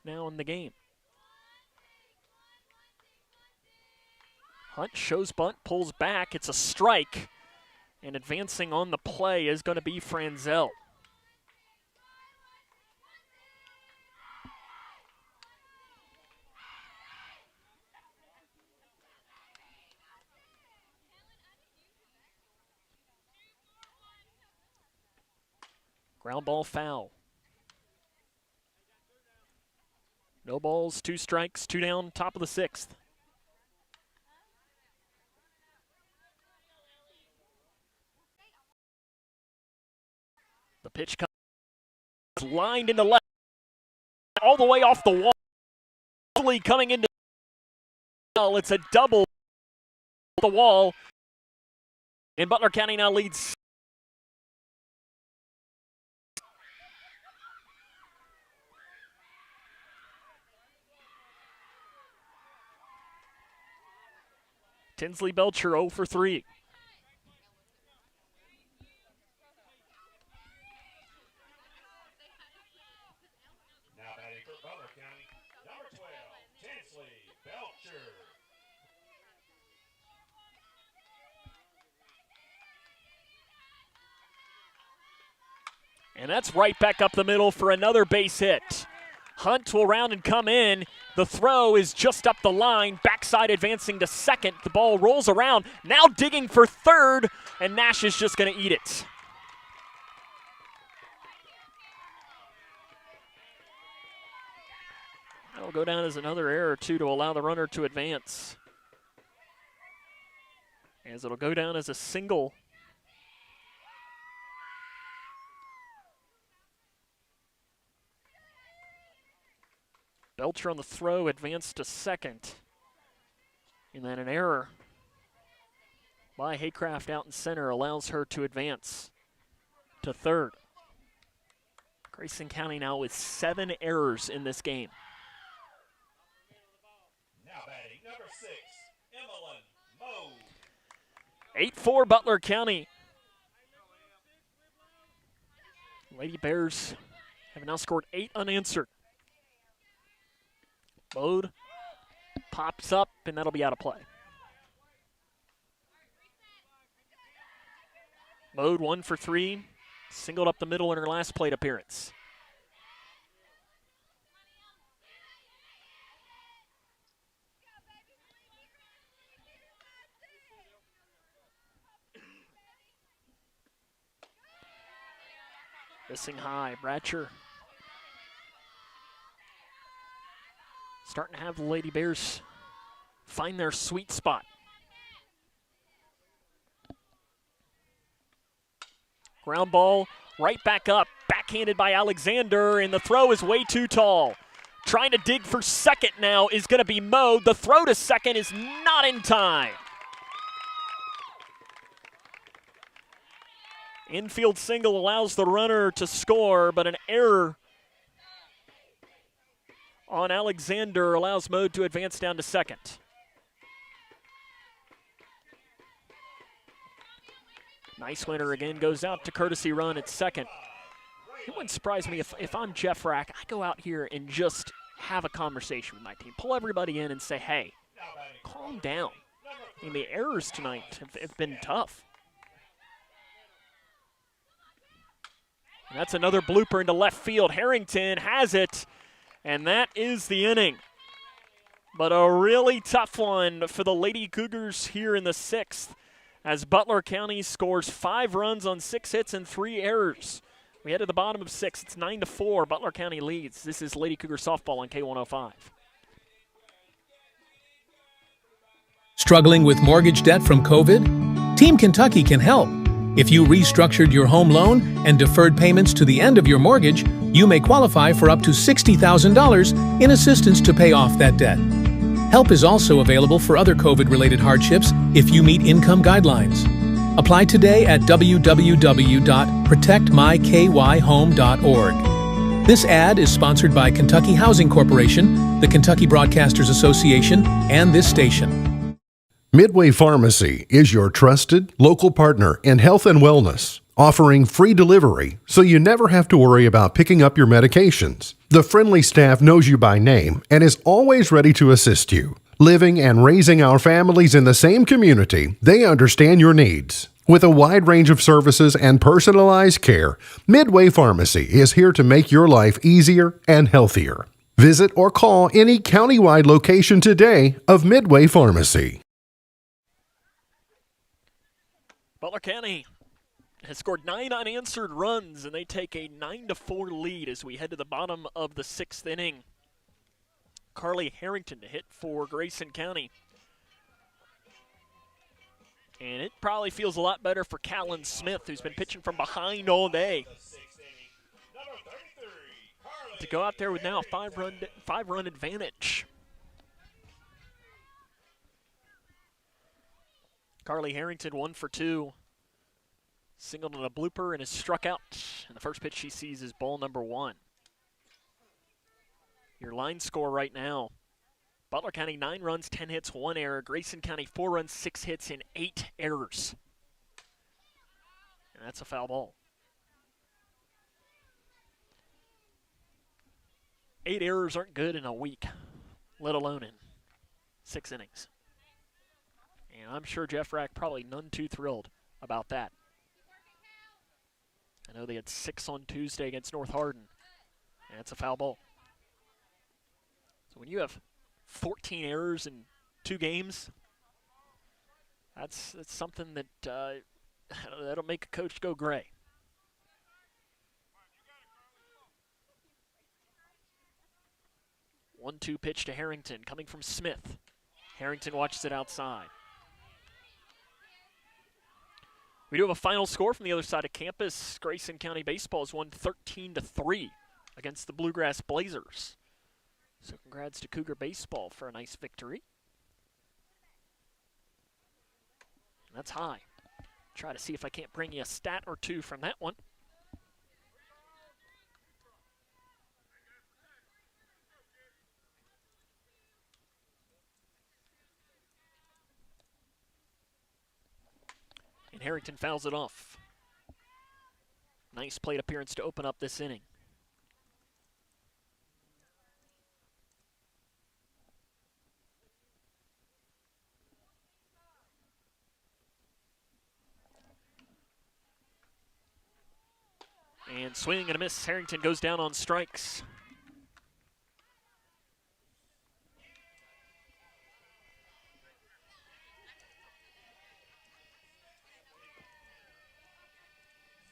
now in the game. Hunt shows bunt, pulls back. It's a strike. And advancing on the play is going to be Franzel. Ground ball foul. No balls, 2 strikes, 2 down, top of the 6th. The pitch comes lined into left, all the way off the wall. Coming into it's a double the wall. And Butler County now leads. Tinsley Belcher 0 for 3. Now batting for Butler County, number 12, Tinsley Belcher. And that's right back up the middle for another base hit. Hunt will round and come in. The throw is just up the line. Backside advancing to second. The ball rolls around. Now digging for third. And Nash is just going to eat it. That'll go down as another error, too, to allow the runner to advance. As it'll go down as a single. Belcher on the throw, advanced to second. And then an error by Haycraft out in center allows her to advance to third. Grayson County now with 7 errors in this game. Now batting number 6, Emmeline Moe. 8-4 Butler County. Lady Bears have now scored 8 unanswered. Bode pops up, and that'll be out of play. Bode 1 for 3, singled up the middle in her last plate appearance. Missing high, Bratcher. Starting to have the Lady Bears find their sweet spot. Ground ball right back up, backhanded by Alexander, and the throw is way too tall. Trying to dig for second now is going to be Mode. The throw to second is not in time. Infield single allows the runner to score, but an error on Alexander allows Mode to advance down to second. Nice winner again, goes out to courtesy run at second. It wouldn't surprise me if I'm Jeff Rack, I go out here and just have a conversation with my team. Pull everybody in and say, hey, calm down. I mean, the errors tonight have been tough. And that's another blooper into left field. Harrington has it. And that is the inning. But a really tough one for the Lady Cougars here in the 6th as Butler County scores 5 runs on 6 hits and 3 errors. We head to the bottom of 6. It's 9-4. Butler County leads. This is Lady Cougar softball on K105. Struggling with mortgage debt from COVID? Team Kentucky can help. If you restructured your home loan and deferred payments to the end of your mortgage, you may qualify for up to $60,000 in assistance to pay off that debt. Help is also available for other COVID-related hardships if you meet income guidelines. Apply today at www.protectmykyhome.org. This ad is sponsored by Kentucky Housing Corporation, the Kentucky Broadcasters Association, and this station. Midway Pharmacy is your trusted local partner in health and wellness, offering free delivery so you never have to worry about picking up your medications. The friendly staff knows you by name and is always ready to assist you. Living and raising our families in the same community, they understand your needs. With a wide range of services and personalized care, Midway Pharmacy is here to make your life easier and healthier. Visit or call any countywide location today of Midway Pharmacy. Butler County has scored 9 unanswered runs, and they take a 9-4 lead as we head to the bottom of the 6th inning. Carly Harrington to hit for Grayson County. And it probably feels a lot better for Callan Smith, who's been pitching from behind all day, to go out there with now a five-run advantage. Carly Harrington 1 for 2. Singled on a blooper and is struck out. And the first pitch she sees is ball number 1. Your line score right now: Butler County 9 runs, 10 hits, 1 error. Grayson County 4 runs, 6 hits, and 8 errors. And that's a foul ball. 8 errors aren't good in a week, let alone in 6 innings. And I'm sure Jeff Rack probably none too thrilled about that. I know they had 6 on Tuesday against North Hardin, and it's a foul ball. So when you have 14 errors in 2 games, that's something that that'll make a coach go gray. One-two pitch to Harrington coming from Smith. Harrington watches it outside. We do have a final score from the other side of campus. Grayson County Baseball has won 13-3 against the Bluegrass Blazers. So congrats to Cougar Baseball for a nice victory. And that's high. Try to see if I can't bring you a stat or 2 from that one. And Harrington fouls it off. Nice plate appearance to open up this inning. And swing and a miss. Harrington goes down on strikes.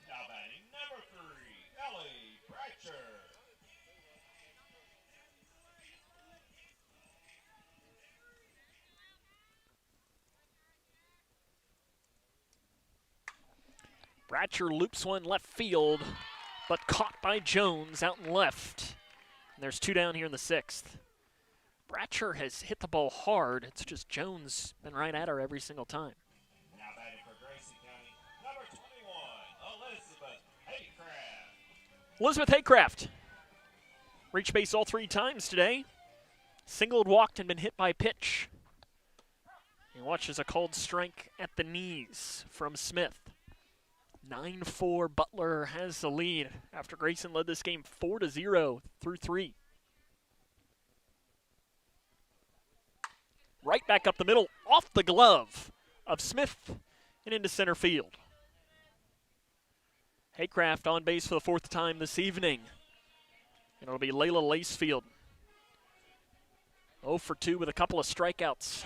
Now batting number 3, Ellie Bratcher. Bratcher loops one left field, but caught by Jones out in left. And there's 2 down here in the 6th. Bratcher has hit the ball hard. It's just Jones been right at her every single time. Now batting for Grayson County, number 21, Elizabeth Haycraft. Elizabeth Haycraft reached base all 3 times today. Singled, walked, and been hit by pitch. And watches a called strike at the knees from Smith. 9-4, Butler has the lead after Grayson led this game 4-0 through 3. Right back up the middle, off the glove of Smith and into center field. Haycraft on base for the 4th time this evening. And it'll be Layla Lacefield. 0 for 2 with a couple of strikeouts.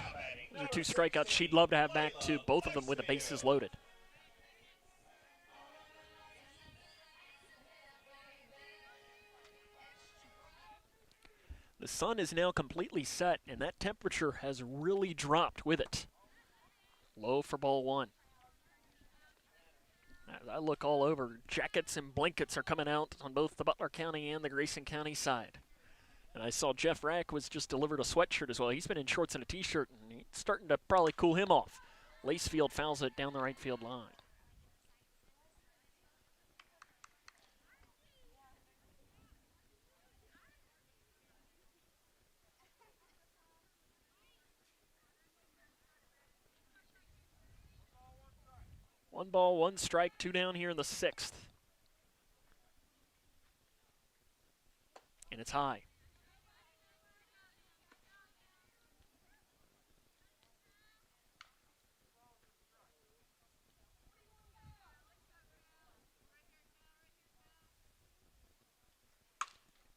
Those are 2 strikeouts she'd love to have back, too, both of them with the bases loaded. The sun is now completely set, and that temperature has really dropped with it. Low for ball 1. As I look all over, jackets and blankets are coming out on both the Butler County and the Grayson County side. And I saw Jeff Rack was just delivered a sweatshirt as well. He's been in shorts and a T-shirt, and it's starting to probably cool him off. Lacefield fouls it down the right field line. One ball, one strike, two down here in the sixth. And it's high.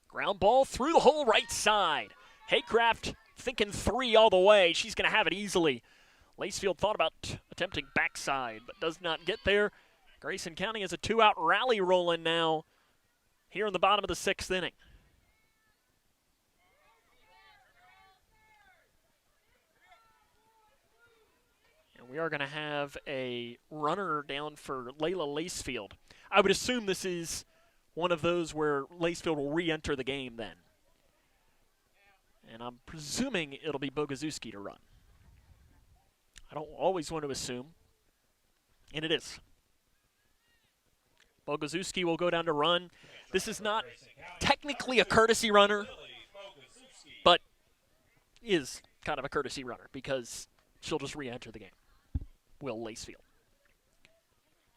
Ground ball through the hole right side. Haycraft thinking 3 all the way. She's going to have it easily. Lacefield thought about attempting backside, but does not get there. Grayson County has a 2-out rally rolling now here in the bottom of the 6th inning. And we are going to have a runner down for Layla Lacefield. I would assume this is one of those where Lacefield will re-enter the game then. And I'm presuming it'll be Bogazuski to run. I don't always want to assume, and it is. Bogazuski will go down to run. This is not technically a courtesy runner, but is kind of a courtesy runner because she'll just re-enter the game. Will Lacefield.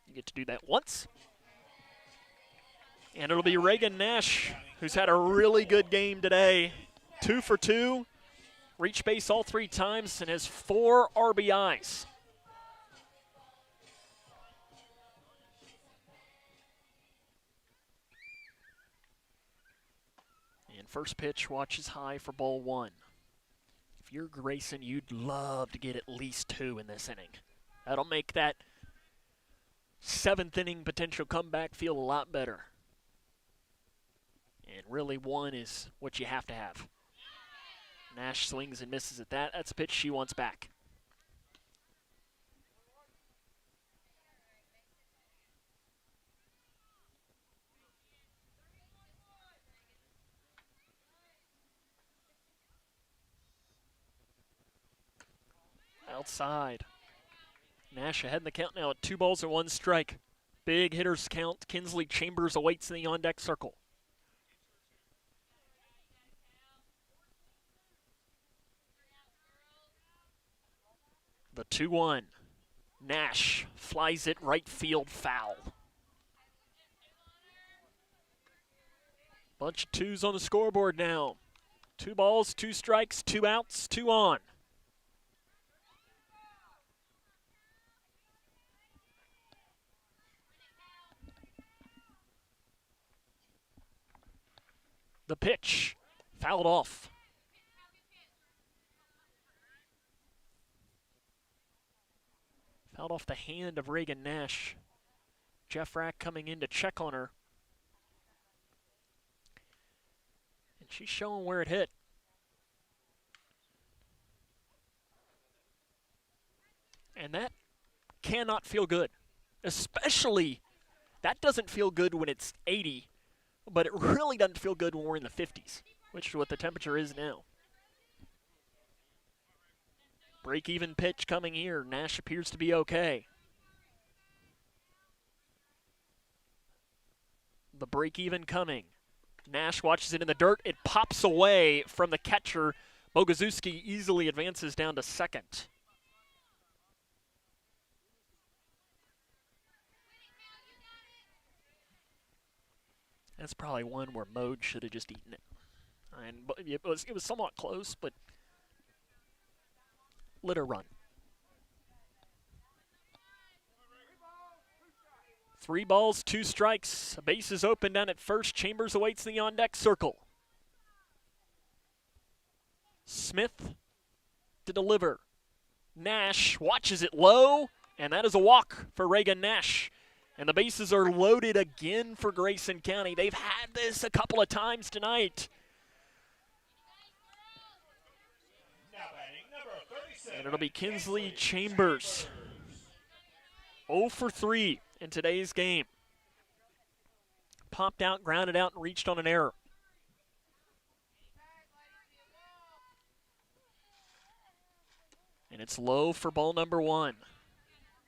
You get to do that once. And it'll be Reagan Nash, who's had a really good game today. 2 for 2. Reached base all 3 times and has 4 RBIs. And first pitch watches high for ball 1. If you're Grayson, you'd love to get at least 2 in this inning. That'll make that 7th inning potential comeback feel a lot better. And really 1 is what you have to have. Nash swings and misses at that. That's a pitch she wants back. Outside. Nash ahead in the count now at 2 balls and 1 strike. Big hitters count. Kinsley Chambers awaits in the on-deck circle. The 2-1. Nash flies it right field foul. Bunch of 2s on the scoreboard now. 2 balls, 2 strikes, 2 outs, 2 on. The pitch, fouled off. Fouled off the hand of Reagan Nash. Jeff Rack coming in to check on her. And she's showing where it hit. And that cannot feel good. Especially, that doesn't feel good when it's 80, but it really doesn't feel good when we're in the 50s, which is what the temperature is now. Break-even pitch coming here. Nash appears to be okay. The break-even coming. Nash watches it in the dirt. It pops away from the catcher. Bogazuski easily advances down to second. That's probably one where Mode should have just eaten it. And it was somewhat close, but let her run. 3 balls, 2 strikes. A base is open down at first. Chambers awaits in the on-deck circle. Smith to deliver. Nash watches it low, and that is a walk for Reagan Nash. And the bases are loaded again for Grayson County. They've had this a couple of times tonight. And it'll be Kinsley Chambers. 0 for 3 in today's game. Popped out, grounded out, and reached on an error. it's low for ball number 1.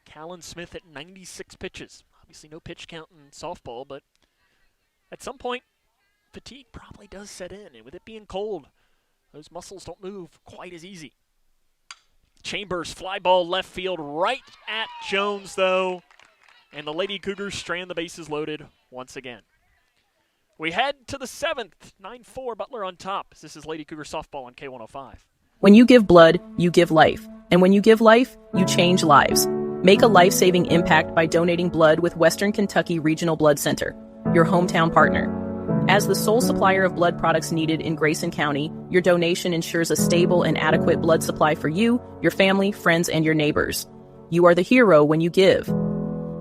Callan Smith at 96 pitches. Obviously no pitch count in softball, but at some point, fatigue probably does set in. And with it being cold, those muscles don't move quite as easy. Chambers fly ball left field right at Jones, though. And the Lady Cougars strand the bases loaded once again. We head to the 7th, 9-4, Butler on top. This is Lady Cougar softball on K105. When you give blood, you give life. And when you give life, you change lives. Make a life-saving impact by donating blood with Western Kentucky Regional Blood Center, your hometown partner. As the sole supplier of blood products needed in Grayson County, your donation ensures a stable and adequate blood supply for you, your family, friends, and your neighbors. You are the hero when you give.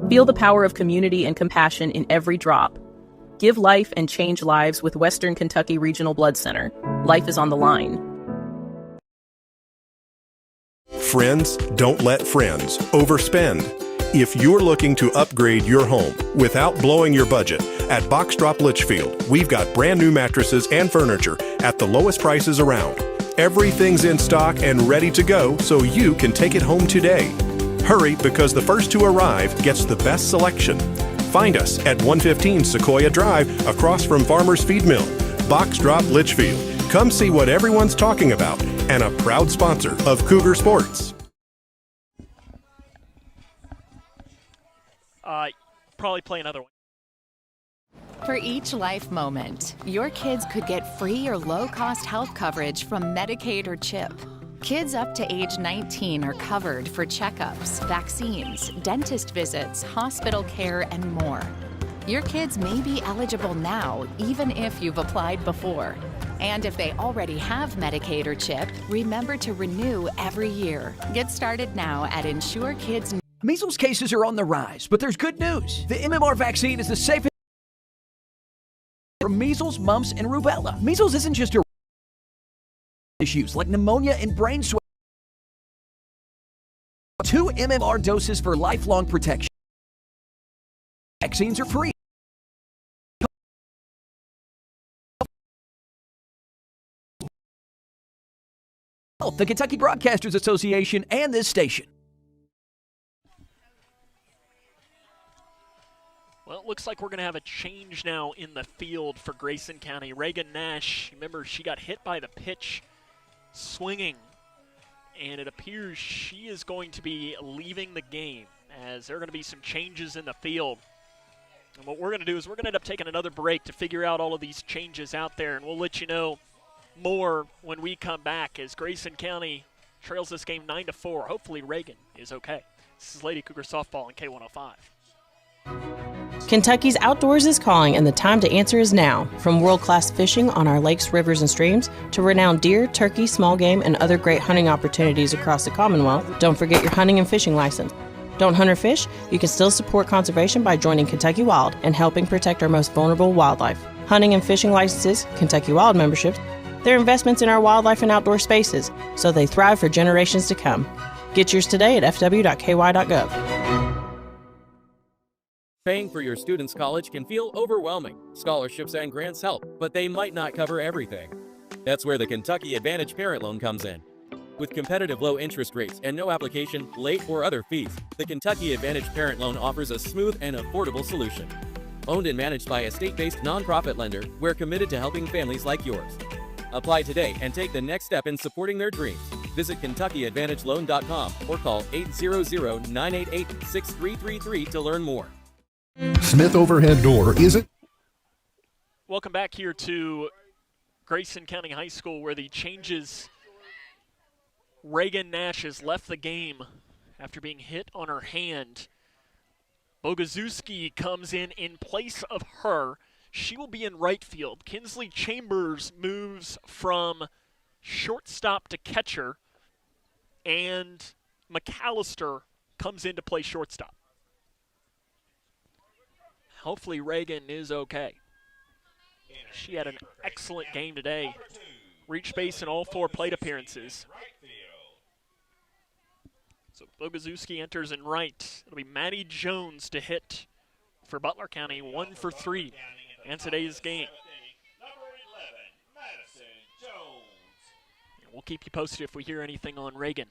Feel the power of community and compassion in every drop. Give life and change lives with Western Kentucky Regional Blood Center. Life is on the line. Friends don't let friends overspend. If you're looking to upgrade your home without blowing your budget, at Box Drop Litchfield, we've got brand new mattresses and furniture at the lowest prices around. Everything's in stock and ready to go so you can take it home today. Hurry, because the first to arrive gets the best selection. Find us at 115 Sequoia Drive across from Farmer's Feed Mill. Box Drop Litchfield. Come see what everyone's talking about, and a proud sponsor of Cougar Sports. Probably play another one. For each life moment, your kids could get free or low-cost health coverage from Medicaid or CHIP. Kids up to age 19 are covered for checkups, vaccines, dentist visits, hospital care, and more. Your kids may be eligible now, even if you've applied before. And if they already have Medicaid or CHIP, remember to renew every year. Get started now at Insure Kids. Measles cases are on the rise, but there's good news. The MMR vaccine is the safest from measles, mumps, and rubella. Measles isn't just a issues like pneumonia and brain swelling. 2 MMR doses for lifelong protection. Vaccines are free. The Kentucky Broadcasters Association and this station. Well, it looks like we're going to have a change now in the field for Grayson County. Reagan Nash, remember, she got hit by the pitch swinging, and it appears she is going to be leaving the game as there are going to be some changes in the field. And what we're going to do is we're going to end up taking another break to figure out all of these changes out there, and we'll let you know more when we come back as Grayson County trails this game 9-4. Hopefully Reagan is okay. This is Lady Cougar softball on K105. Kentucky's outdoors is calling, and the time to answer is now. From world-class fishing on our lakes, rivers, and streams to renowned deer, turkey, small game, and other great hunting opportunities across the Commonwealth, don't forget your hunting and fishing license. Don't hunt or fish? You can still support conservation by joining Kentucky Wild and helping protect our most vulnerable wildlife. Hunting and fishing licenses, Kentucky Wild memberships, they're investments in our wildlife and outdoor spaces, so they thrive for generations to come. Get yours today at fw.ky.gov. Paying for your student's college can feel overwhelming. Scholarships and grants help, but they might not cover everything. That's where the Kentucky Advantage Parent Loan comes in. With competitive low interest rates and no application, late, or other fees, the Kentucky Advantage Parent Loan offers a smooth and affordable solution. Owned and managed by a state-based nonprofit lender, we're committed to helping families like yours. Apply today and take the next step in supporting their dreams. Visit KentuckyAdvantageLoan.com or call 800-988-6333 to learn more. Smith Overhead Door isn't. Welcome back here to Grayson County High School, where the changes. Reagan Nash has left the game after being hit on her hand. Bogazuski comes in place of her. She will be in right field. Kinsley Chambers moves from shortstop to catcher, and McAllister comes in to play shortstop. Hopefully Reagan is okay. She had an excellent game today. Reached base in all 4 plate appearances. So Bogazuski enters in right. It'll be Maddie Jones to hit for Butler County, 1 for 3 in today's game. And we'll keep you posted if we hear anything on Reagan.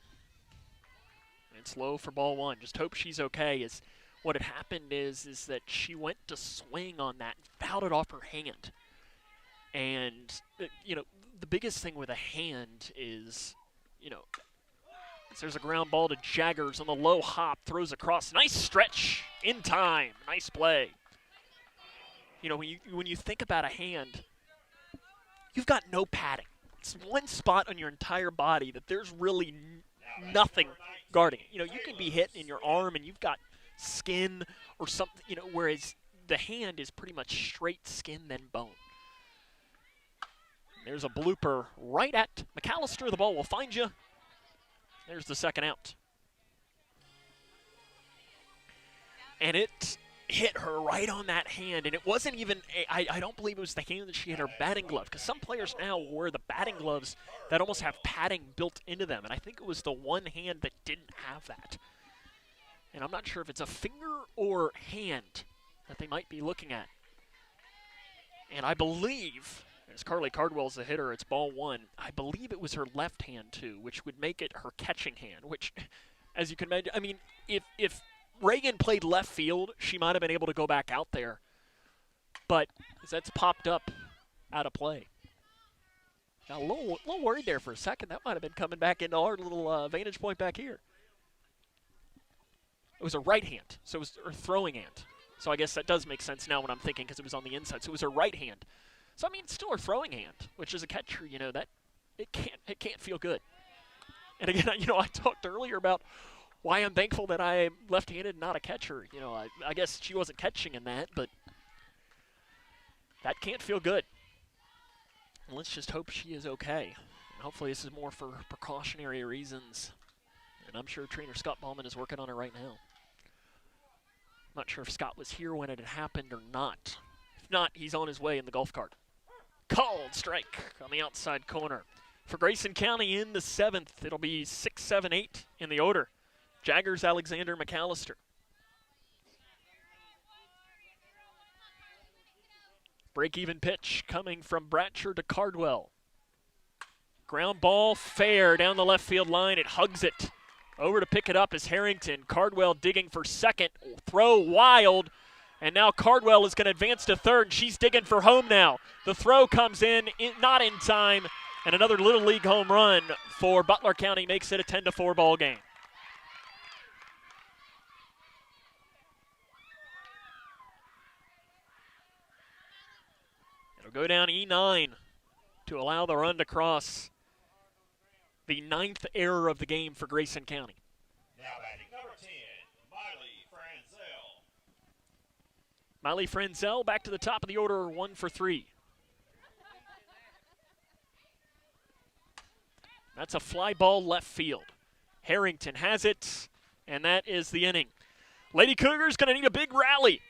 it's low for ball one. Just hope she's okay. Is what had happened is that she went to swing on that and fouled it off her hand. And, the biggest thing with a hand is, there's a ground ball to Jaggers on the low hop, throws across. Nice stretch in time. Nice play. When you think about a hand, you've got no padding. It's one spot on your entire body that there's really nothing guarding it. You can be hit in your arm and you've got skin or something, whereas the hand is pretty much straight skin then bone. There's a blooper right at McAllister. The ball will find you. There's the second out. And it hit her right on that hand, and it wasn't even, I don't believe it was the hand that she had her batting glove, because some players now wear the batting gloves that almost have padding built into them, and I think it was the one hand that didn't have that. And I'm not sure if it's a finger or hand that they might be looking at. And I believe, as Carly Cardwell's the hitter, it's ball one. I believe it was her left hand, too, which would make it her catching hand, which, as you can imagine, if Reagan played left field, she might have been able to go back out there. But that's popped up out of play. Got a little worried there for a second. That might have been coming back into our little vantage point back here. It was a right hand, so it was her throwing hand. So I guess that does make sense now when I'm thinking, because it was on the inside. So it was her right hand. So it's still her throwing hand, which as a catcher, that it can't feel good. And again, I talked earlier about why I'm thankful that I'm left-handed, not a catcher. I guess she wasn't catching in that, but that can't feel good. And let's just hope she is okay. And hopefully this is more for precautionary reasons. And I'm sure trainer Scott Ballman is working on it right now. I'm not sure if Scott was here when it had happened or not. If not, he's on his way in the golf cart. Called strike on the outside corner. For Grayson County in the seventh, it'll be 6, 7, 8 in the order. Jaggers, Alexander, McAllister. Break-even pitch coming from Bratcher to Cardwell. Ground ball fair down the left field line. It hugs it. Over to pick it up is Harrington. Cardwell digging for second. Throw wild. And now Cardwell is going to advance to third. She's digging for home now. The throw comes in, not in time. And another Little League home run for Butler County makes it a 10-4 ball game. It'll go down E9 to allow the run to cross. The 9th error of the game for Grayson County. Now batting number 10, Miley Franzel. Miley Franzel back to the top of the order, 1 for 3. That's a fly ball left field. Harrington has it, and that is the inning. Lady Cougars going to need a big rally.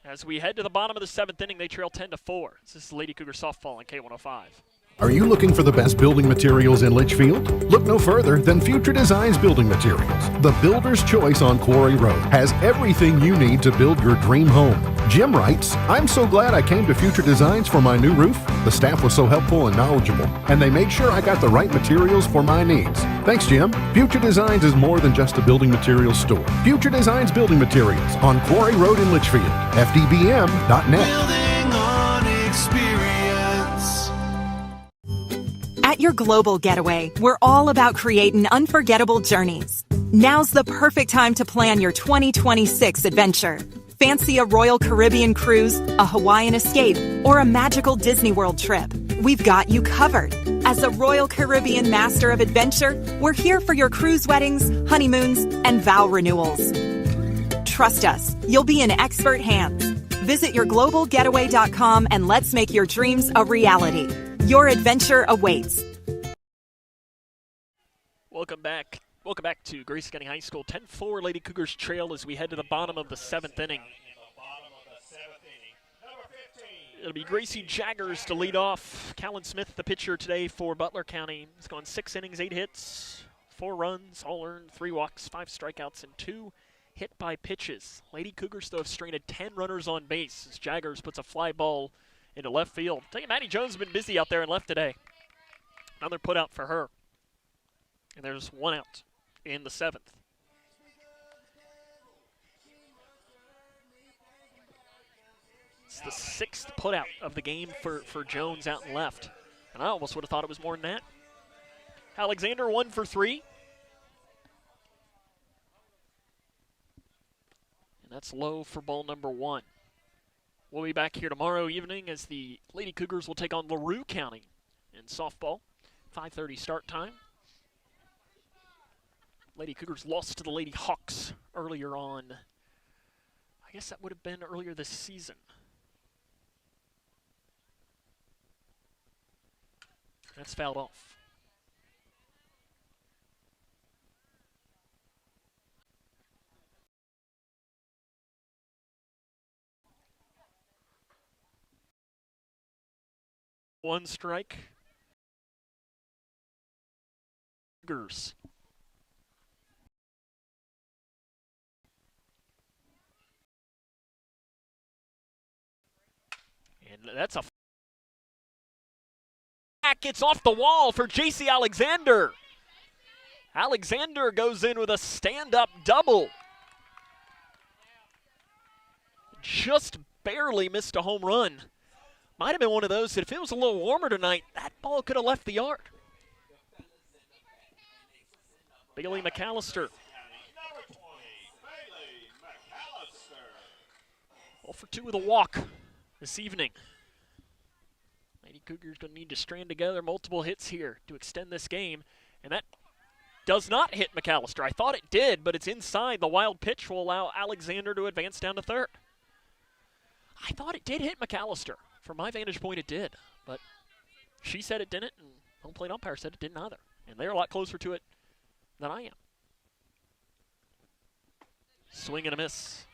As we head to the bottom of the 7th inning, they trail 10-4. This is Lady Cougar softball on K105. Are you looking for the best building materials in Litchfield? Look no further than Future Designs Building Materials. The builder's choice on Quarry Road has everything you need to build your dream home. Jim writes, I'm so glad I came to Future Designs for my new roof. The staff was so helpful and knowledgeable, and they made sure I got the right materials for my needs. Thanks, Jim. Future Designs is more than just a building materials store. Future Designs Building Materials on Quarry Road in Litchfield. FDBM.net. Building on experience. At your global getaway, we're all about creating unforgettable journeys. Now's the perfect time to plan your 2026 adventure. Fancy a Royal Caribbean cruise, a Hawaiian escape, or a magical Disney World trip? We've got you covered. As a Royal Caribbean master of adventure, we're here for your cruise weddings, honeymoons, and vow renewals. Trust us, you'll be in expert hands. Visit yourglobalgetaway.com and let's make your dreams a reality. Your adventure awaits. Welcome back. Welcome back to Grayson County High School. 10-4 Lady Cougars trail as we head to the bottom of the 7th inning. It'll be Gracie Jaggers to lead off. Callan Smith, the pitcher today for Butler County. He's gone 6 innings, 8 hits, 4 runs, all earned, 3 walks, 5 strikeouts, and 2 hit by pitches. Lady Cougars, though, have stranded 10 runners on base as Jaggers puts a fly ball into left field. Tell you, Maddie Jones has been busy out there in left today. Another put out for her. And there's 1 out in the 7th. That's the 6th putout of the game for Jones out and left. And I almost would have thought it was more than that. Alexander 1 for 3. And that's low for ball number 1. We'll be back here tomorrow evening as the Lady Cougars will take on LaRue County in softball. 5:30 start time. Lady Cougars lost to the Lady Hawks earlier on. I guess that would have been earlier this season. That's fouled off. One strike. Cougars. And that's a it's off the wall for J.C. Alexander. Alexander goes in with a stand-up double. Just barely missed a home run. Might have been one of those that if it was a little warmer tonight, that ball could have left the yard. Bailey McAllister. 0 for 2 with a walk this evening. Lady Cougars going to need to strand together multiple hits here to extend this game. And that does not hit McAllister. I thought it did, but it's inside. The wild pitch will allow Alexander to advance down to third. I thought it did hit McAllister. From my vantage point, it did. But she said it didn't, and home plate umpire said it didn't either. And they're a lot closer to it than I am. Swing and a miss.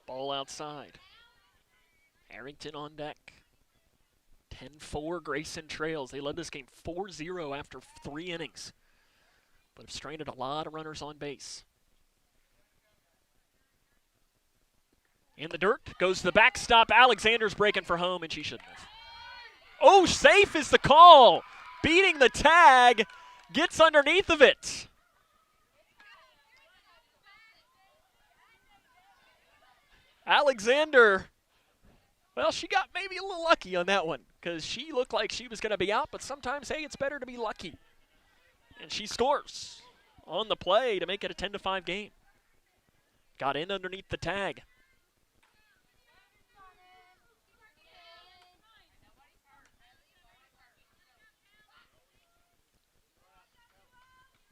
Ball outside. Harrington on deck. 10-4 Grayson trails. They led this game 4-0 after 3 innings, but have stranded a lot of runners on base. In the dirt goes the backstop. Alexander's breaking for home, and she shouldn't have. Oh, safe is the call. Beating the tag, gets underneath of it. Alexander, well, she got maybe a little lucky on that one because she looked like she was going to be out, but sometimes, hey, it's better to be lucky. And she scores on the play to make it a 10-5 game. Got in underneath the tag.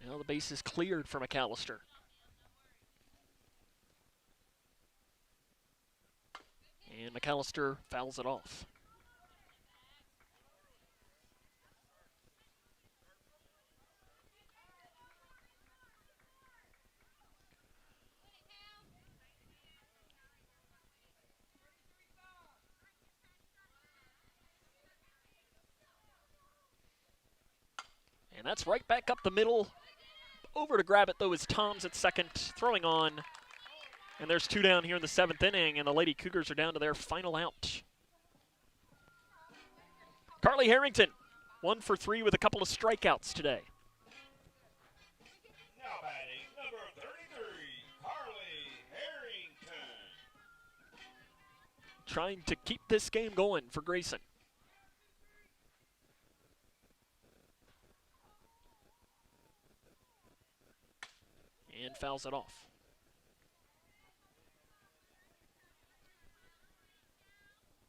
Now the base is cleared for McAllister. And McAllister fouls it off. And that's right back up the middle. Over to grab it, though, is Toms at second, throwing on. And there's 2 down here in the 7th inning, and the Lady Cougars are down to their final out. Carly Harrington, 1 for 3 with a couple of strikeouts today. Now batting, number 33, Carly Harrington. Trying to keep this game going for Grayson. And fouls it off.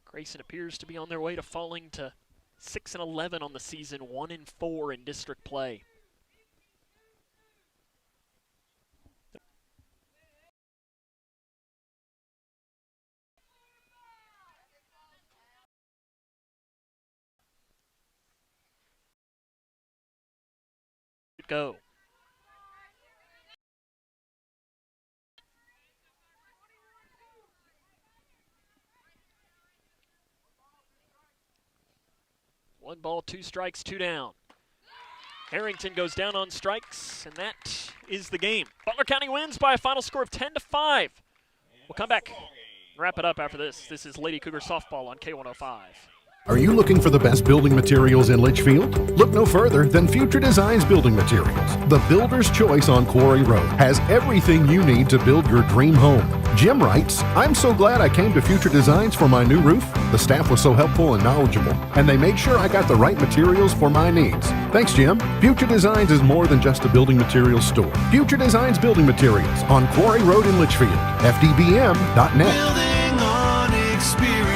Grayson appears to be on their way to falling to 6-11 on the season, 1-4 in district play. Go. One ball, 2 strikes, 2 down. Harrington goes down on strikes, and that is the game. Butler County wins by a final score of 10-5. We'll come back Wrap it up after this. This is Lady Cougar softball on K105. Are you looking for the best building materials in Litchfield? Look no further than Future Designs Building Materials. The builder's choice on Quarry Road has everything you need to build your dream home. Jim writes, I'm so glad I came to Future Designs for my new roof. The staff was so helpful and knowledgeable, and they made sure I got the right materials for my needs. Thanks, Jim. Future Designs is more than just a building materials store. Future Designs Building Materials on Quarry Road in Litchfield. FDBM.net. Building on experience.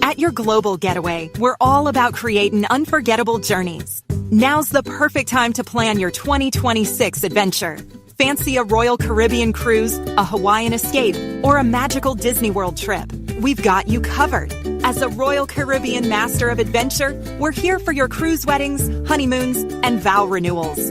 At your global getaway, we're all about creating unforgettable journeys. Now's the perfect time to plan your 2026 adventure. Fancy a Royal Caribbean cruise, a Hawaiian escape, or a magical Disney World trip? We've got you covered. As a Royal Caribbean Master of Adventure, we're here for your cruise weddings, honeymoons, and vow renewals.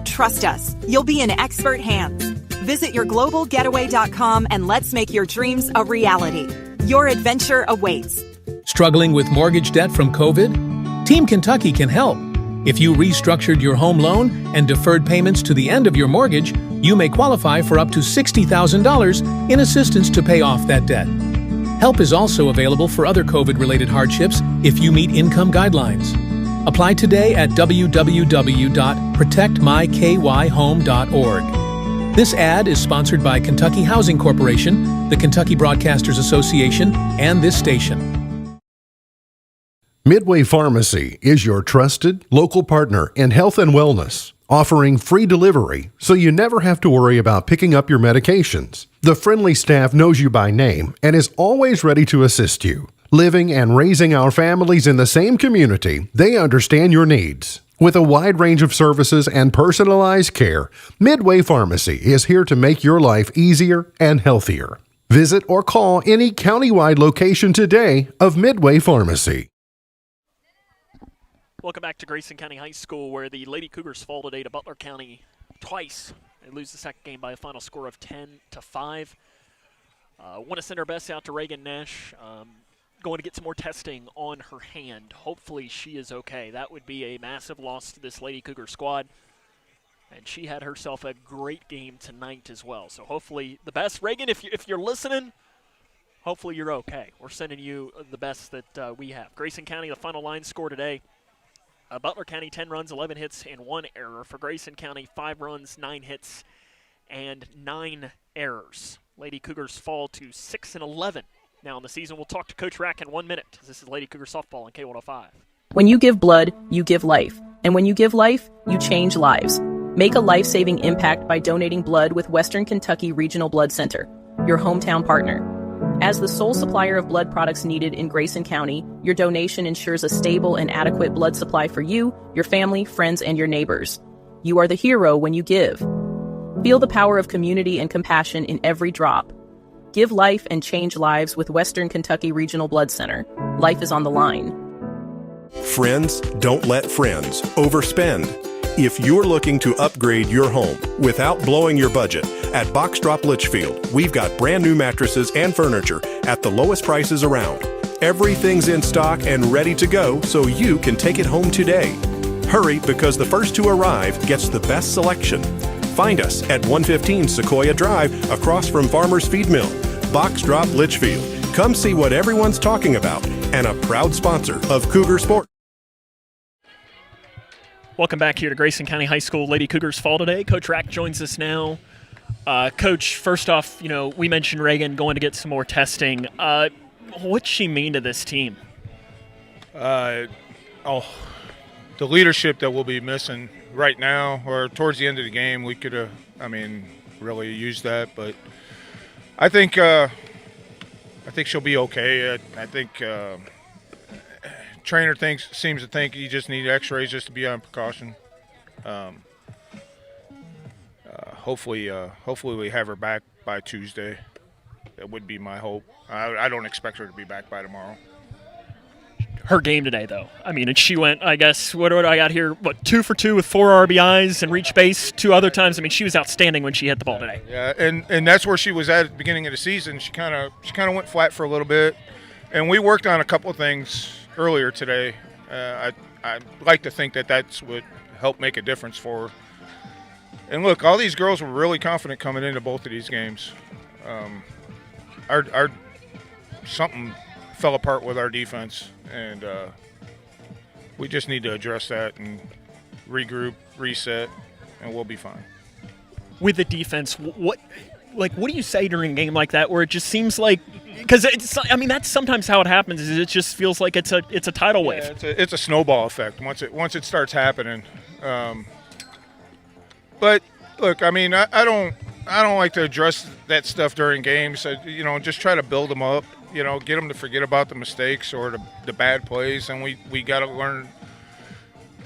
Trust us, you'll be in expert hands. Visit yourglobalgetaway.com and let's make your dreams a reality. Your adventure awaits. Struggling with mortgage debt from COVID? Team Kentucky can help. If you restructured your home loan and deferred payments to the end of your mortgage, you may qualify for up to $60,000 in assistance to pay off that debt. Help is also available for other COVID-related hardships if you meet income guidelines. Apply today at www.protectmykyhome.org. This ad is sponsored by Kentucky Housing Corporation, the Kentucky Broadcasters Association, and this station. Midway Pharmacy is your trusted local partner in health and wellness, offering free delivery so you never have to worry about picking up your medications. The friendly staff knows you by name and is always ready to assist you. Living and raising our families in the same community, they understand your needs. With a wide range of services and personalized care, Midway Pharmacy is here to make your life easier and healthier. Visit or call any countywide location today of Midway Pharmacy. Welcome back to Grayson County High School, where the Lady Cougars fall today to Butler County twice. They lose the second game by a final score of 10-5. Want to send our best out to Reagan Nash. Going to get some more testing on her hand. Hopefully she is okay. That would be a massive loss to this Lady Cougar squad. And she had herself a great game tonight as well. So hopefully the best. Reagan, if you're listening, hopefully you're okay. We're sending you the best that we have. Grayson County, the final line score today. Butler County, 10 runs, 11 hits, and 1 error. For Grayson County, 5 runs, 9 hits, and 9 errors. Lady Cougars fall to 6-11. Now in the season, we'll talk to Coach Rack in 1 minute. This is Lady Cougar softball on K105. When you give blood, you give life. And when you give life, you change lives. Make a life-saving impact by donating blood with Western Kentucky Regional Blood Center, your hometown partner. As the sole supplier of blood products needed in Grayson County, your donation ensures a stable and adequate blood supply for you, your family, friends, and your neighbors. You are the hero when you give. Feel the power of community and compassion in every drop. Give life and change lives with Western Kentucky Regional Blood Center. Life is on the line. Friends don't let friends overspend. If you're looking to upgrade your home without blowing your budget, at Box Drop Litchfield, we've got brand new mattresses and furniture at the lowest prices around. Everything's in stock and ready to go so you can take it home today. Hurry, because the first to arrive gets the best selection. Find us at 115 Sequoia Drive across from Farmer's Feed Mill. Box Drop Litchfield. Come see what everyone's talking about, and a proud sponsor of Cougar Sport. Welcome back here to Grayson County High School. Lady Cougars fall today. Coach Rack joins us now. Coach, first off, we mentioned Reagan going to get some more testing. What's she mean to this team? The leadership that we'll be missing right now, or towards the end of the game, we could have, really used that. But I think she'll be okay. I think trainer seems to think you just need X-rays just to be on precaution. Hopefully we have her back by Tuesday. That would be my hope. I don't expect her to be back by tomorrow. Her game today, though. And she went, I guess, what do I got here? 2 for 2 with 4 RBIs and reached base 2 other times. She was outstanding when she hit the ball today. Yeah, and that's where she was at the beginning of the season. She kind of went flat for a little bit, and we worked on a couple of things earlier today. I'd like to think that's what helped make a difference for her. And look, all these girls were really confident coming into both of these games. Our something fell apart with our defense, and we just need to address that and regroup, reset, and we'll be fine. With the defense, what do you say during a game like that where it just seems like, because that's sometimes how it happens, is it just feels like it's a tidal wave. Yeah, it's a snowball effect once it starts happening. But look, I don't like to address that stuff during games. Just try to build them up. Get them to forget about the mistakes or the bad plays, and we got to learn.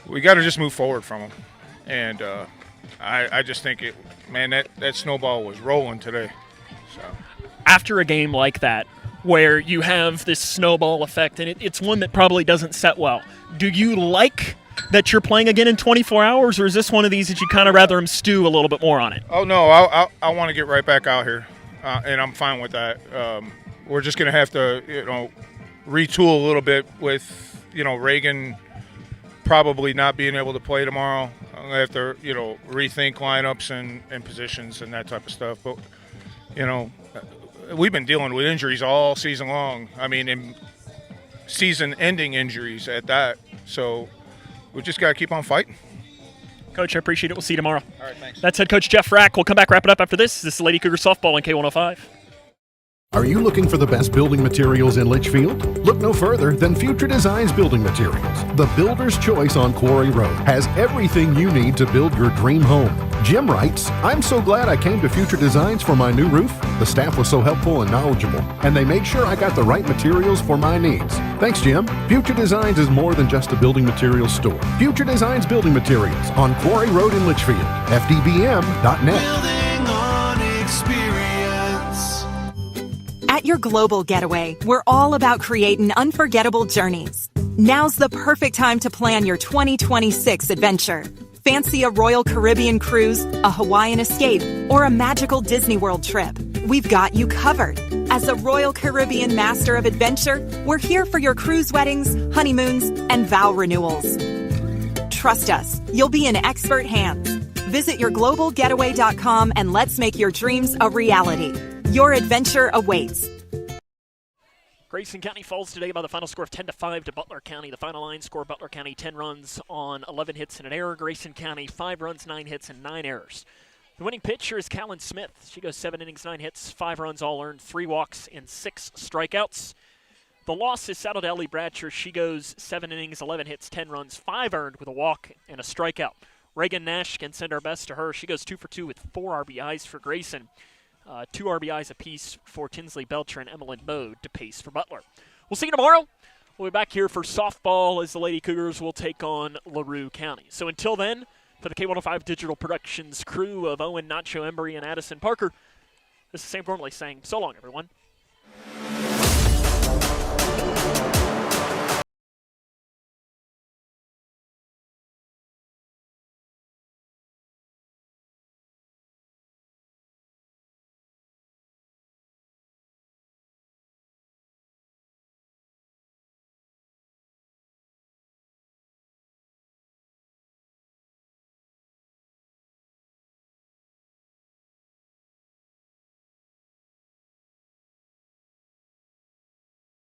We got to just move forward from them. And I just think that snowball was rolling today. So after a game like that, where you have this snowball effect, and it's one that probably doesn't set well, do you like that you're playing again in 24 hours, or is this one of these that you kind of rather him stew a little bit more on it? Oh, no, I want to get right back out here, and I'm fine with that. We're just going to have to, retool a little bit with, Reagan probably not being able to play tomorrow. I'm going to have to, rethink lineups and positions and that type of stuff. But, we've been dealing with injuries all season long. And season-ending injuries at that. So we just got to keep on fighting. Coach, I appreciate it. We'll see you tomorrow. All right, thanks. That's head coach Jeff Rack. We'll come back, wrap it up after this. This is Lady Cougar softball on K105. Are you looking for the best building materials in Litchfield? Look no further than Future Designs Building Materials. The builder's choice on Quarry Road has everything you need to build your dream home. Jim writes, "I'm so glad I came to Future Designs for my new roof. The staff was so helpful and knowledgeable, and they made sure I got the right materials for my needs. Thanks, Jim." Future Designs is more than just a building materials store. Future Designs Building Materials on Quarry Road in Litchfield. FDBM.net. Building on experience. At your global getaway, we're all about creating unforgettable journeys. Now's the perfect time to plan your 2026 adventure. Fancy a Royal Caribbean cruise, a Hawaiian escape, or a magical Disney World trip? We've got you covered. As a Royal Caribbean Master of Adventure, we're here for your cruise weddings, honeymoons, and vow renewals. Trust us, you'll be in expert hands. Visit yourglobalgetaway.com and let's make your dreams a reality. Your adventure awaits. Grayson County falls today by the final score of 10-5 to Butler County. The final line score, Butler County 10 runs on 11 hits and an error. Grayson County 5 runs, 9 hits, and 9 errors. The winning pitcher is Callan Smith. She goes 7 innings, 9 hits, 5 runs all earned, 3 walks, and 6 strikeouts. The loss is Saddle Ellie Bratcher. She goes 7 innings, 11 hits, 10 runs, 5 earned with a walk and a strikeout. Reagan Nash can send our best to her. She goes 2 for 2 with 4 RBIs for Grayson. 2 RBIs apiece for Tinsley Belcher and Emmeline Bode to pace for Butler. We'll see you tomorrow. We'll be back here for softball as the Lady Cougars will take on LaRue County. So until then, for the K105 Digital Productions crew of Owen, Nacho, Embry, and Addison Parker, this is Sam Gormley saying so long, everyone.